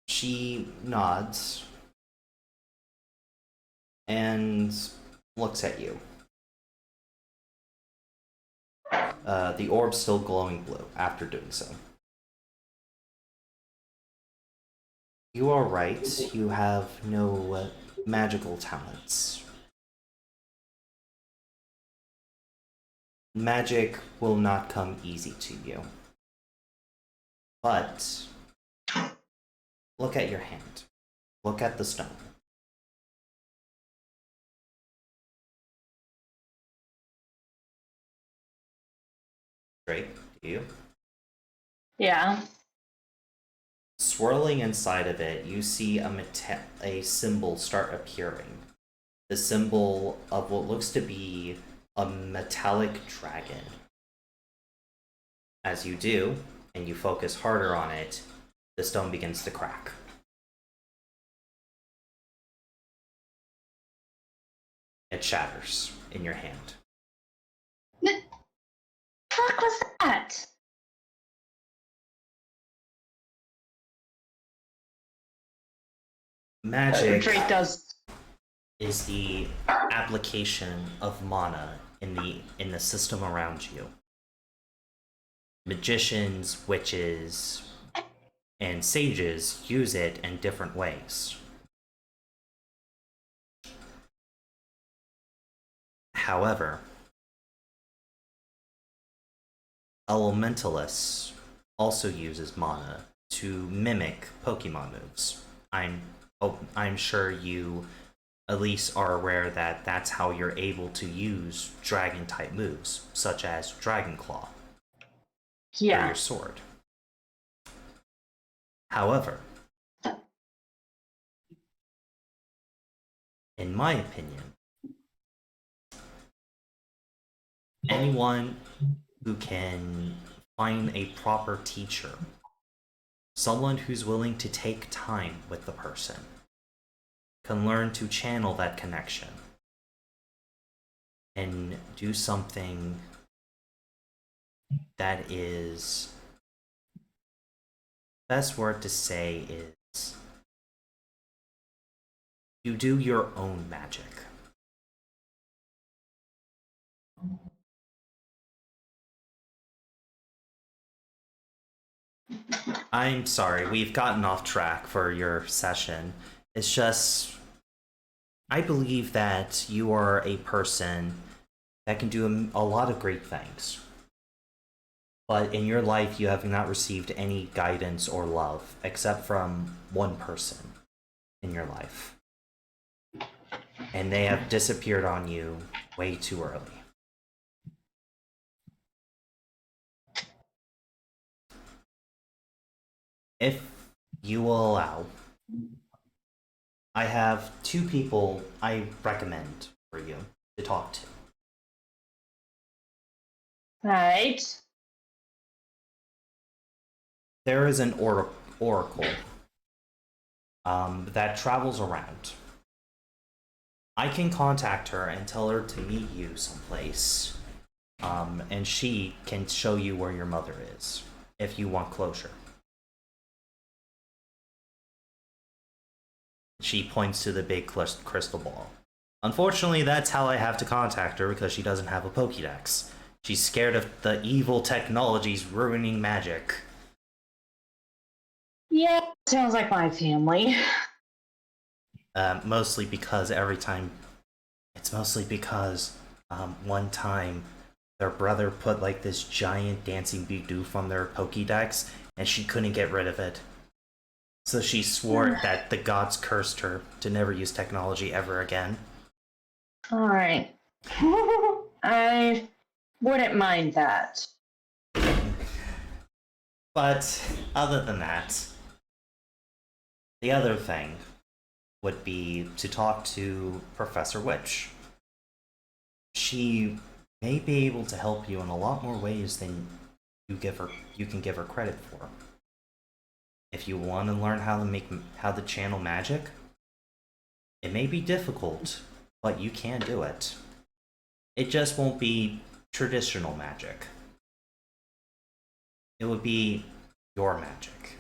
Speaker 2: She nods and looks at you. The orb's still glowing blue after doing so. You are right, you have no magical talents. Magic will not come easy to you. But look at your hand. Look at the stone. Drake, do you?
Speaker 3: Yeah.
Speaker 2: Swirling inside of it, you see a symbol start appearing. The symbol of what looks to be a metallic dragon. As you do, and you focus harder on it, the stone begins to crack. It shatters in your hand.
Speaker 3: The fuck was that?
Speaker 2: Magic
Speaker 3: Drake does.
Speaker 2: is the application of mana in the system around you. Magicians, witches, and sages use it in different ways. However, elementalists also uses mana to mimic Pokemon moves. I'm sure you at least are aware that that's how you're able to use dragon type moves, such as Dragon Claw or
Speaker 3: Yeah.
Speaker 2: your sword. However, in my opinion, anyone who can find a proper teacher, someone who's willing to take time with the person, can learn to channel that connection and do something that is, best word to say is, you do your own magic. I'm sorry, we've gotten off track for your session. It's just, I believe that you are a person that can do a lot of great things. But in your life, you have not received any guidance or love, except from one person in your life. And they have disappeared on you way too early. If you will allow, I have two people I recommend for you to talk to.
Speaker 3: Right.
Speaker 2: There is an oracle that travels around. I can contact her and tell her to meet you someplace, and she can show you where your mother is if you want closure. She points to the big crystal ball. Unfortunately, that's how I have to contact her because she doesn't have a Pokédex. She's scared of the evil technologies ruining magic.
Speaker 3: Yeah, sounds like my family.
Speaker 2: Mostly because one time their brother put like this giant dancing Bidoof on their Pokédex and she couldn't get rid of it. So she swore that the gods cursed her to never use technology ever again.
Speaker 3: Alright. I wouldn't mind that.
Speaker 2: But other than that, the other thing would be to talk to Professor Witch. She may be able to help you in a lot more ways than you can give her credit for. If you want to learn how to channel magic, it may be difficult, but you can do it. It just won't be traditional magic. It would be your magic.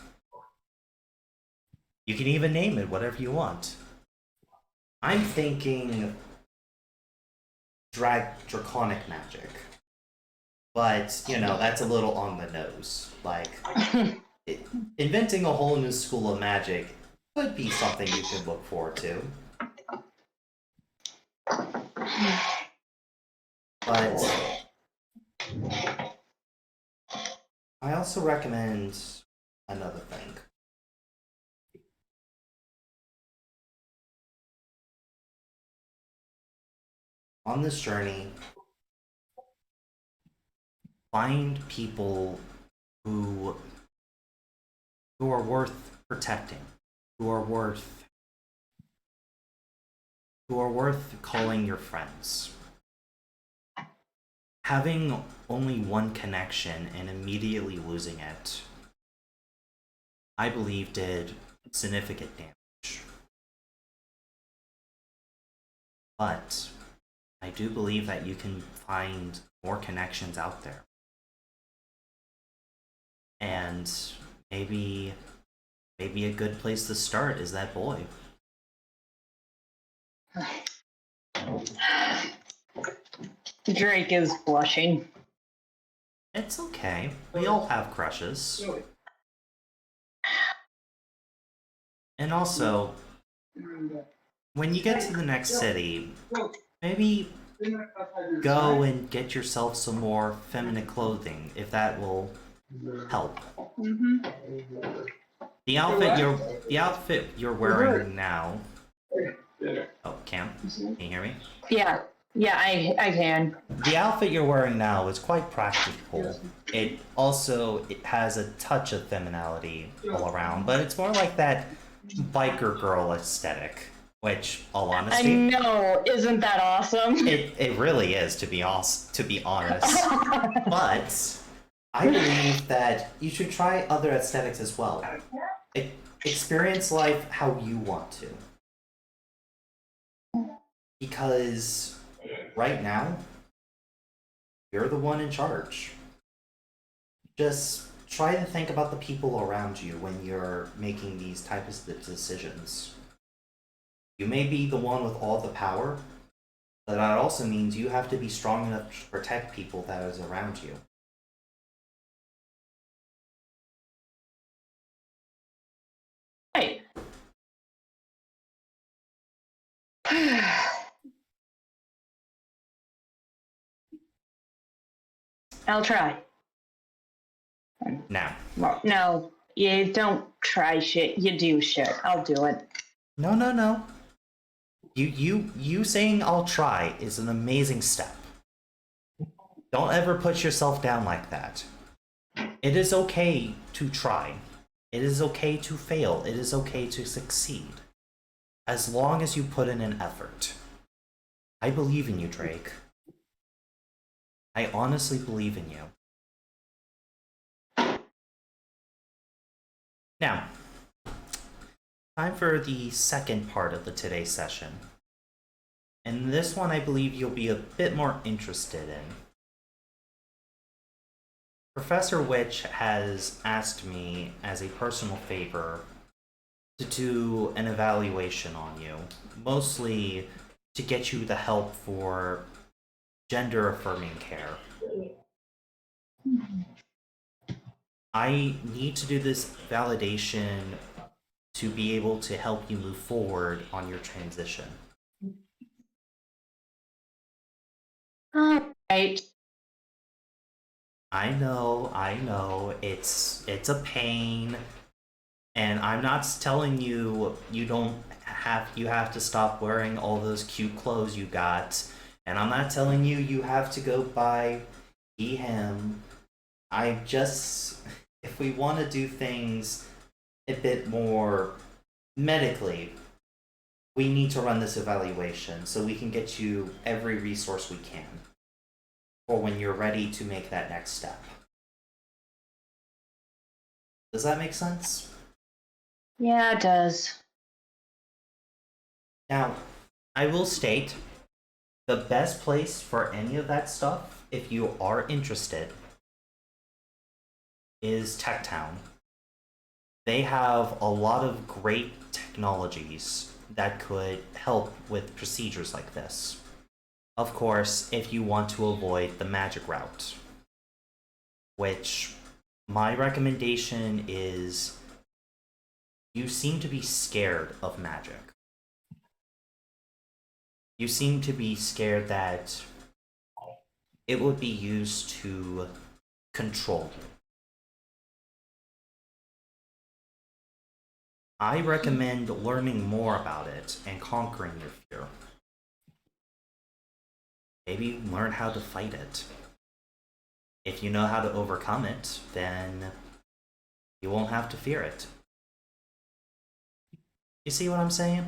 Speaker 2: You can even name it whatever you want. I'm thinking draconic magic. But, you know, that's a little on the nose. Like, inventing a whole new school of magic could be something you could look forward to. But I also recommend another thing. On this journey, find people who are worth protecting, who are worth calling your friends. Having only one connection and immediately losing it, I believe, did significant damage. But I do believe that you can find more connections out there. And maybe a good place to start is that boy.
Speaker 3: Drake is blushing.
Speaker 2: It's okay. We all have crushes. And also, when you get to the next city, maybe go and get yourself some more feminine clothing, if that will help. The outfit you're wearing now. Oh, Cam, can you hear me?
Speaker 3: Yeah, I can.
Speaker 2: The outfit you're wearing now is quite practical. It has a touch of femininity all around, but it's more like that biker girl aesthetic. Which, all honesty,
Speaker 3: I know, isn't that awesome?
Speaker 2: it really is, to be honest. But I believe that you should try other aesthetics as well. Experience life how you want to. Because right now, you're the one in charge. Just try to think about the people around you when you're making these types of decisions. You may be the one with all the power, but that also means you have to be strong enough to protect people that is around you.
Speaker 3: Right. I'll try.
Speaker 2: Now.
Speaker 3: Well, no, you don't try shit, you do shit. I'll do it.
Speaker 2: No. You saying I'll try is an amazing step. Don't ever put yourself down like that. It is okay to try. It is okay to fail. It is okay to succeed. As long as you put in an effort. I believe in you, Drake. I honestly believe in you. Now, time for the second part of today's session. And this one I believe you'll be a bit more interested in. Professor Witch has asked me as a personal favor to do an evaluation on you, mostly to get you the help for gender affirming care. I need to do this validation to be able to help you move forward on your transition.
Speaker 3: Alright.
Speaker 2: I know, it's a pain, and I'm not telling you you have to stop wearing all those cute clothes you got, and I'm not telling you you have to go buy him. I just, if we want to do things a bit more medically, we need to run this evaluation so we can get you every resource we can for when you're ready to make that next step. Does that make sense?
Speaker 3: Yeah, it does.
Speaker 2: Now, I will state the best place for any of that stuff, if you are interested, is Tech Town. They have a lot of great technologies that could help with procedures like this. Of course, if you want to avoid the magic route, which my recommendation is you seem to be scared of magic. You seem to be scared that it would be used to control you. I recommend learning more about it and conquering your fear. Maybe learn how to fight it. If you know how to overcome it, then you won't have to fear it. You see what I'm saying?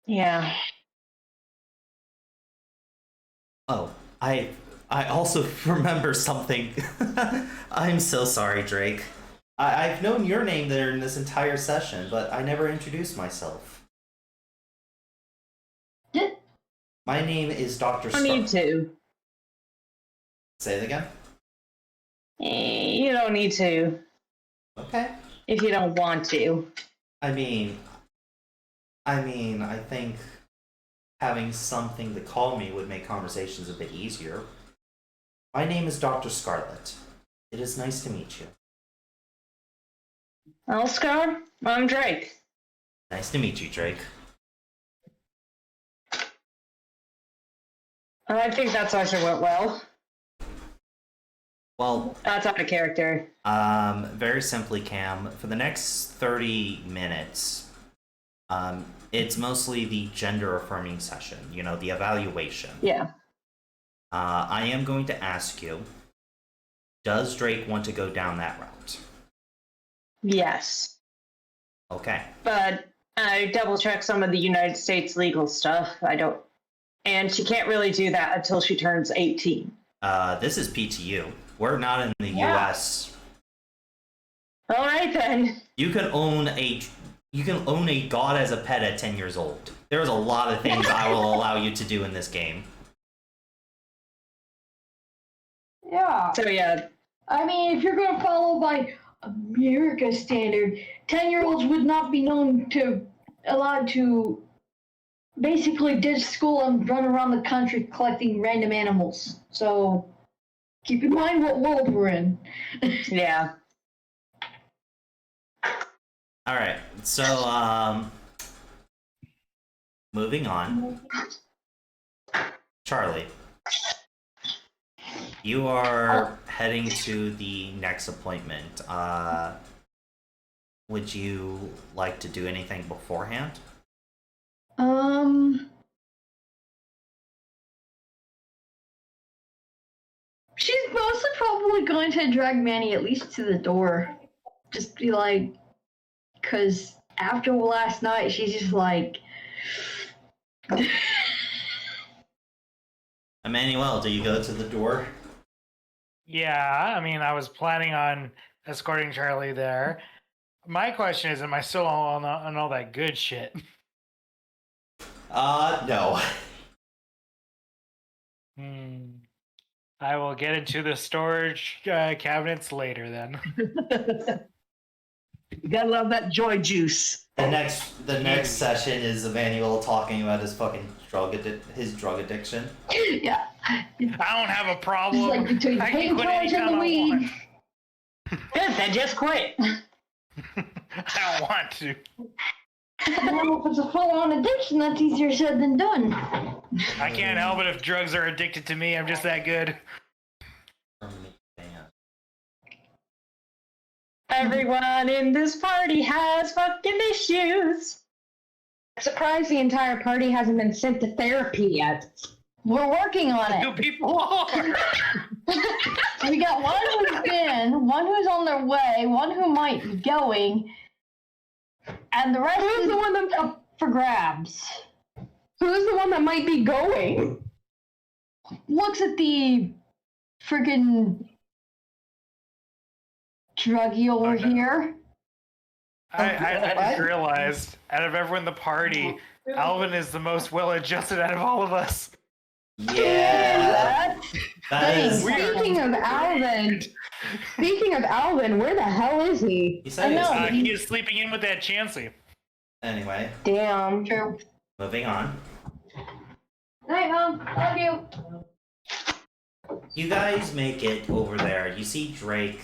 Speaker 3: Yeah.
Speaker 2: Oh, I also remember something. I'm so sorry, Drake. I've known your name there in this entire session, but I never introduced myself. My name is Dr.
Speaker 3: I need to.
Speaker 2: Say it again?
Speaker 3: You don't need to.
Speaker 2: Okay.
Speaker 3: If you don't want to.
Speaker 2: I mean, I think having something to call me would make conversations a bit easier. My name is Dr. Scarlet. It is nice to meet you.
Speaker 3: Well, Scar, I'm Drake.
Speaker 2: Nice to meet you, Drake.
Speaker 3: I think that's actually went well.
Speaker 2: Well,
Speaker 3: That's out of character.
Speaker 2: very simply, Cam, for the next 30 minutes, it's mostly the gender affirming session, you know, the evaluation.
Speaker 3: Yeah.
Speaker 2: I am going to ask you, does Drake want to go down that route?
Speaker 3: Yes.
Speaker 2: Okay.
Speaker 3: But I double checked some of the United States legal stuff. And she can't really do that until she turns 18.
Speaker 2: This is PTU. We're not in the
Speaker 3: Yeah.
Speaker 2: US.
Speaker 3: All right then.
Speaker 2: You can own a god as a pet at 10 years old. There's a lot of things I will allow you to do in this game.
Speaker 5: Yeah.
Speaker 3: So yeah.
Speaker 5: I mean, if you're going to follow by America standard, 10-year-olds would not be allowed to basically ditch school and run around the country collecting random animals. So keep in mind what world we're in.
Speaker 3: Yeah.
Speaker 2: All right. So, moving on. Charlie, you are heading to the next appointment. Would you like to do anything beforehand?
Speaker 5: She's mostly probably going to drag Manny at least to the door. just be like, because after last night, she's just like,
Speaker 2: Emmanuel, do you go to the door?
Speaker 4: Yeah, I mean, I was planning on escorting Charlie there. My question is, am I still on all that good shit?
Speaker 2: No.
Speaker 4: I will get into the storage cabinets later then.
Speaker 7: You gotta love that joy juice.
Speaker 2: The next session is Emmanuel talking about his fucking drug addiction.
Speaker 5: yeah.
Speaker 4: I don't have a
Speaker 5: It's
Speaker 4: problem.
Speaker 5: like between
Speaker 4: I can quit
Speaker 5: painkillers
Speaker 4: anytime
Speaker 5: and the
Speaker 4: I
Speaker 5: weed.
Speaker 4: want.
Speaker 3: Good, then just quit.
Speaker 4: I don't want to.
Speaker 5: Well, if it's a full-on addiction, that's easier said than done.
Speaker 4: I can't help it if drugs are addicted to me. I'm just that good.
Speaker 3: Everyone in this party has fucking issues.
Speaker 1: I'm surprised the entire party hasn't been sent to therapy yet.
Speaker 5: We're working on
Speaker 4: You
Speaker 5: it.
Speaker 4: people are.
Speaker 5: We got one who's been, one who's on their way, one who might be going, and the rest
Speaker 1: Who's
Speaker 5: is
Speaker 1: the one that
Speaker 5: up for grabs.
Speaker 1: Who's the one that might be going?
Speaker 5: Looks at the freaking druggie over here.
Speaker 4: I just realized, out of everyone in the party, Alvin is the most well-adjusted out of all of us.
Speaker 2: Yeah. That is.
Speaker 1: Speaking of Alvin, where the hell is he?
Speaker 2: He said he was-
Speaker 4: He is sleeping in with that Chansey.
Speaker 2: Anyway,
Speaker 1: Damn.
Speaker 5: True.
Speaker 2: moving on.
Speaker 5: Night, Mom. Love you.
Speaker 2: You guys make it over there. You see Drake.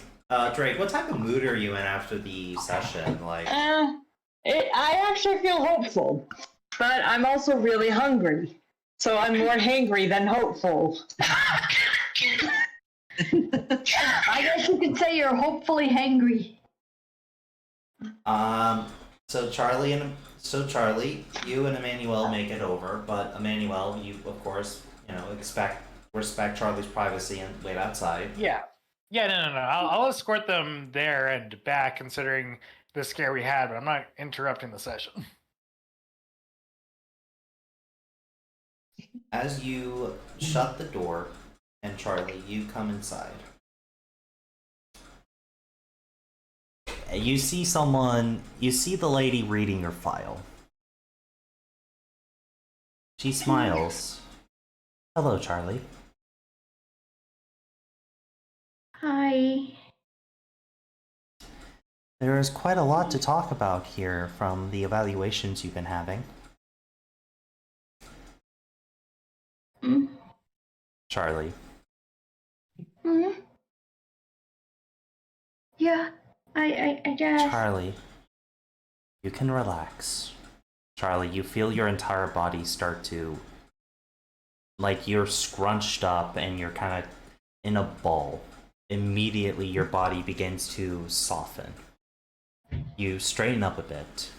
Speaker 2: Drake, what type of mood are you in after the session? Like,
Speaker 3: I actually feel hopeful, but I'm also really hungry. So I'm more hangry than hopeful.
Speaker 5: I guess you could say you're hopefully hangry.
Speaker 2: So Charlie, you and Emmanuel make it over, but Emmanuel, you of course, respect Charlie's privacy and wait outside.
Speaker 4: Yeah. Yeah, no. I'll escort them there and back, considering the scare we had, but I'm not interrupting the session.
Speaker 2: As you shut the door, and Charlie, you come inside. You see the lady reading your file. She smiles. Hello, Charlie.
Speaker 5: Hi.
Speaker 2: There is quite a lot to talk about here from the evaluations you've been having.
Speaker 5: Mm.
Speaker 2: Charlie.
Speaker 5: Hmm. Yeah. I guess.
Speaker 2: Charlie. You can relax. Charlie, you feel your entire body start to... like you're scrunched up and you're kind of in a ball. Immediately your body begins to soften. You straighten up a bit.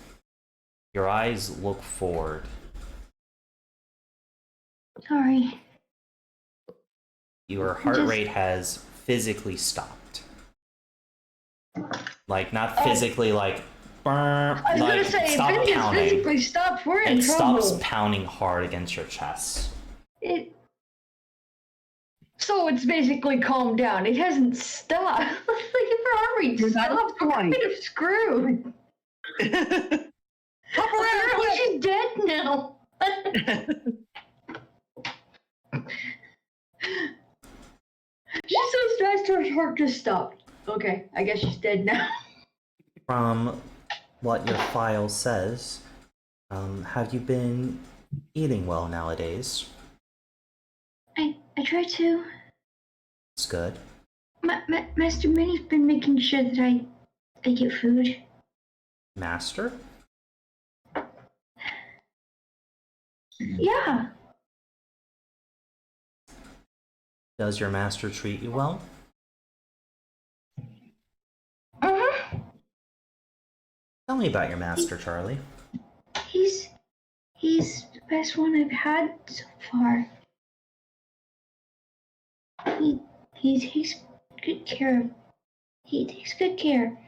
Speaker 2: Your eyes look forward.
Speaker 5: Sorry.
Speaker 2: Your heart rate has physically stopped. Like, not physically, like, burn.
Speaker 5: I was
Speaker 2: like,
Speaker 5: gonna say, if
Speaker 2: stop
Speaker 5: it
Speaker 2: pounding.
Speaker 5: physically stops, we're in
Speaker 2: It
Speaker 5: trouble.
Speaker 2: stops pounding hard against your chest.
Speaker 5: So it's basically calmed down. It hasn't stopped. Like if our heart rate
Speaker 7: You're not
Speaker 5: stopped, we're
Speaker 7: point.
Speaker 5: kind of screwed. Apparently she's dead now. She's so stressed her heart just stopped. Okay, I guess she's dead now.
Speaker 2: From what your file says, have you been eating well nowadays?
Speaker 5: I try to.
Speaker 2: It's good.
Speaker 5: Master Minnie's been making sure that I get food.
Speaker 2: Master?
Speaker 5: Yeah.
Speaker 2: Does your master treat you well?
Speaker 5: Uh-huh.
Speaker 2: Tell me about your master, Charlie.
Speaker 5: He's the best one I've had so far. He takes good care of. He takes good care.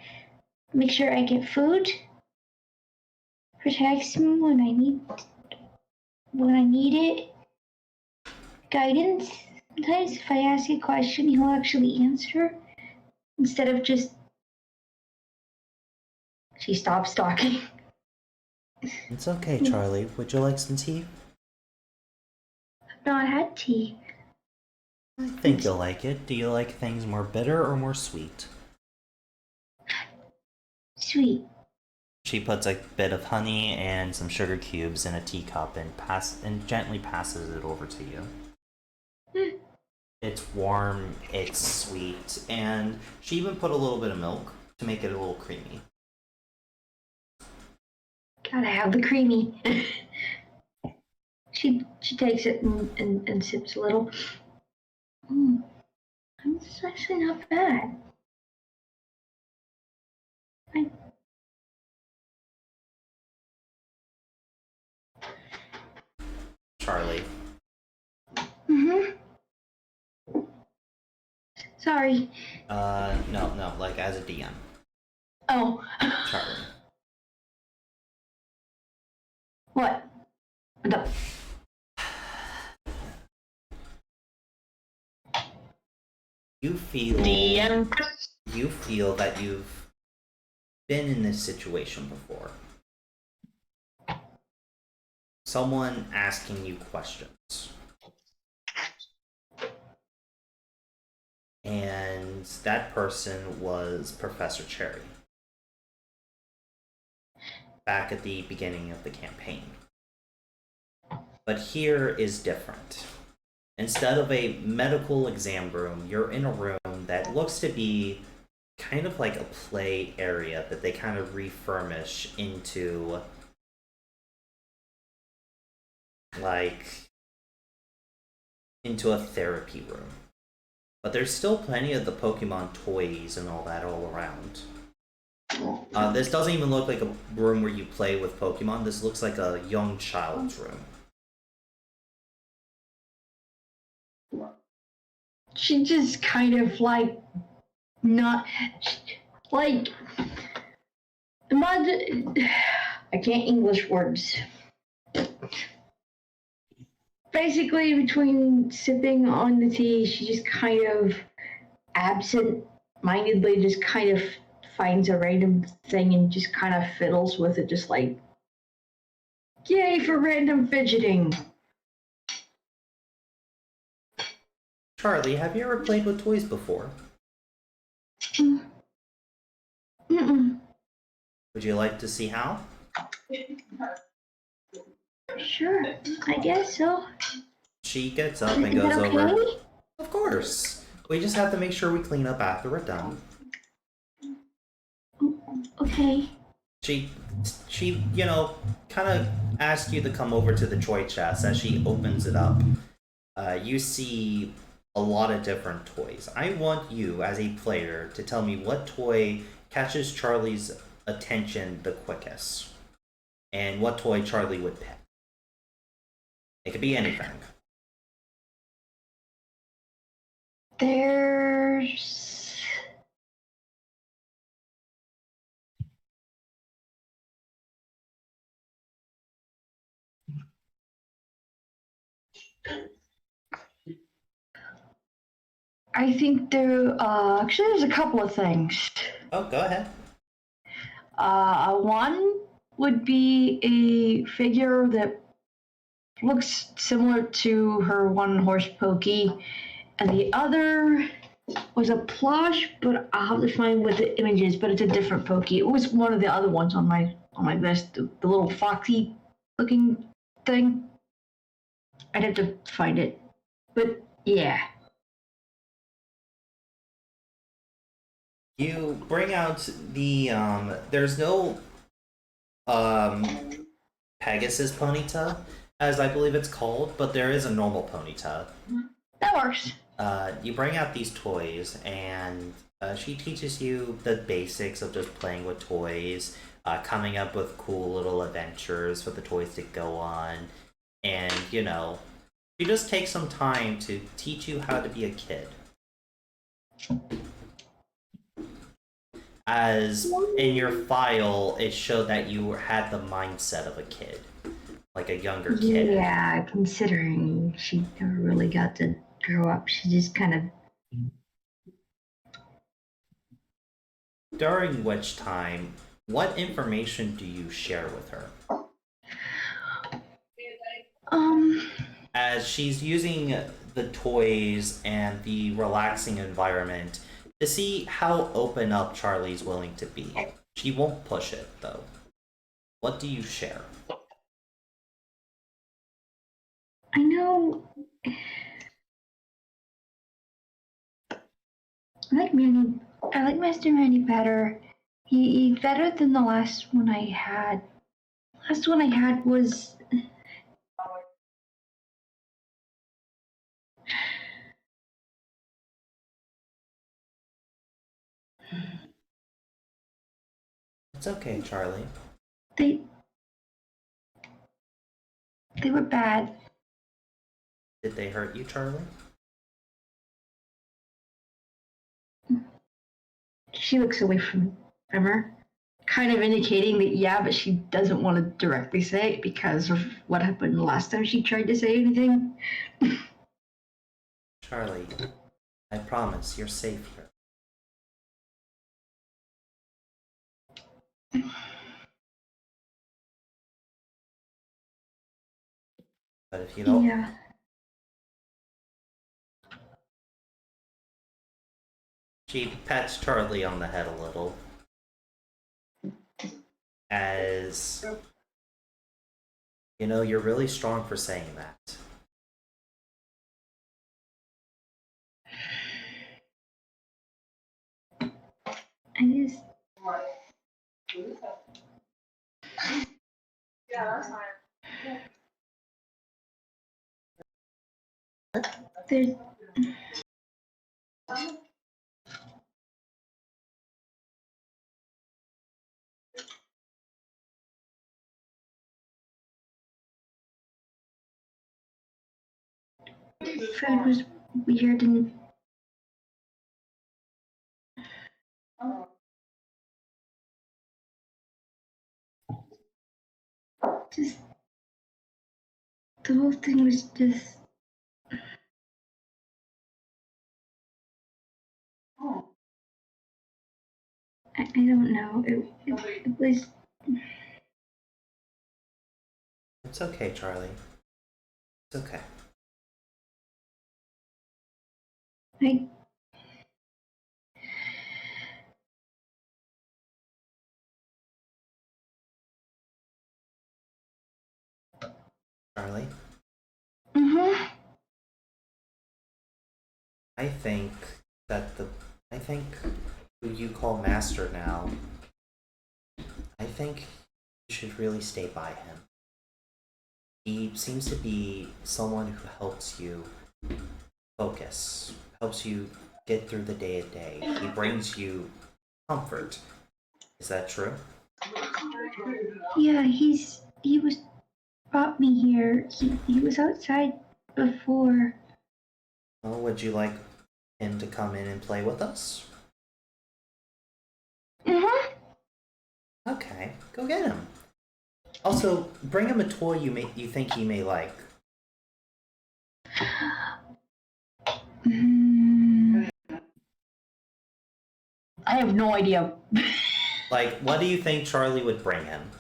Speaker 1: make sure I get food, protects me when I need it, guidance. Sometimes if I ask a question, he'll actually answer instead of just. She stops talking.
Speaker 2: It's okay, Charlie. Would you like some tea?
Speaker 1: I've not had tea.
Speaker 2: I think you'll like it. Do you like things more bitter or more sweet?
Speaker 1: Sweet.
Speaker 2: She puts a bit of honey and some sugar cubes in a teacup and gently passes it over to you. It's warm, it's sweet, and she even put a little bit of milk to make it a little creamy.
Speaker 1: Gotta have the creamy. She takes it and sips a little. It's actually not bad.
Speaker 2: Charlie.
Speaker 1: Sorry.
Speaker 2: No, like as a DM.
Speaker 1: Oh.
Speaker 2: Charlie.
Speaker 1: What?
Speaker 2: You feel
Speaker 3: DM.
Speaker 2: you feel that you've been in this situation before. Someone asking you questions. And that person was Professor Cherry. Back at the beginning of the campaign. But here is different. Instead of a medical exam room, you're in a room that looks to be kind of like a play area that they kind of refurbish into into a therapy room. But there's still plenty of the Pokemon toys and all that all around. This doesn't even look like a room where you play with Pokemon. This looks like a young child's room.
Speaker 5: She just kind of not imagine. I can't English words. Basically, between sipping on the tea, she just kind of absent-mindedly just kind of finds a random thing and just kind of fiddles with it, just like, yay for random fidgeting.
Speaker 2: Charlie, have you ever played with toys before?
Speaker 1: Mm-mm.
Speaker 2: Would you like to see how?
Speaker 1: Sure, I guess so.
Speaker 2: She gets up and
Speaker 1: Is
Speaker 2: goes
Speaker 1: that okay?
Speaker 2: over. Of course. We just have to make sure we clean up after we're done.
Speaker 1: Okay.
Speaker 2: She kind of asks you to come over to the toy chest. As she opens it up, you see a lot of different toys. I want you, as a player, to tell me what toy catches Charlie's attention the quickest, and what toy Charlie would pick. It could be anything.
Speaker 1: There's. I think actually there's a couple of things.
Speaker 2: Oh, go ahead.
Speaker 1: One would be a figure that looks similar to her one-horse Pokey, and the other was a plush, but I'll have to find what the image is, but it's a different Pokey. It was one of the other ones on my list, the little foxy looking thing. I'd have to find it. But yeah.
Speaker 2: You bring out the there's no Pegasus Ponyta, as I believe it's called, but there is a normal Ponyta.
Speaker 1: That works.
Speaker 2: You bring out these toys, and she teaches you the basics of just playing with toys, coming up with cool little adventures for the toys to go on, and she just takes some time to teach you how to be a kid. as in your file, it showed that you had the mindset of a kid, like a younger kid.
Speaker 5: Yeah, considering she never really got to grow up, she just kind of.
Speaker 2: During which time, what information do you share with her? As she's using the toys and the relaxing environment to see how open up Charlie's willing to be. She won't push it, though. What do you share?
Speaker 5: I know. I like Master Manny better. He's better than the last one I had. Last one I had was.
Speaker 2: It's okay, Charlie.
Speaker 5: They were bad.
Speaker 2: Did they hurt you, Charlie?
Speaker 5: She looks away from her, kind of indicating that yeah, but she doesn't want to directly say it because of what happened the last time she tried to say anything.
Speaker 2: Charlie, I promise you're safe here. But if you don't...
Speaker 5: Yeah.
Speaker 2: She pats Charlie on the head a little. As... You know, you're really strong for saying that.
Speaker 5: I just.
Speaker 6: Yeah, that's fine.
Speaker 5: There's. Food was weird and. Just. The whole thing was just. I don't know. It was.
Speaker 2: It's okay, Charlie. It's okay.
Speaker 5: I.
Speaker 2: Charlie?
Speaker 5: Mm-hmm.
Speaker 2: I think who you call master now, I think you should really stay by him. He seems to be someone who helps you focus, helps you get through the day to day. He brings you comfort. Is that true?
Speaker 5: Yeah, he was brought me here. He was outside before.
Speaker 2: Well, would you like him to come in and play with us?
Speaker 5: Mm-hmm.
Speaker 2: Okay, go get him. Also, bring him a toy you think he may like.
Speaker 5: I have no idea.
Speaker 2: Like, what do you think Charlie would bring him?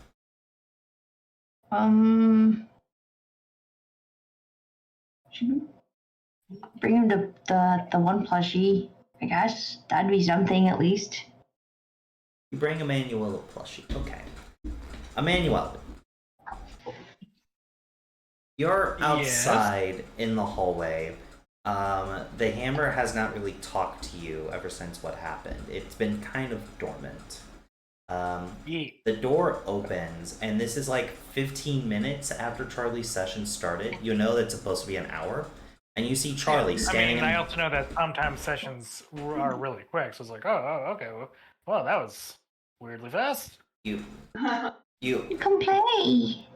Speaker 5: Should bring him to the one plushie. I guess that'd be something at least.
Speaker 2: You bring Emmanuel a plushie. Okay. Emmanuel. You're outside in the hallway. The hammer has not really talked to you ever since what happened. It's been kind of dormant. The door opens, and this is like 15 minutes after Charlie's session started. You know that's supposed to be an hour. And you see Charlie standing
Speaker 4: I also know that sometimes sessions are really quick, so it's like, oh okay, well, that was weirdly fast.
Speaker 2: You
Speaker 5: Come play.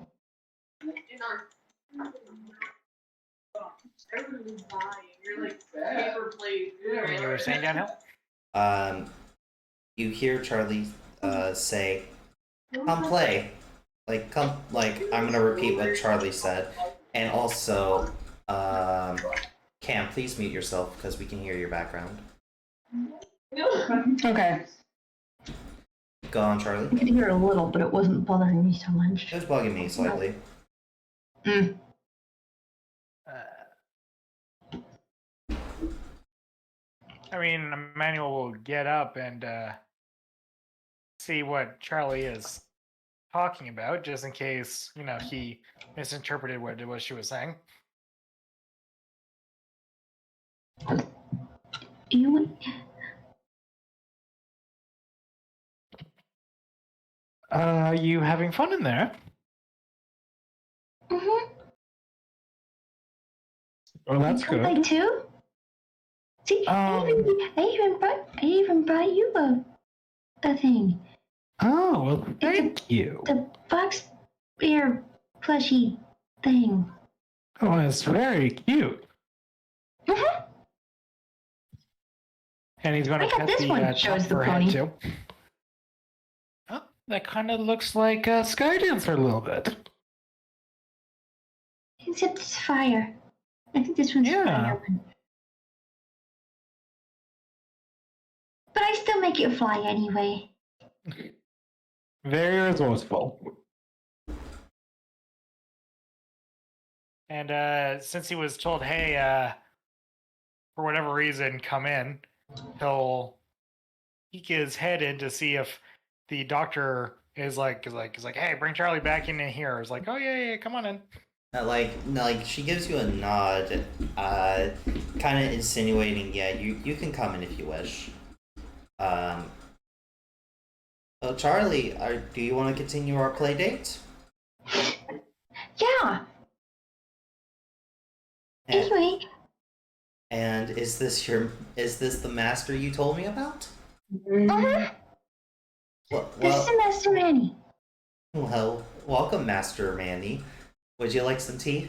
Speaker 6: You're like paper plate.
Speaker 4: You were saying, Daniel?
Speaker 2: you hear Charlie say, "Come play." Like, come, like, I'm gonna repeat what Charlie said. And also, Cam, please mute yourself because we can hear your background.
Speaker 3: Okay.
Speaker 2: Go on,
Speaker 5: I
Speaker 2: Charlie.
Speaker 5: could hear a little, but it wasn't bothering me so much.
Speaker 2: It was bugging me slightly.
Speaker 5: Mm.
Speaker 4: I mean, Emmanuel will get up and see what Charlie is talking about, just in case, he misinterpreted what she was saying.
Speaker 5: You
Speaker 4: You having fun in there?
Speaker 5: Mm-hmm.
Speaker 4: Well, that's
Speaker 5: Come
Speaker 4: good.
Speaker 5: by too? See, I even brought you a thing.
Speaker 4: Oh, well,
Speaker 5: It's
Speaker 4: thank you.
Speaker 5: The box bear plushy thing.
Speaker 4: Oh, it's very cute.
Speaker 5: Mm-hmm.
Speaker 4: And he's going
Speaker 5: I
Speaker 4: to
Speaker 5: got
Speaker 4: pet
Speaker 5: this
Speaker 4: the
Speaker 5: one,
Speaker 4: top
Speaker 5: shows
Speaker 4: of
Speaker 5: the
Speaker 4: her
Speaker 5: pony.
Speaker 4: head, too. Oh, that kind of looks like Sky Dancer a little bit.
Speaker 5: Except it's fire. I think this one's
Speaker 4: Yeah.
Speaker 5: fire one. But I still make it fly anyway.
Speaker 4: Very resourceful. And since he was told, hey, for whatever reason, come in, he'll peek his head in to see if the doctor is like, hey, bring Charlie back in here. It's like, oh yeah, come on in.
Speaker 2: Like she gives you a nod, kind of insinuating, yeah, you can come in if you wish. So Charlie, do you want to continue our play date?
Speaker 5: Yeah. Anyway.
Speaker 2: And is this the master you told me about?
Speaker 5: Uh-huh. This is Master Manny.
Speaker 2: Well, welcome, Master Manny. Would you like some tea?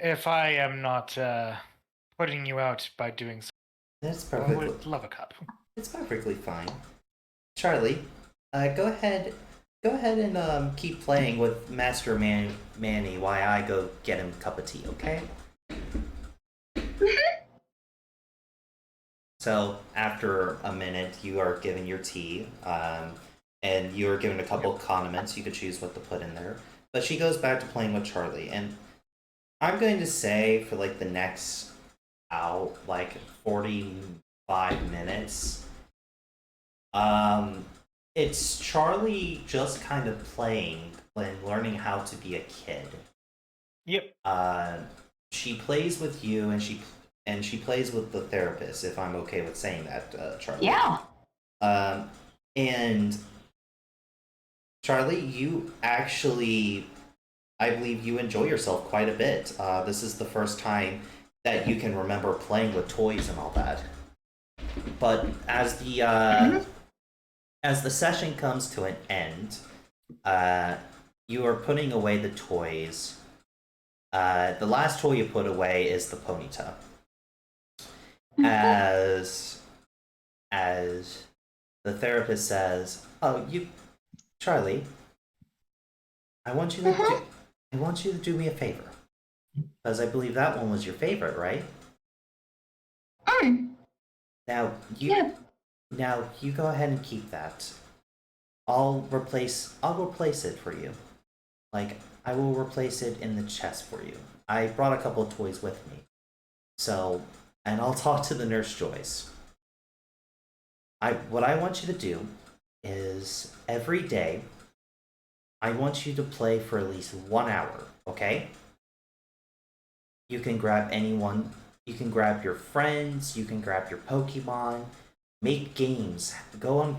Speaker 4: If I am not putting you out by doing so,
Speaker 2: That's
Speaker 4: I
Speaker 2: perfectly.
Speaker 4: would love a cup.
Speaker 2: It's perfectly fine. Charlie, go ahead and keep playing with Master Manny while I go get him a cup of tea, okay? So after a minute, you are given your tea, and you are given a couple of condiments. You could choose what to put in there. But she goes back to playing with Charlie, and I'm going to say for like the next 45 minutes, it's Charlie just kind of playing and learning how to be a kid.
Speaker 4: Yep.
Speaker 2: She plays with you, and she plays with the therapist, if I'm okay with saying that, Charlie.
Speaker 5: Yeah.
Speaker 2: And Charlie, you actually, I believe you enjoy yourself quite a bit. This is the first time that you can remember playing with toys and all that. But as the session comes to an end, you are putting away the toys. The last toy you put away is the Ponyta. As the therapist says, "Oh, Charlie, I want you to do me a favor, because I believe that one was your favorite, right? Now you go ahead and keep that. I'll replace it for you. Like, I will replace it in the chest for you. I brought a couple of toys with me. So, and I'll talk to the Nurse Joyce. What I want you to do is every day, I want you to play for at least 1 hour, okay? You can grab anyone, you can grab your friends, you can grab your Pokemon, make games, go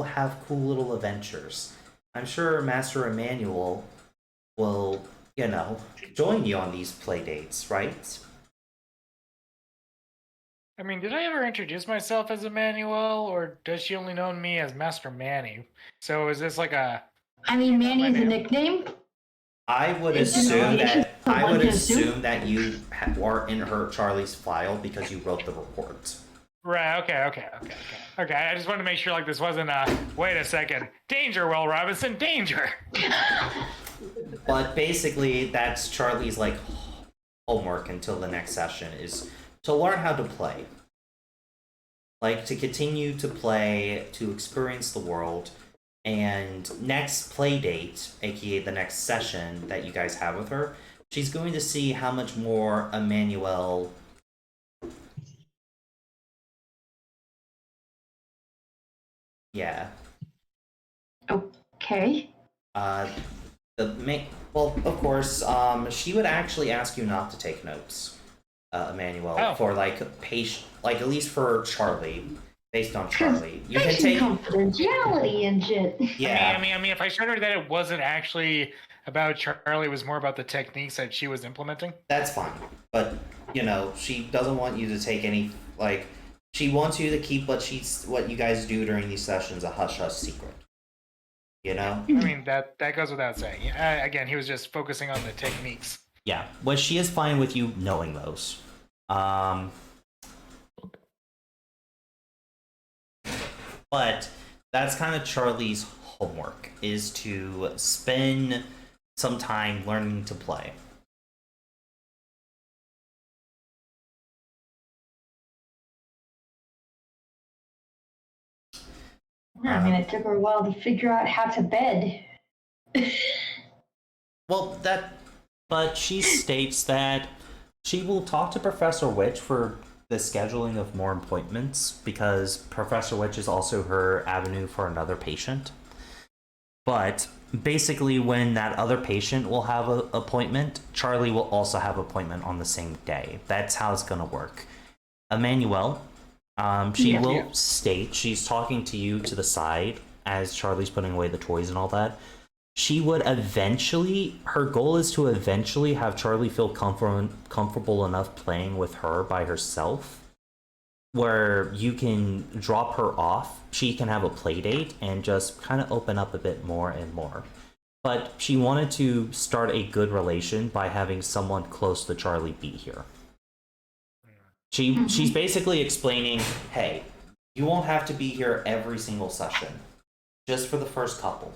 Speaker 2: have cool little adventures. I'm sure Master Emmanuel will, join you on these play dates, right?
Speaker 4: I mean, did I ever introduce myself as Emmanuel, or does she only know me as Master Manny? So is this like a...
Speaker 5: I mean, Manny's a nickname.
Speaker 2: I would assume that you were in Charlie's file because you wrote the report.
Speaker 4: Right. Okay. I just wanted to make sure like this wasn't wait a second. Danger, Will Robinson, danger.
Speaker 2: But basically, that's Charlie's like homework until the next session is to learn how to play. Like to continue to play, to experience the world, and next play date, aka the next session that you guys have with her, she's going to see how much more Emmanuel. Yeah.
Speaker 5: Okay.
Speaker 2: Well, of course, she would actually ask you not to take notes, Emmanuel, for like patient, like at least for Charlie, based on Charlie. You can take
Speaker 5: confidentiality and shit.
Speaker 2: Yeah.
Speaker 4: I mean, if I showed her that it wasn't actually about Charlie, it was more about the techniques that she was implementing.
Speaker 2: That's fine, but you know, she doesn't want you to take any like. She wants you to keep what you guys do during these sessions a hush hush secret. You know.
Speaker 4: I mean that goes without saying. Again, he was just focusing on the techniques.
Speaker 2: Yeah, well, she is fine with you knowing those. But that's kind of Charlie's homework, is to spend some time learning to play.
Speaker 5: I mean, it took her a while to figure out how to bed.
Speaker 2: But she states that she will talk to Professor Witch for the scheduling of more appointments, because Professor Witch is also her avenue for another patient. But basically, when that other patient will have an appointment, Charlie will also have an appointment on the same day. That's how it's going to work. Emmanuel, she will state, she's talking to you to the side as Charlie's putting away the toys and all that. She would eventually, her goal is to eventually have Charlie feel comfortable enough playing with her by herself, where you can drop her off, she can have a play date, and just kind of open up a bit more and more. But she wanted to start a good relation by having someone close to Charlie be here. She's basically explaining, hey, you won't have to be here every single session, just for the first couple.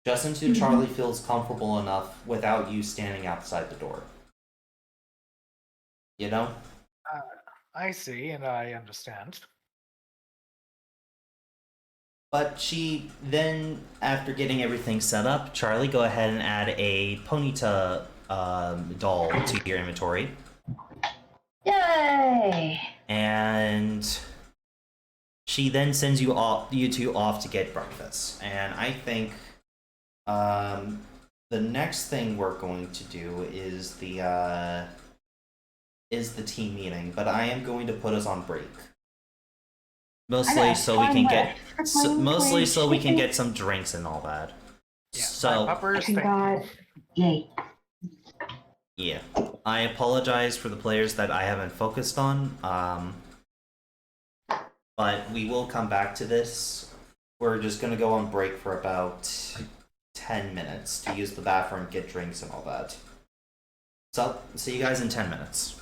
Speaker 2: Just until Charlie feels comfortable enough without you standing outside the door. You know?
Speaker 4: I see, and I understand.
Speaker 2: But she then, after getting everything set up, Charlie, go ahead and add a Ponyta doll to your inventory.
Speaker 5: Yay!
Speaker 2: And she then sends you two off to get breakfast. And I think the next thing we're going to do is the team meeting, but I am going to put us on break. Mostly so we can get some drinks and all that.
Speaker 4: Yeah,
Speaker 2: so
Speaker 5: Yay.
Speaker 2: yeah, I apologize for the players that I haven't focused on. But we will come back to this. We're just gonna go on break for about 10 minutes to use the bathroom, get drinks and all that. So, see you guys in 10 minutes.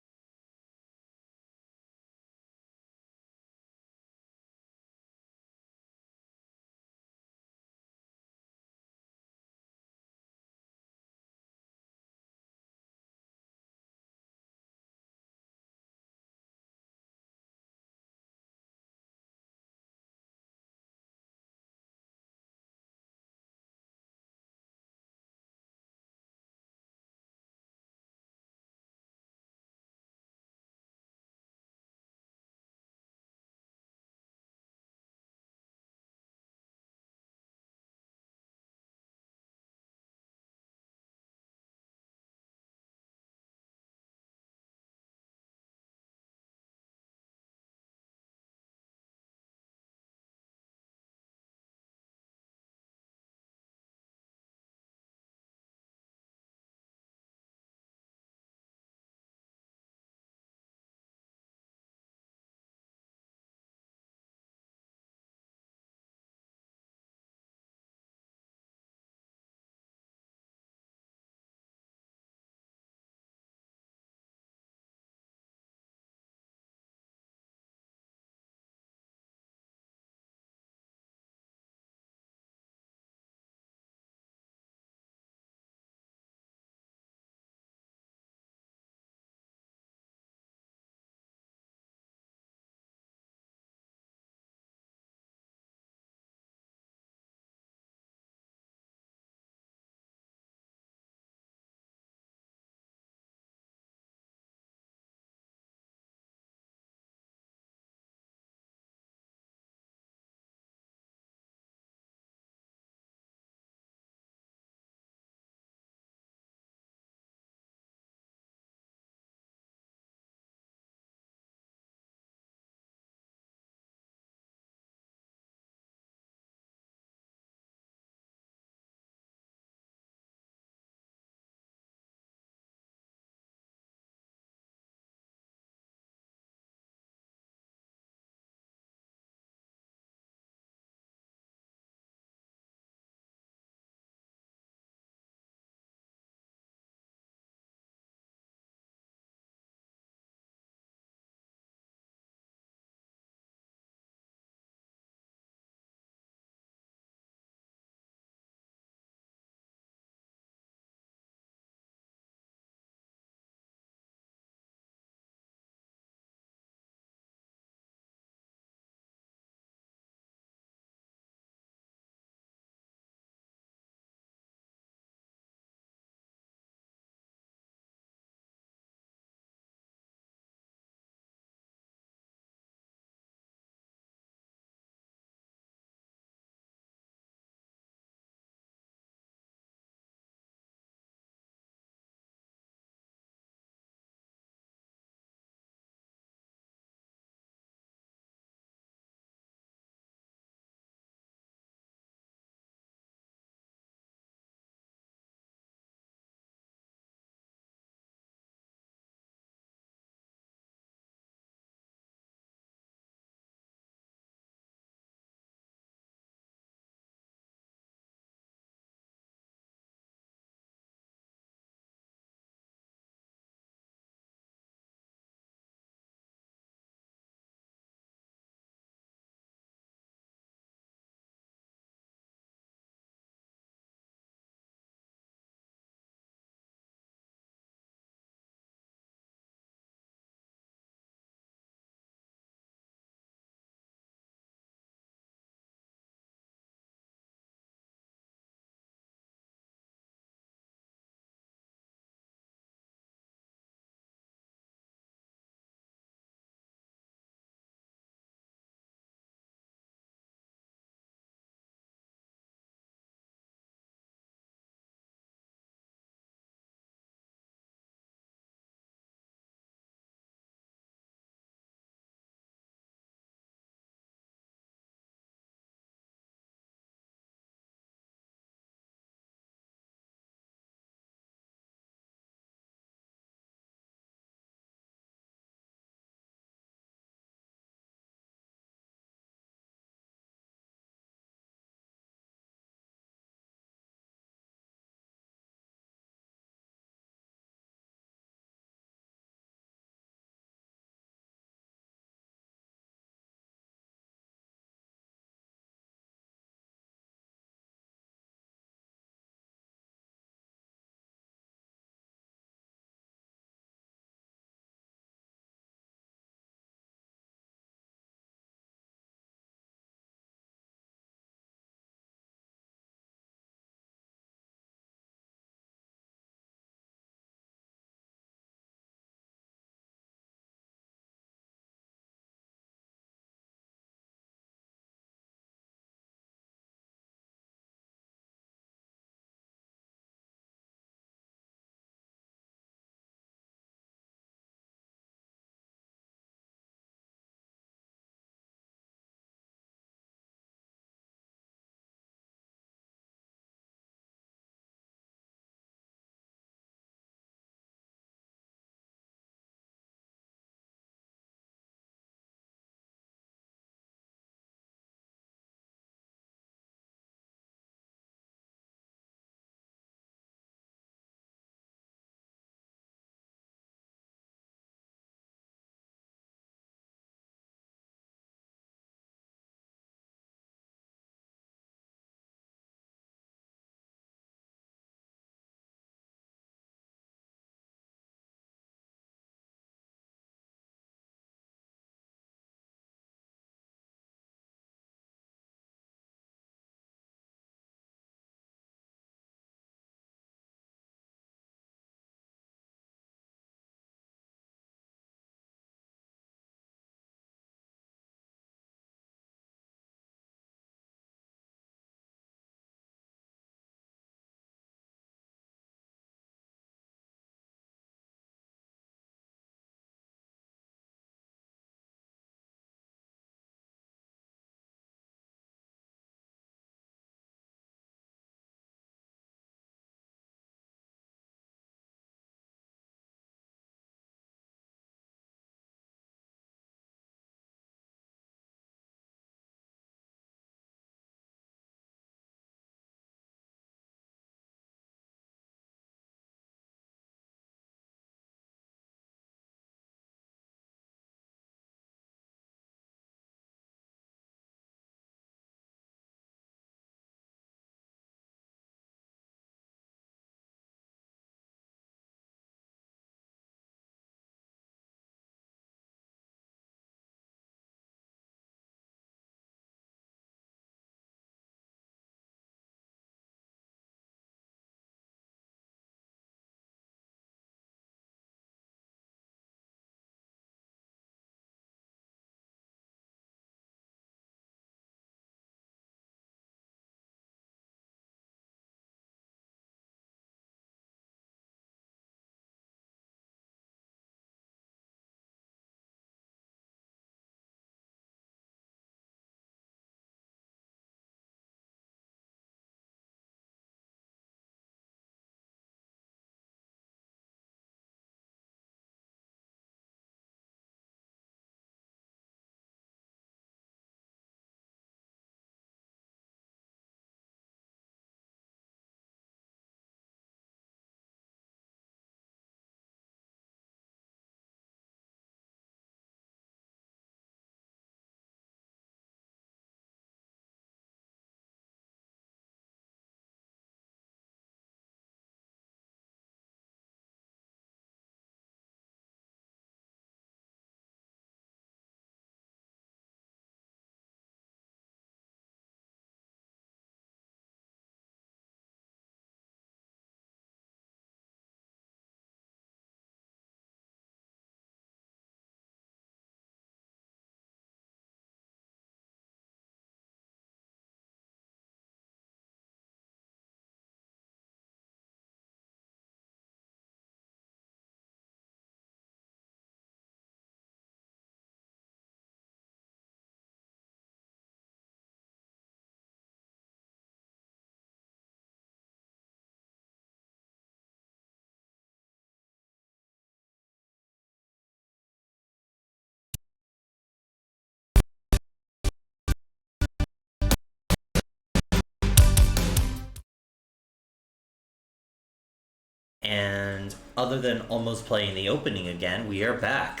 Speaker 2: And other than almost playing the opening again, we are back.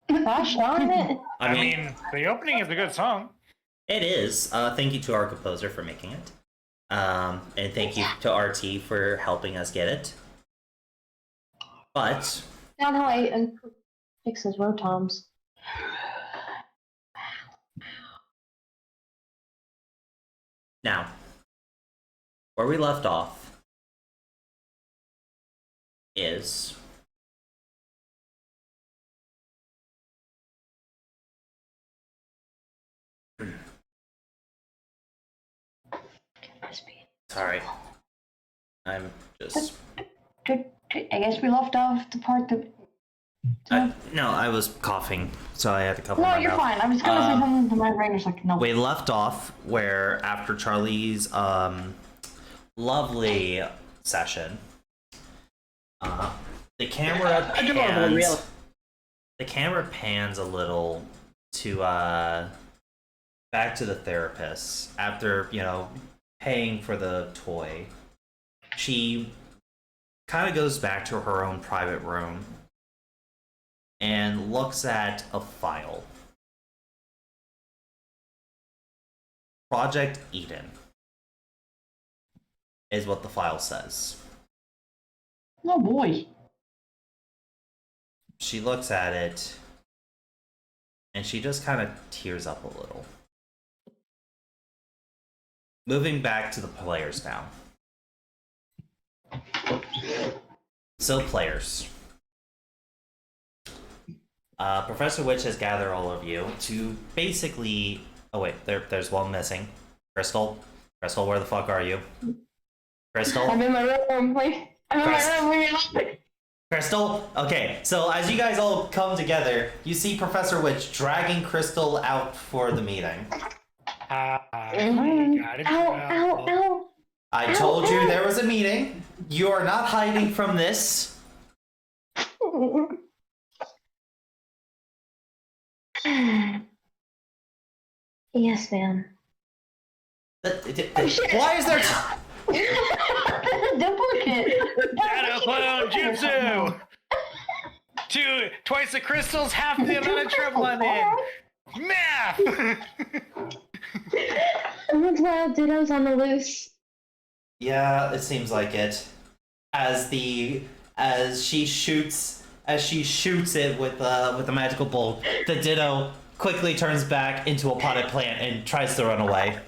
Speaker 1: Gosh darn it.
Speaker 4: I mean, the opening is a good song.
Speaker 2: It is. Thank you to our composer for making it. And thank you to RT for helping us get it. But
Speaker 1: Found how I fix those rotoms.
Speaker 2: now, where we left off is sorry. I'm just
Speaker 5: I guess we left off the part that.
Speaker 2: no, I was coughing, so I had to cover
Speaker 5: No,
Speaker 2: my
Speaker 5: you're
Speaker 2: mouth.
Speaker 5: fine. I was gonna say something to my brain. It's like no.
Speaker 2: We left off where after Charlie's lovely session, the camera pans. The camera pans a little to back to the therapist after paying for the toy. She kind of goes back to her own private room and looks at a file. Project Eden is what the file says.
Speaker 5: Oh boy.
Speaker 2: She looks at it and she just kind of tears up a little. Moving back to the players now. So players. Professor Witch has gathered all of you to basically... Oh wait, there's one missing. Crystal? Crystal, where the fuck are you? Crystal?
Speaker 1: I'm in my room, please. I'm in my room, leave me alone.
Speaker 2: Crystal? Okay, so as you guys all come together, you see Professor Witch dragging Crystal out for the meeting.
Speaker 4: Got it.
Speaker 1: Ow.
Speaker 2: I told you there was a meeting. You are not hiding from this.
Speaker 1: Yes, ma'am.
Speaker 2: Why is there...
Speaker 5: Duplicate.
Speaker 4: Shadow Clone Jutsu! Twice the crystals, half the amount of trouble I'm in! Math!
Speaker 1: Everyone's wild dittos on the loose.
Speaker 2: Yeah, it seems like it. As she shoots it with the magical bolt, the Ditto quickly turns back into a potted plant and tries to run away.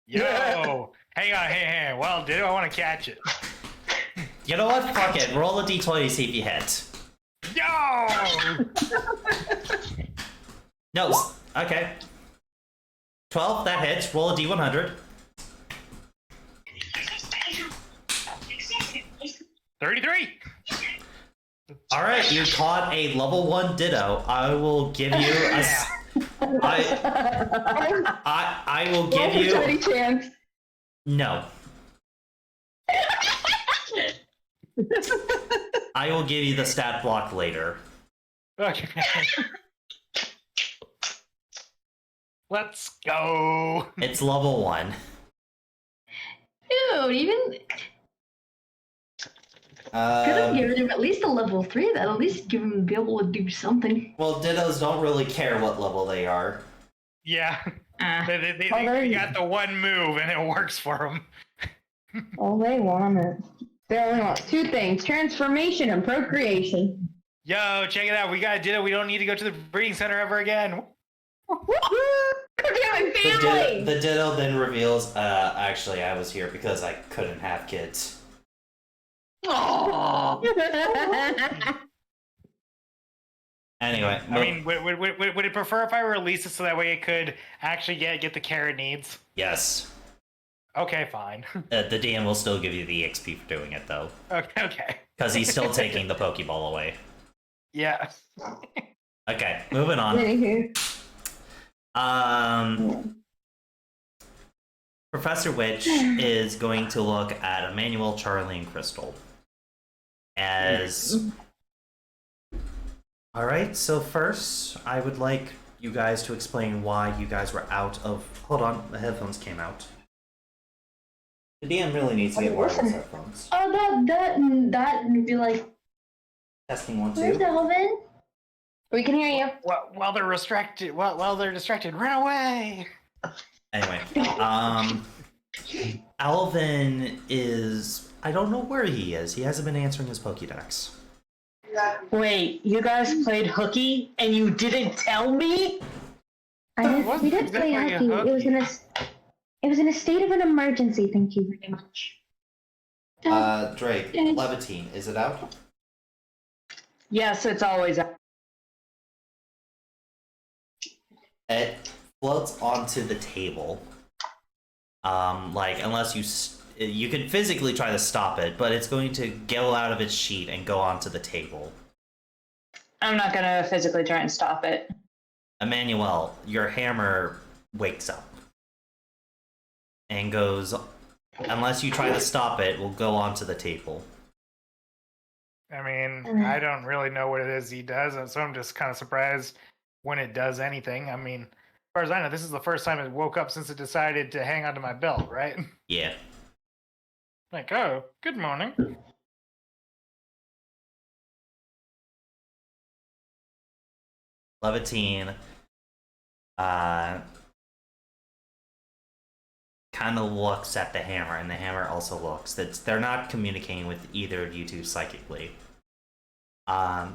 Speaker 4: Yo! Hang on. Well, dude, I want to catch it.
Speaker 2: You know what? Fuck it. Roll a d20, see if you hit.
Speaker 4: Yo!
Speaker 2: No. Okay. 12, that hits. Roll a d100.
Speaker 4: 33!
Speaker 2: Alright, you caught a level 1 Ditto. I will give you a... I will give you...
Speaker 1: Any chance.
Speaker 2: No. I will give you the stat block later.
Speaker 4: Okay. Let's go!
Speaker 2: It's level 1.
Speaker 5: Dude, even could have
Speaker 2: Um,
Speaker 5: given him at least a level 3. That at least give him be able to do something.
Speaker 2: well, Dittos don't really care what level they are.
Speaker 4: Yeah.
Speaker 5: Ah.
Speaker 4: They got the one move and it works for them.
Speaker 1: All they want is... They only want two things, transformation and procreation.
Speaker 4: Yo, check it out. We got Ditto. We don't need to go to the breeding center ever again.
Speaker 2: The Ditto then reveals, actually, I was here because I couldn't have kids. Anyway,
Speaker 4: I mean, would it prefer if I release it so that way it could actually get the care it needs?
Speaker 2: yes.
Speaker 4: Okay, fine.
Speaker 2: The DM will still give you the XP for doing it, though.
Speaker 4: Okay.
Speaker 2: Because he's still taking the Pokeball away.
Speaker 4: Yeah.
Speaker 2: Okay, moving on. Professor Witch is going to look at Emmanuel, Charlie, and Crystal. Alright, so first, I would like you guys to explain why you guys were out of... Hold on, the headphones came out. The DM really needs to get wireless
Speaker 1: Listen.
Speaker 2: headphones.
Speaker 5: Oh, that would be like,
Speaker 2: Testing 1, 2.
Speaker 1: Where's Elvin? We can hear you.
Speaker 4: While they're distracted, run away.
Speaker 2: Anyway, Alvin is... I don't know where he is. He hasn't been answering his Pokédex.
Speaker 3: Wait, you guys played hooky and you didn't tell me?
Speaker 1: We did play
Speaker 4: exactly a
Speaker 1: hockey. It was in a state of an emergency. Thank you very much.
Speaker 2: Drake, Levitine, is it out?
Speaker 3: Yes, it's always out.
Speaker 2: It floats onto the table. Unless you can physically try to stop it, but it's going to go out of its sheet and go onto the table.
Speaker 3: I'm not gonna physically try and stop it.
Speaker 2: Emmanuel, your hammer wakes up and goes, unless you try to stop it, will go onto the table.
Speaker 4: I mean, I don't really know what it is he does, and so I'm just kind of surprised when it does anything. I mean, as far as I know, this is the first time it woke up since it decided to hang onto my belt, right?
Speaker 2: Yeah.
Speaker 4: Like, oh, good morning.
Speaker 2: Levitine kind of looks at the hammer, and the hammer also looks. They're not communicating with either of you two psychically.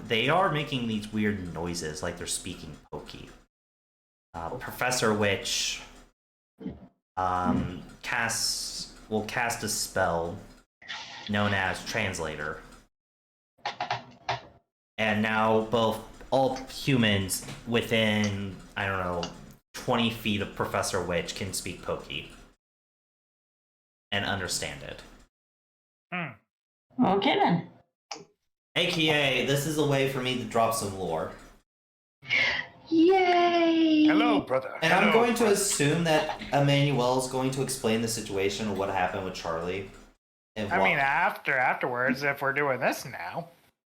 Speaker 2: They are making these weird noises, like they're speaking Pokey. Professor Witch will cast a spell known as Translator, and now all humans within, I don't know, 20 feet of Professor Witch can speak Pokey and understand it.
Speaker 3: Okay then.
Speaker 2: AKA, this is a way for me to drop some lore.
Speaker 5: yay!
Speaker 4: Hello, brother.
Speaker 2: And I'm going to assume that Emmanuel is going to explain the situation of what happened with Charlie. And
Speaker 4: I mean, afterwards, if we're doing this now.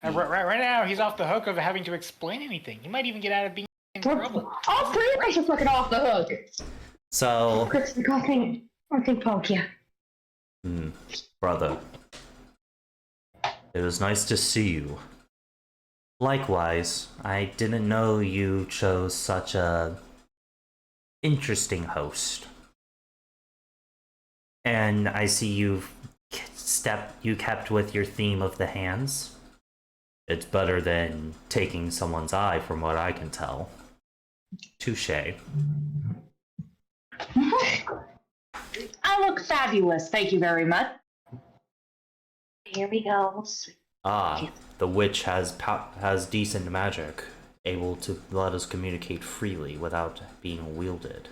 Speaker 4: Right now, he's off the hook of having to explain anything. He might even get out of being in trouble.
Speaker 1: All three of us are fucking off the hook.
Speaker 2: So,
Speaker 1: I think Pokia.
Speaker 2: brother, it was nice to see you. Likewise, I didn't know you chose such a interesting host. And I see you kept with your theme of the hands. It's better than taking someone's eye, from what I can tell. Touché.
Speaker 3: I look fabulous, thank you very much.
Speaker 1: Here we go.
Speaker 2: The witch has decent magic, able to let us communicate freely without being wielded.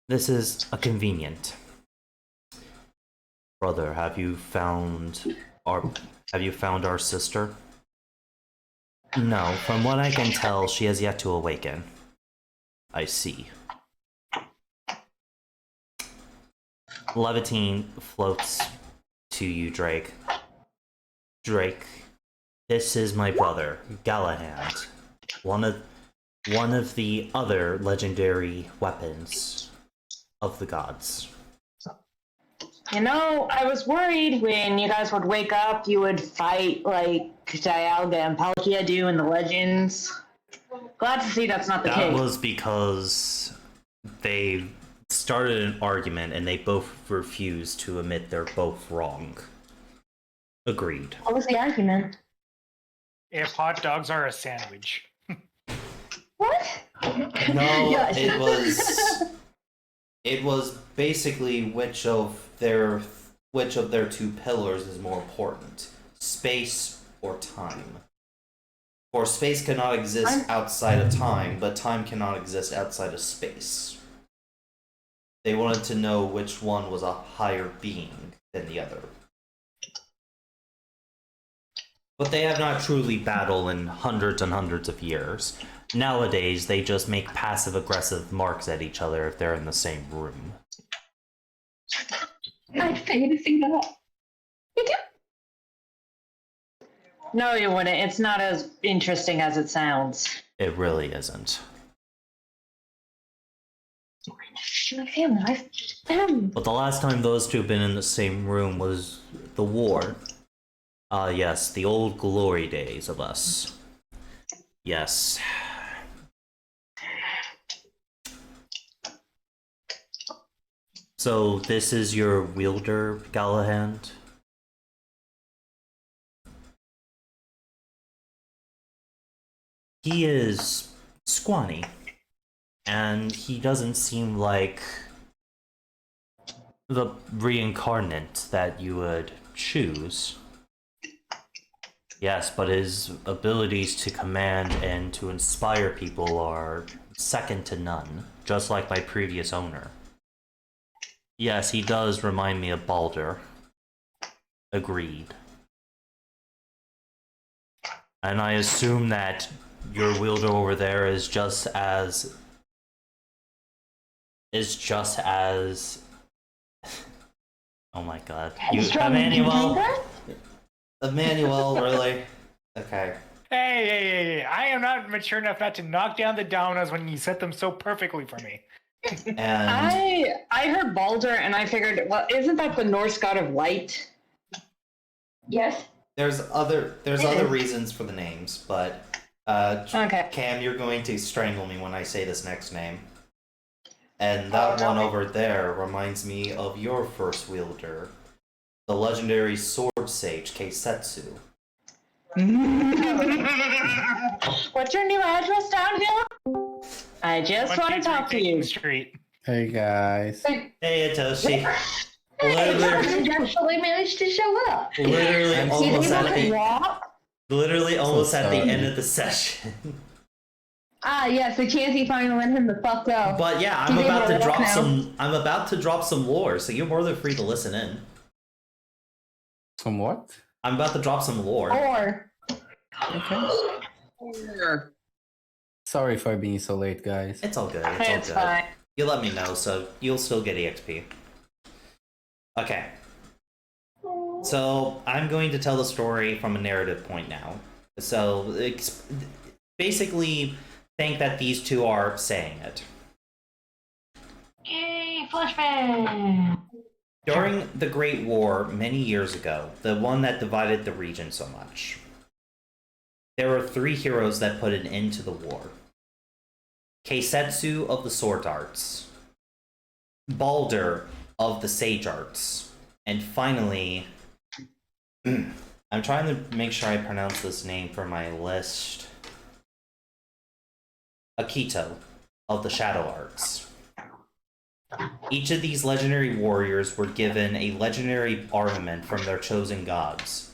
Speaker 2: This is a convenient. Brother, have you found our sister? No, from what I can tell, she has yet to awaken. I see. Levitine floats to you, Drake. Drake, this is my brother, Galahad. One of the other legendary weapons of the gods.
Speaker 3: You know, I was worried when you guys would wake up, you would fight like Dialga and Palkia do in the Legends. Glad to see that's not the case.
Speaker 2: That was because they started an argument and they both refused to admit they're both wrong. Agreed.
Speaker 1: What was the argument?
Speaker 4: If hot dogs are a sandwich.
Speaker 1: What?
Speaker 2: No,
Speaker 1: Yes.
Speaker 2: it was basically which of their two pillars is more important, space or time. For space cannot exist outside of time, but time cannot exist outside of space. They wanted to know which one was a higher being than the other. But they have not truly battled in hundreds and hundreds of years. Nowadays, they just make passive-aggressive marks at each other if they're in the same room.
Speaker 1: I'd pay to see that. You do?
Speaker 3: No, you wouldn't. It's not as interesting as it sounds.
Speaker 2: It really isn't.
Speaker 3: My family.
Speaker 2: But the last time those two have been in the same room was the war. Ah, yes, the old glory days of us. Yes. So, this is your wielder, Galahand? He is scrawny, and he doesn't seem like the reincarnate that you would choose. Yes, but his abilities to command and to inspire people are second to none, just like my previous owner. Yes, he does remind me of Baldur. Agreed. And I assume that your wielder over there is just as... Oh my god. Emmanuel, really? Okay.
Speaker 4: Hey, I am not mature enough not to knock down the dominoes when you set them so perfectly for me.
Speaker 2: And
Speaker 3: I heard Baldur and I figured, well, isn't that the Norse god of light?
Speaker 5: Yes.
Speaker 2: there's other reasons for the names, but
Speaker 3: Okay.
Speaker 2: Cam, you're going to strangle me when I say this next name. And that one over there reminds me of your first wielder, the legendary sword sage Keisetsu.
Speaker 3: What's your new address down here? I just want to talk to you.
Speaker 4: Street.
Speaker 9: Hey guys.
Speaker 2: Hey, Itoshi.
Speaker 5: You
Speaker 2: Literally,
Speaker 5: actually managed to show up.
Speaker 2: literally
Speaker 9: I'm
Speaker 2: almost
Speaker 9: so
Speaker 2: at
Speaker 9: sorry.
Speaker 2: the end
Speaker 9: sorry.
Speaker 2: of the session.
Speaker 1: Ah, yes, the Chansey finally let him the fuck go.
Speaker 2: But yeah, I'm
Speaker 1: He's
Speaker 2: about
Speaker 1: able
Speaker 2: to
Speaker 1: to walk
Speaker 2: drop
Speaker 1: now.
Speaker 2: some lore, so you're more than free to listen in.
Speaker 9: Some what?
Speaker 2: I'm about to drop some lore.
Speaker 1: Or
Speaker 9: Okay. Sorry for being so late, guys.
Speaker 2: It's all good.
Speaker 3: It's
Speaker 2: all good.
Speaker 3: fine.
Speaker 2: You let me know, so you'll still get EXP. Okay. So I'm going to tell the story from a narrative point now. So basically, think that these two are saying it.
Speaker 5: Yay, flashback.
Speaker 2: During the Great War many years ago, the one that divided the region so much, there were 3 heroes that put an end to the war. Keisetsu of the Sword Arts, Baldur of the Sage Arts, and finally, I'm trying to make sure I pronounce this name for my list, Akito of the Shadow Arts. Each of these legendary warriors were given a legendary armament from their chosen gods.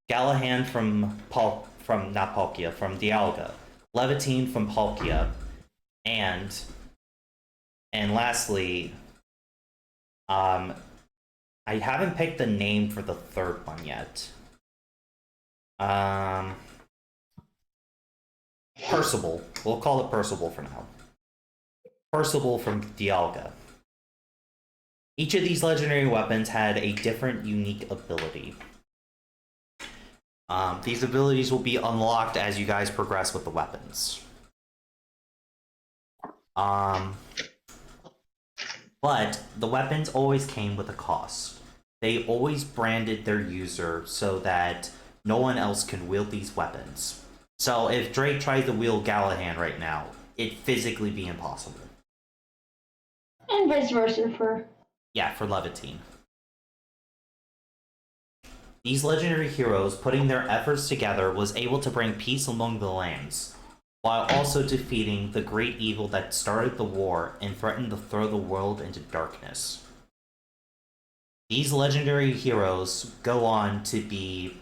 Speaker 2: Galahand from Dialga, Levitine from Palkia, and lastly, I haven't picked the name for the third one yet. Percival. We'll call it Percival for now. Percival from Dialga. Each of these legendary weapons had a different unique ability. These abilities will be unlocked as you guys progress with the weapons. But the weapons always came with a cost. They always branded their user so that no one else can wield these weapons. So if Drake tries to wield Galahand right now, it'd physically be impossible.
Speaker 5: And vice versa for...
Speaker 2: Yeah, for Levitine. These legendary heroes, putting their efforts together, was able to bring peace among the lands, while also defeating the great evil that started the war and threatened to throw the world into darkness. These legendary heroes go on to be...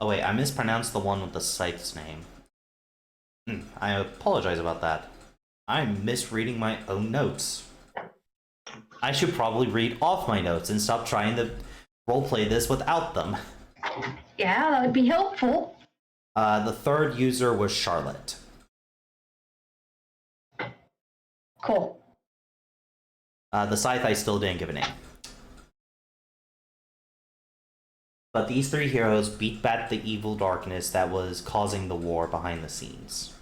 Speaker 2: Oh wait, I mispronounced the one with the scythe's name. I apologize about that. I'm misreading my own notes. I should probably read off my notes and stop trying to roleplay this without them.
Speaker 5: Yeah, that would be helpful.
Speaker 2: The third user was Charlotte.
Speaker 5: Cool.
Speaker 2: The scythe I still didn't give a name. But these 3 heroes beat back the evil darkness that was causing the war behind the scenes.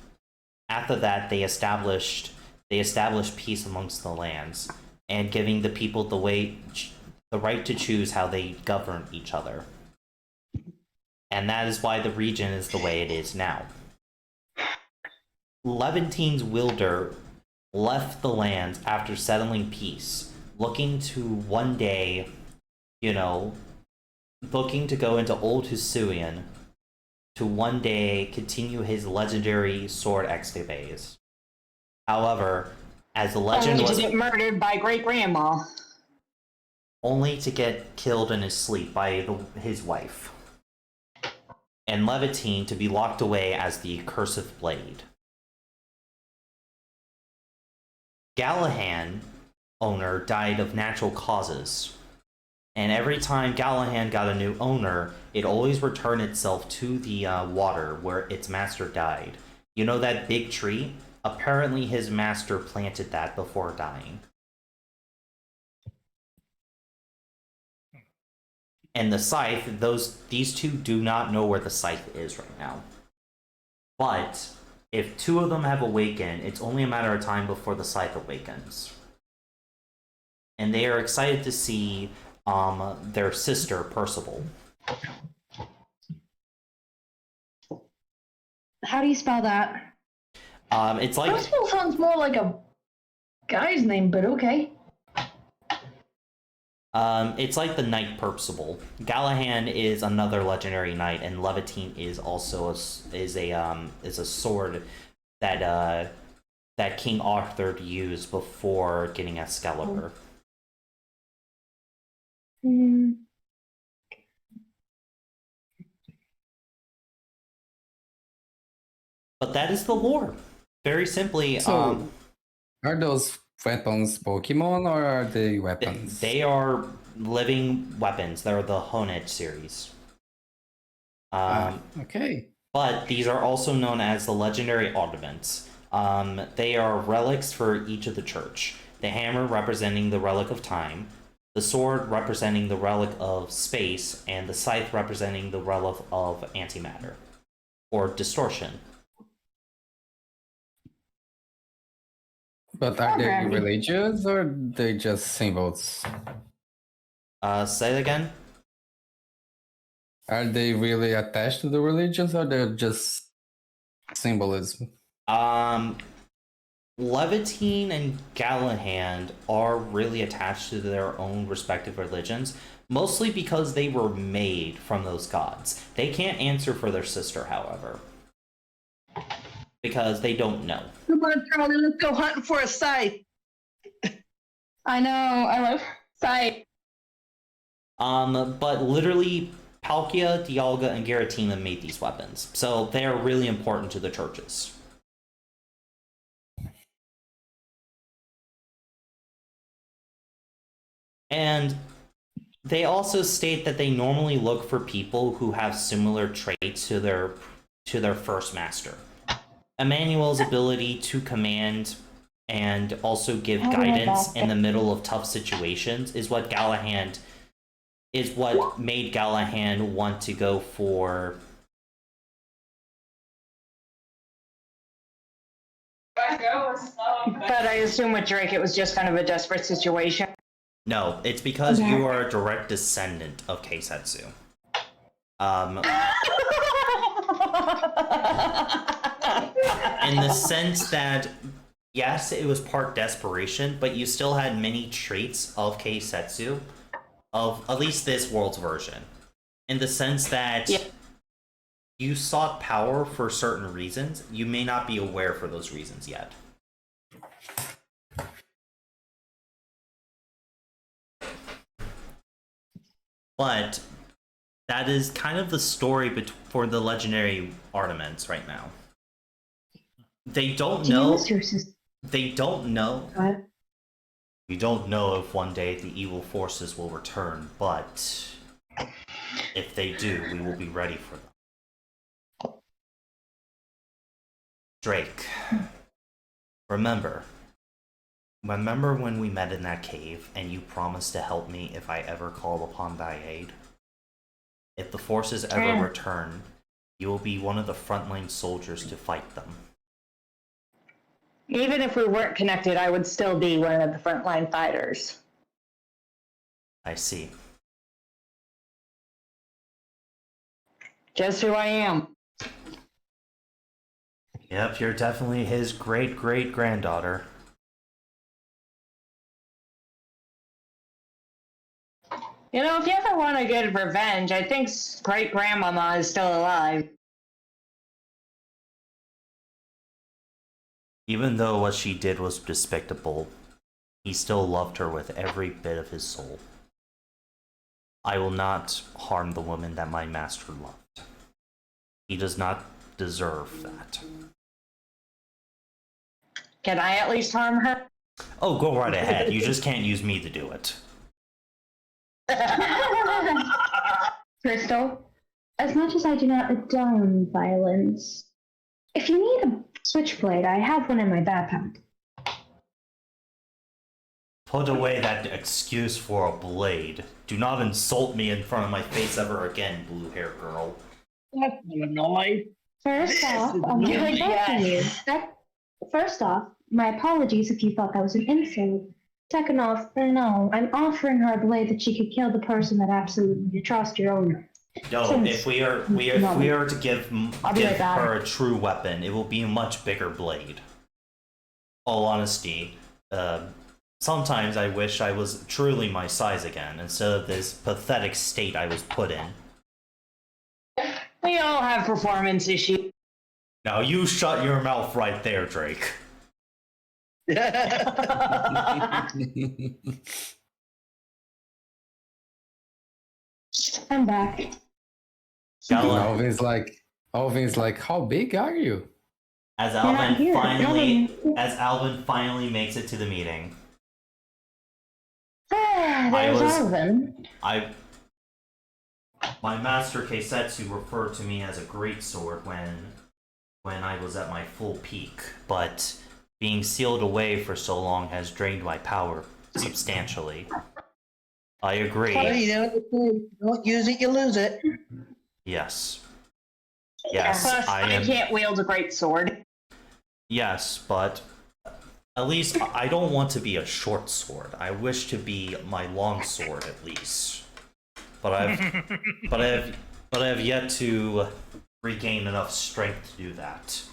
Speaker 2: After that, they established peace amongst the lands and giving the people the right to choose how they govern each other. And that is why the region is the way it is now. Levantines Wilder left the lands after settling peace, looking to one day, looking to go into Old Hisuian to one day continue his legendary sword escapades. However, as the legend
Speaker 3: Only
Speaker 2: was
Speaker 3: to get murdered by great grandma.
Speaker 2: only to get killed in his sleep by his wife, and Levantine to be locked away as the Cursive Blade. Gallahan, owner, died of natural causes, and every time Gallahan got a new owner, it always returned itself to the water where its master died. You know that big tree? Apparently his master planted that before dying. And the scythe, these two do not know where the scythe is right now. But if two of them have awakened, it's only a matter of time before the scythe awakens. And they are excited to see their sister, Percival.
Speaker 1: How do you spell that?
Speaker 2: It's like
Speaker 5: Percival sounds more like a guy's name, but okay.
Speaker 2: it's like the knight Percival. Gallahan is another legendary knight, and Levantine is also a sword that King Arthur used before getting Excalibur. But that is the lore. Very simply,
Speaker 9: So, are those weapons Pokemon or are they weapons?
Speaker 2: they are living weapons. They're the Honed series.
Speaker 9: Okay.
Speaker 2: But these are also known as the legendary ornaments. They are relics for each of the church. The hammer representing the relic of time, the sword representing the relic of space, and the scythe representing the relic of antimatter, or distortion.
Speaker 9: But are they religious or they just symbols?
Speaker 2: Say it again?
Speaker 9: Are they really attached to the religions or they're just symbolism?
Speaker 2: Levantine and Gallahan are really attached to their own respective religions, mostly because they were made from those gods. They can't answer for their sister, however, because they don't know.
Speaker 7: Come on, Charlie, let's go hunting for a scythe.
Speaker 1: I know, I love sight.
Speaker 2: But literally, Palkia, Dialga, and Giratina made these weapons, so they are really important to the churches. And they also state that they normally look for people who have similar traits to their first master. Emmanuel's ability to command and also give guidance in the middle of tough situations is what made Gallahan want to go for.
Speaker 3: But I assume with Drake it was just kind of a desperate situation.
Speaker 2: No, it's because you are a direct descendant of Keisetsu. In the sense that, yes, it was part desperation, but you still had many traits of Keisetsu, of at least this world's version. In the sense that you sought power for certain reasons, you may not be aware for those reasons yet. But that is kind of the story for the legendary ornaments right now. They don't know. They don't know.
Speaker 1: What?
Speaker 2: We don't know if one day the evil forces will return, but if they do, we will be ready for them. Drake, remember when we met in that cave and you promised to help me if I ever call upon thy aid? If the forces ever return, you will be one of the frontline soldiers to fight them.
Speaker 3: Even if we weren't connected, I would still be one of the frontline fighters.
Speaker 2: I see.
Speaker 3: Just who I am.
Speaker 2: Yep, you're definitely his great-great-granddaughter.
Speaker 3: You know, if you ever want a good revenge, I think great-grandmama is still alive.
Speaker 2: Even though what she did was despicable, he still loved her with every bit of his soul. I will not harm the woman that my master loved. He does not deserve that.
Speaker 3: Can I at least harm her?
Speaker 2: Oh, go right ahead. You just can't use me to do it.
Speaker 1: Crystal, as much as I do not condone violence, if you need a switchblade, I have one in my backpack.
Speaker 2: Put away that excuse for a blade. Do not insult me in front of my face ever again, blue-haired girl.
Speaker 7: That's annoying.
Speaker 1: First off, I'm
Speaker 3: Really?
Speaker 1: correcting you. First off, my apologies if you thought that was an insult. Second off, no, I'm offering her a blade that she could kill the person that absolutely trusts your owner.
Speaker 2: No, if we are to give
Speaker 1: right back.
Speaker 2: her a true weapon, it will be a much bigger blade. All honesty, sometimes I wish I was truly my size again, instead of this pathetic state I was put in.
Speaker 3: We all have performance issues.
Speaker 2: Now you shut your mouth right there, Drake.
Speaker 1: I'm back.
Speaker 9: Alvin's like, how big are you?
Speaker 2: As
Speaker 1: You're not here.
Speaker 2: Alvin finally makes it to the meeting.
Speaker 1: There's Alvin.
Speaker 2: My master Keisetsu referred to me as a greatsword when I was at my full peak, but being sealed away for so long has drained my power substantially. I agree.
Speaker 7: Well, you know, if you don't use it, you lose it.
Speaker 2: Yes. Yes,
Speaker 3: Plus, I
Speaker 2: I
Speaker 3: can't wield a great sword.
Speaker 2: Yes, but at least I don't want to be a short sword. I wish to be my long sword at least. But I have yet to regain enough strength to do that.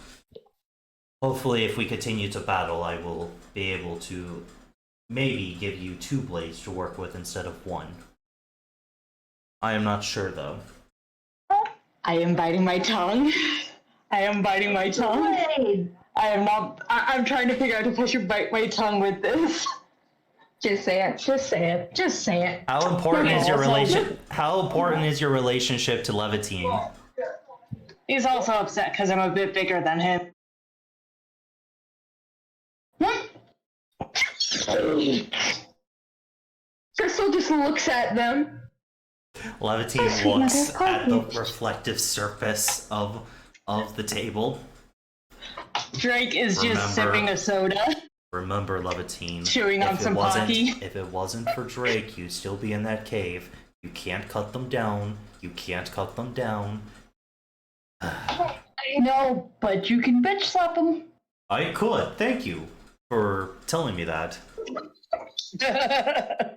Speaker 2: Hopefully, if we continue to battle, I will be able to maybe give you 2 blades to work with instead of 1. I am not sure though.
Speaker 3: I am biting my tongue. I am biting my tongue. I am not. I'm trying to figure out if I should bite my tongue with this.
Speaker 5: Just say it. Just say it. Just say it.
Speaker 2: How important is your relationship to Levitine?
Speaker 3: He's also upset because I'm a bit bigger than him.
Speaker 5: Crystal just looks at them.
Speaker 2: Levitine looks at the reflective surface of the table.
Speaker 3: Drake is just sipping a soda.
Speaker 2: Remember, Levitine.
Speaker 3: Chewing on some Pocky.
Speaker 2: If it wasn't for Drake, you'd still be in that cave. You can't cut them down. You can't cut them down.
Speaker 5: I know, but you can bitch slap them.
Speaker 2: I could. Thank you for telling me that.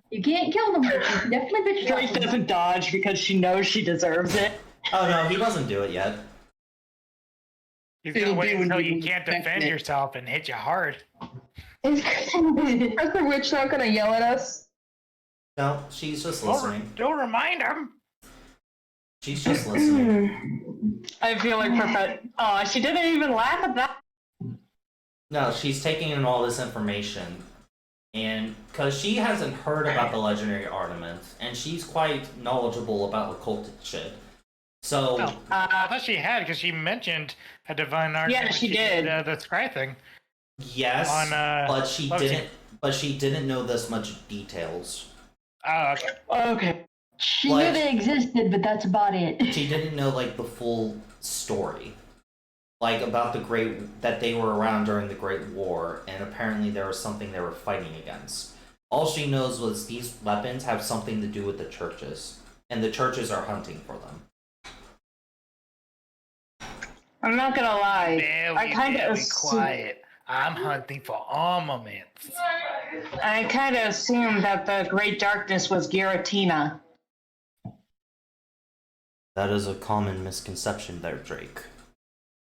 Speaker 5: You can't kill them, but you can definitely bitch slap
Speaker 3: Drake
Speaker 5: them.
Speaker 3: doesn't dodge because she knows she deserves it.
Speaker 2: Oh no, he doesn't do it yet.
Speaker 4: He's gonna
Speaker 7: It'll
Speaker 4: wait
Speaker 7: be when
Speaker 4: until
Speaker 7: you
Speaker 4: you can't defend
Speaker 7: expect it.
Speaker 4: yourself and hit you hard.
Speaker 5: Is the witch not gonna yell at us?
Speaker 2: No, she's just listening.
Speaker 4: Don't remind him.
Speaker 2: She's just listening.
Speaker 3: I feel like Oh, she didn't even laugh at that.
Speaker 2: No, she's taking in all this information. And because she hasn't heard about the legendary ornament, and she's quite knowledgeable about occultic shit. So,
Speaker 4: I thought she had because she mentioned a divine art.
Speaker 3: Yeah, she did.
Speaker 4: The scry thing.
Speaker 2: yes, but she
Speaker 4: Levitine.
Speaker 2: didn't. But she didn't know this much details.
Speaker 4: Oh, okay.
Speaker 3: Okay.
Speaker 5: She
Speaker 2: Like-
Speaker 5: knew they existed, but that's about it.
Speaker 2: She didn't know like the full story, like about that they were around during the Great War, and apparently there was something they were fighting against. All she knows was these weapons have something to do with the churches, and the churches are hunting for them.
Speaker 3: I'm not gonna lie. I kind of
Speaker 4: Very quiet. I'm hunting for armaments.
Speaker 3: I kind of assumed that the Great Darkness was Giratina.
Speaker 2: That is a common misconception there, Drake.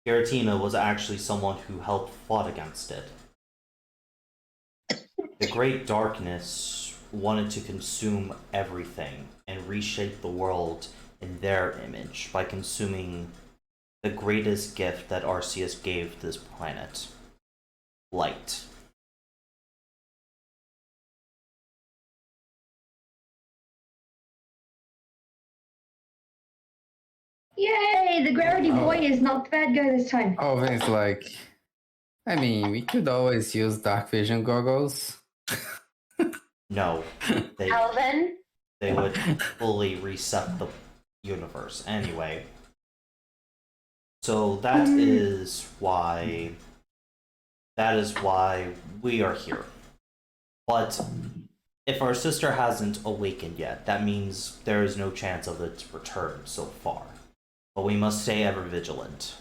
Speaker 2: Giratina was actually someone who helped fought against it. The Great Darkness wanted to consume everything and reshape the world in their image by consuming the greatest gift that Arceus gave this planet: light.
Speaker 5: Yay! The Gravity Boy is not the bad guy this time.
Speaker 9: Oh, Vince, like, I mean, we could always use dark vision goggles.
Speaker 2: No,
Speaker 1: Alvin?
Speaker 2: they would fully reset the universe anyway. So that is why we are here. But if our sister hasn't awakened yet, that means there is no chance of its return so far. But we must stay ever vigilant.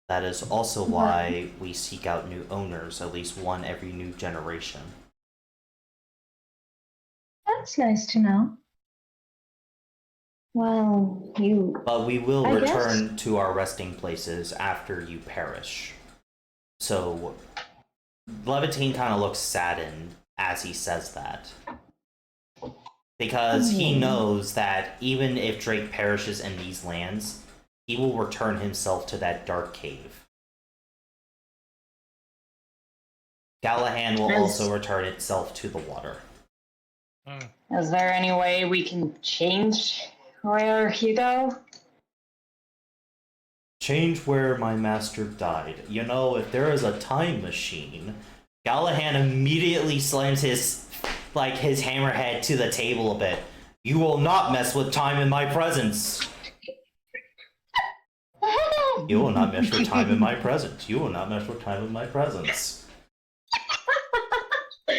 Speaker 2: That is also why we seek out new owners, at least one every new generation.
Speaker 1: That's nice to know. Well,
Speaker 2: But we will
Speaker 1: I
Speaker 2: return to our resting places after you perish. So, Levitine kind of looks saddened as he says that. Because he knows that even if Drake perishes in these lands, he will return himself to that dark cave. Callahan will also return itself to the water.
Speaker 3: Is there any way we can change where you go?
Speaker 2: Change where my master died. You know, if there is a time machine, Callahan immediately slams his hammerhead to the table a bit. You will not mess with time in my presence. You will not mess with time in my presence. You will not mess with time in my presence.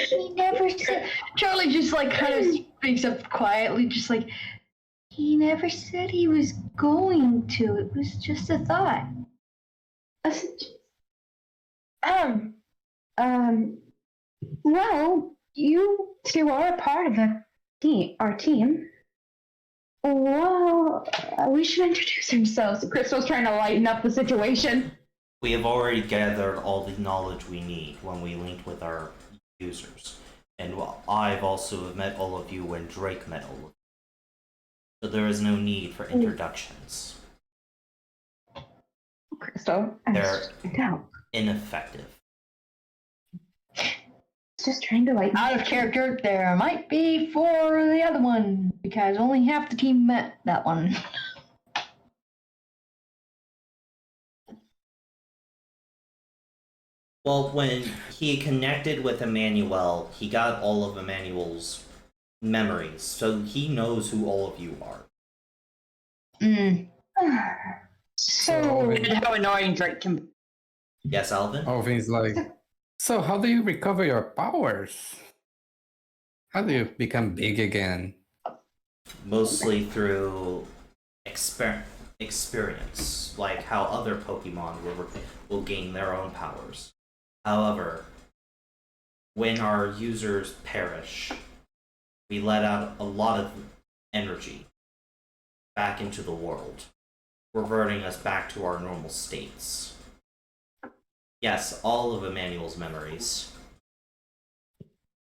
Speaker 5: He never said. Charlie just like kind of speaks up quietly, just like he never said he was going to. It was just a thought.
Speaker 1: Well, you two are a part of our team. Well, we should introduce ourselves. Crystal's trying to lighten up the situation.
Speaker 2: We have already gathered all the knowledge we need when we linked with our users. And I've also met all of you when Drake met all of you. So there is no need for introductions.
Speaker 1: Crystal,
Speaker 2: They're
Speaker 1: no.
Speaker 2: ineffective.
Speaker 1: Just trying to lighten
Speaker 5: Out of character, there might be for the other one because only half the team met that one.
Speaker 2: Well, when he connected with Emmanuel, he got all of Emmanuel's memories, so he knows who all of you are.
Speaker 1: So,
Speaker 3: How annoying Drake can be.
Speaker 2: Yes, Alvin?
Speaker 9: Oh, Vince, like, so how do you recover your powers? How do you become big again?
Speaker 2: Mostly through experience, like how other Pokemon will gain their own powers. However, when our users perish, we let out a lot of energy back into the world, reverting us back to our normal states. Yes, all of Emmanuel's memories.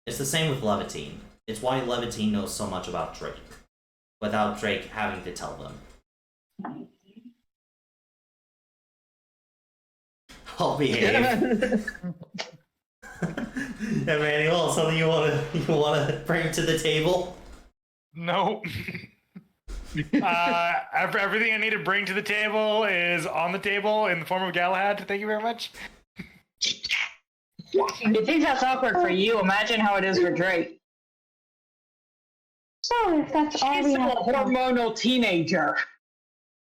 Speaker 2: It's the same with Levitine. It's why Levitine knows so much about Drake, without Drake having to tell them. I'll behave. Emmanuel, something you wanna bring to the table?
Speaker 4: Nope. Everything I need to bring to the table is on the table in the form of Galahad. Thank you very much.
Speaker 3: You think that's awkward for you? Imagine how it is for Drake.
Speaker 1: So if that's all
Speaker 3: He's
Speaker 1: we
Speaker 3: still
Speaker 1: have
Speaker 3: a
Speaker 1: to talk,
Speaker 3: hormonal teenager.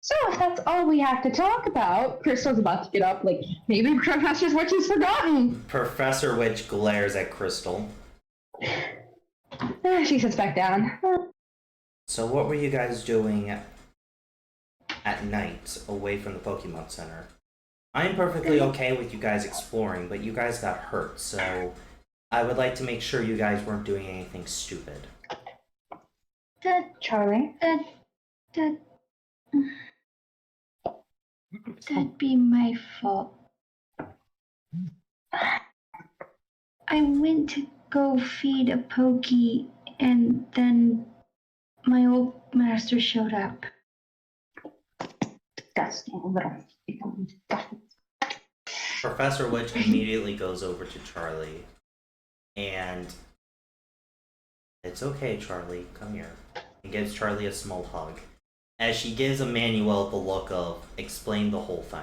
Speaker 1: so if that's all we have to talk about, Crystal's about to get up. Like maybe Professor Switch has forgotten.
Speaker 2: Professor Witch glares at Crystal.
Speaker 1: She sits back down.
Speaker 2: So what were you guys doing at night away from the Pokemon Center? I'm perfectly okay with you guys exploring, but you guys got hurt, so I would like to make sure you guys weren't doing anything stupid.
Speaker 1: Charlie.
Speaker 5: That'd be my fault. I went to go feed a pokey, and then my old master showed up.
Speaker 1: Disgusting little.
Speaker 2: Professor Witch immediately goes over to Charlie, and it's okay, Charlie, come here. And gives Charlie a small hug. As she gives Emmanuel the look of, explain the whole thing.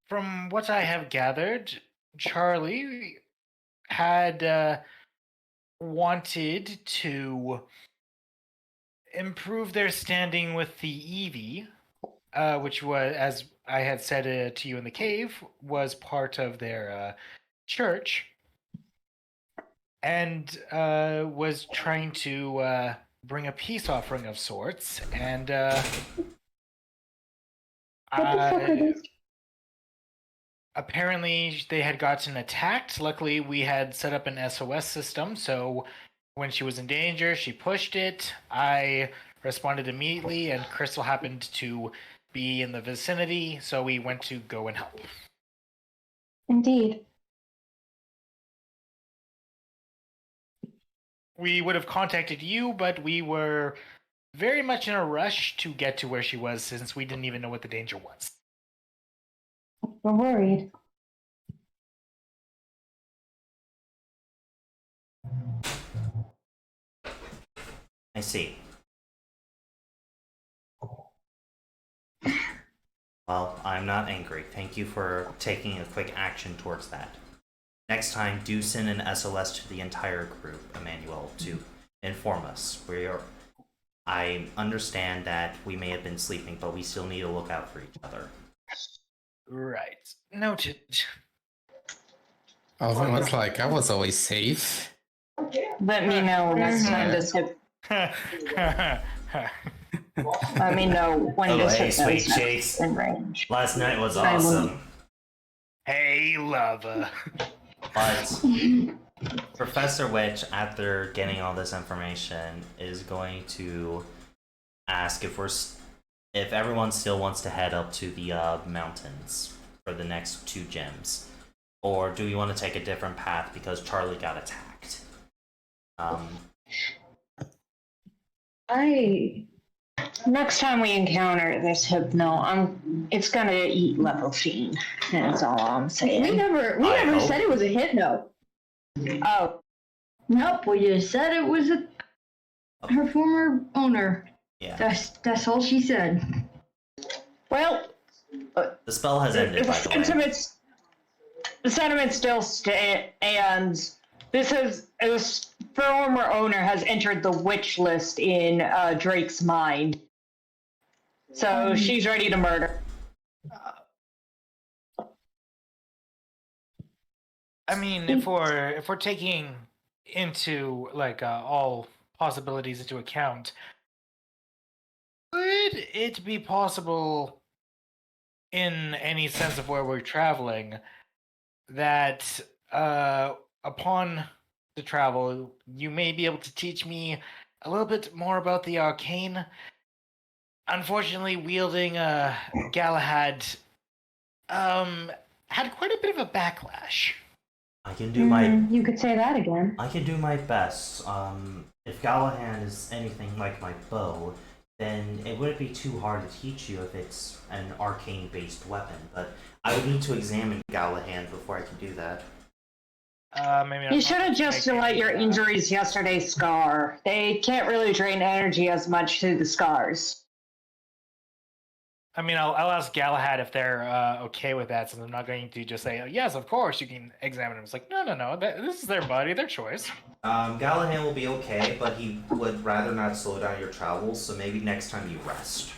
Speaker 4: From what I have gathered, Charlie had wanted to improve their standing with the Eevee, which was, as I had said to you in the cave, was part of their church, and was trying to bring a peace offering of sorts, and
Speaker 1: What the fuck are these?
Speaker 4: apparently they had gotten attacked. Luckily, we had set up an SOS system, so when she was in danger, she pushed it. I responded immediately, and Crystal happened to be in the vicinity, so we went to go and help.
Speaker 1: Indeed.
Speaker 4: We would have contacted you, but we were very much in a rush to get to where she was, since we didn't even know what the danger was.
Speaker 1: We're worried.
Speaker 2: I see. Well, I'm not angry. Thank you for taking a quick action towards that. Next time, do send an SOS to the entire group, Emmanuel, to inform us. I understand that we may have been sleeping, but we still need to look out for each other.
Speaker 4: Right. Noted.
Speaker 9: Oh, it was like I was always safe.
Speaker 3: Let me know next time this hip. Let me know when this
Speaker 2: hey,
Speaker 3: hip
Speaker 2: sweet
Speaker 3: is
Speaker 2: cheeks.
Speaker 3: in range.
Speaker 2: Last night was
Speaker 3: I will-
Speaker 2: awesome.
Speaker 4: Hey, lover.
Speaker 2: But Professor Witch, after getting all this information, is going to ask if everyone still wants to head up to the mountains for the next 2 gyms, or do we want to take a different path because Charlie got attacked?
Speaker 3: Next time we encounter this hypno, it's gonna eat level fiend. That's all I'm saying.
Speaker 1: We never
Speaker 2: hope.
Speaker 1: said it was a hypno.
Speaker 3: Oh,
Speaker 5: Nope, we just said it was her former owner.
Speaker 2: Yeah.
Speaker 5: That's all she said.
Speaker 3: well,
Speaker 2: The spell has ended, by the way.
Speaker 3: the sentiment still stands. This former owner has entered the witch list in Drake's mind. So she's ready to murder.
Speaker 4: I mean, if we're taking into all possibilities into account, could it be possible, in any sense of where we're traveling, that upon the travel, you may be able to teach me a little bit more about the arcane? Unfortunately, wielding Galahad had quite a bit of a backlash.
Speaker 2: I can do my
Speaker 1: You could say that again.
Speaker 2: I can do my best. If Galahad is anything like my bow, then it wouldn't be too hard to teach you if it's an arcane-based weapon. But I would need to examine Galahad before I can do that.
Speaker 4: Maybe not
Speaker 3: You should have just let your injuries yesterday scar. They can't really drain energy as much through the scars.
Speaker 4: I mean, I'll ask Galahad if they're okay with that, since I'm not going to just say, yes, of course, you can examine them. It's like, no, this is their body, their choice.
Speaker 2: Galahad will be okay, but he would rather not slow down your travels, so maybe next time you rest.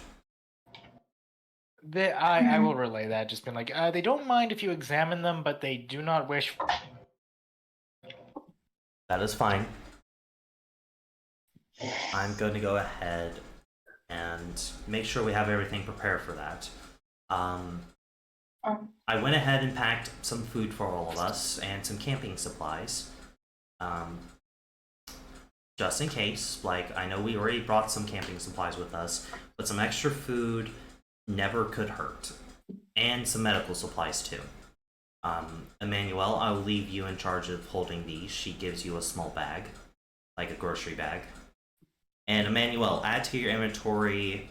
Speaker 4: I will relay that, just being like, they don't mind if you examine them, but they do not wish...
Speaker 2: That is fine. I'm going to go ahead and make sure we have everything prepared for that. I went ahead and packed some food for all of us and some camping supplies. Just in case, like, I know we already brought some camping supplies with us, but some extra food never could hurt. And some medical supplies too. Emmanuel, I'll leave you in charge of holding these. She gives you a small bag, like a grocery bag. And Emmanuel, add to your inventory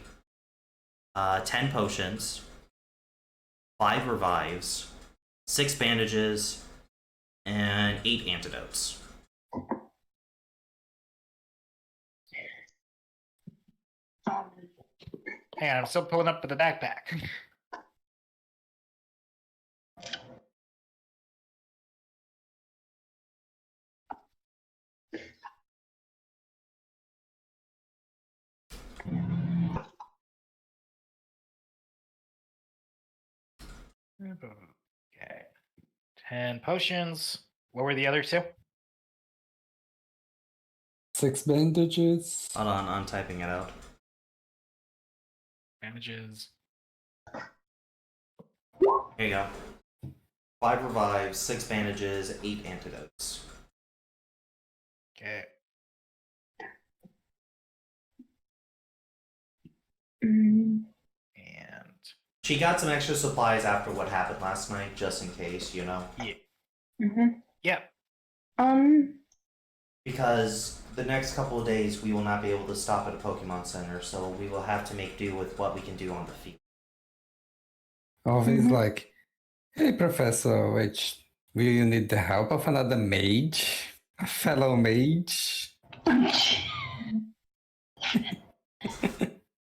Speaker 2: 10 potions, 5 revives, 6 bandages, and 8 antidotes.
Speaker 4: Hang on, I'm still pulling up the backpack. Okay. 10 potions. What were the other 2?
Speaker 9: 6 bandages.
Speaker 2: Hold on, I'm typing it out.
Speaker 4: Bandages.
Speaker 2: Here you go. 5 revives, 6 bandages, 8 antidotes.
Speaker 4: Okay.
Speaker 1: Mm.
Speaker 4: And
Speaker 2: She got some extra supplies after what happened last night, just in case, you know?
Speaker 4: yeah.
Speaker 1: Mm-hmm.
Speaker 4: Yep.
Speaker 2: Because the next couple of days we will not be able to stop at a Pokemon Center, so we will have to make do with what we can do on the field.
Speaker 9: Always like, hey, Professor H, will you need the help of another mage? A fellow mage?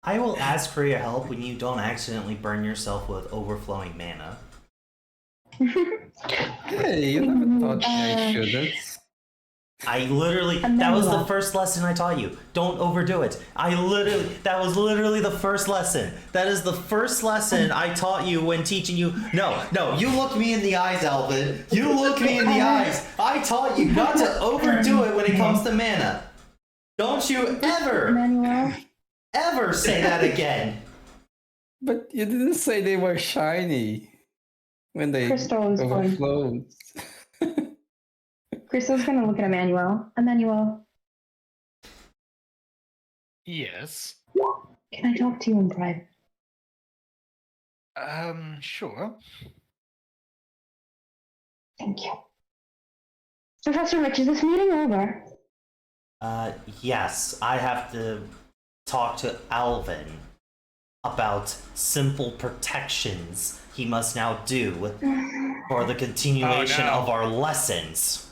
Speaker 2: I will ask for your help when you don't accidentally burn yourself with overflowing mana.
Speaker 9: Hey, you never thought me I shouldn't.
Speaker 2: I literally, that was the first lesson I taught you. Don't overdo it. That was literally the first lesson. That is the first lesson I taught you when teaching you. No, you look me in the eyes, Alvin. You look me in the eyes. I taught you not to overdo it when it comes to mana. Don't you ever say that again.
Speaker 9: But you didn't say they were shiny when they
Speaker 1: Crystal is
Speaker 9: overflowed.
Speaker 1: Crystal's gonna look at Emmanuel. Emmanuel,
Speaker 4: Yes.
Speaker 1: can I talk to you in private?
Speaker 4: Sure.
Speaker 1: Thank you. Professor Rich, is this meeting over?
Speaker 2: Yes, I have to talk to Alvin about simple protections he must now do for the continuation of our lessons.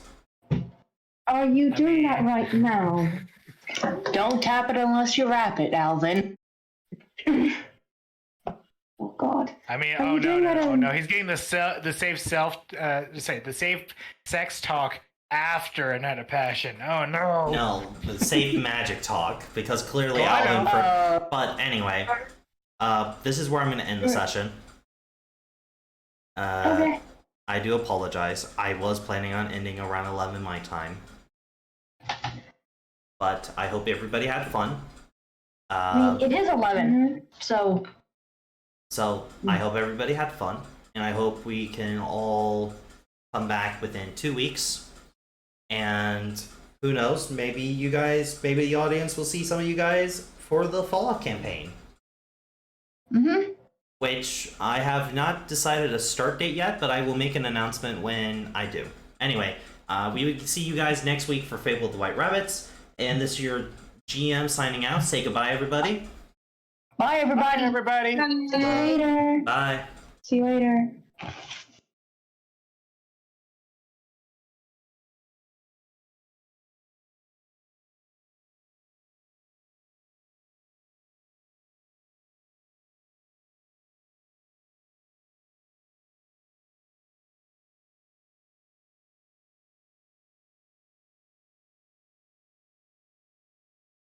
Speaker 1: Are you doing that right now?
Speaker 3: Don't tap it unless you wrap it, Alvin.
Speaker 1: Oh God.
Speaker 4: I mean,
Speaker 1: Are you doing that
Speaker 4: oh
Speaker 1: in-
Speaker 4: no, he's getting the safe sex talk after a night of passion. Oh no.
Speaker 2: No, the safe magic talk, because clearly
Speaker 4: Oh, I
Speaker 2: Alvin.
Speaker 4: know.
Speaker 2: But anyway, this is where I'm going to end the session.
Speaker 1: Okay.
Speaker 2: I do apologize. I was planning on ending around 11 my time, but I hope everybody had fun.
Speaker 5: I mean, it is 11, so
Speaker 2: So I hope everybody had fun, and I hope we can all come back within 2 weeks. And who knows, maybe the audience will see some of you guys for the Fallout campaign. Which I have not decided a start date yet, but I will make an announcement when I do. Anyway, we will see you guys next week for Fable of the White Rabbits, and this is your GM signing out. Say goodbye, everybody.
Speaker 3: Bye, everybody.
Speaker 4: Bye, everybody.
Speaker 1: See you later.
Speaker 2: Bye.
Speaker 1: See you later.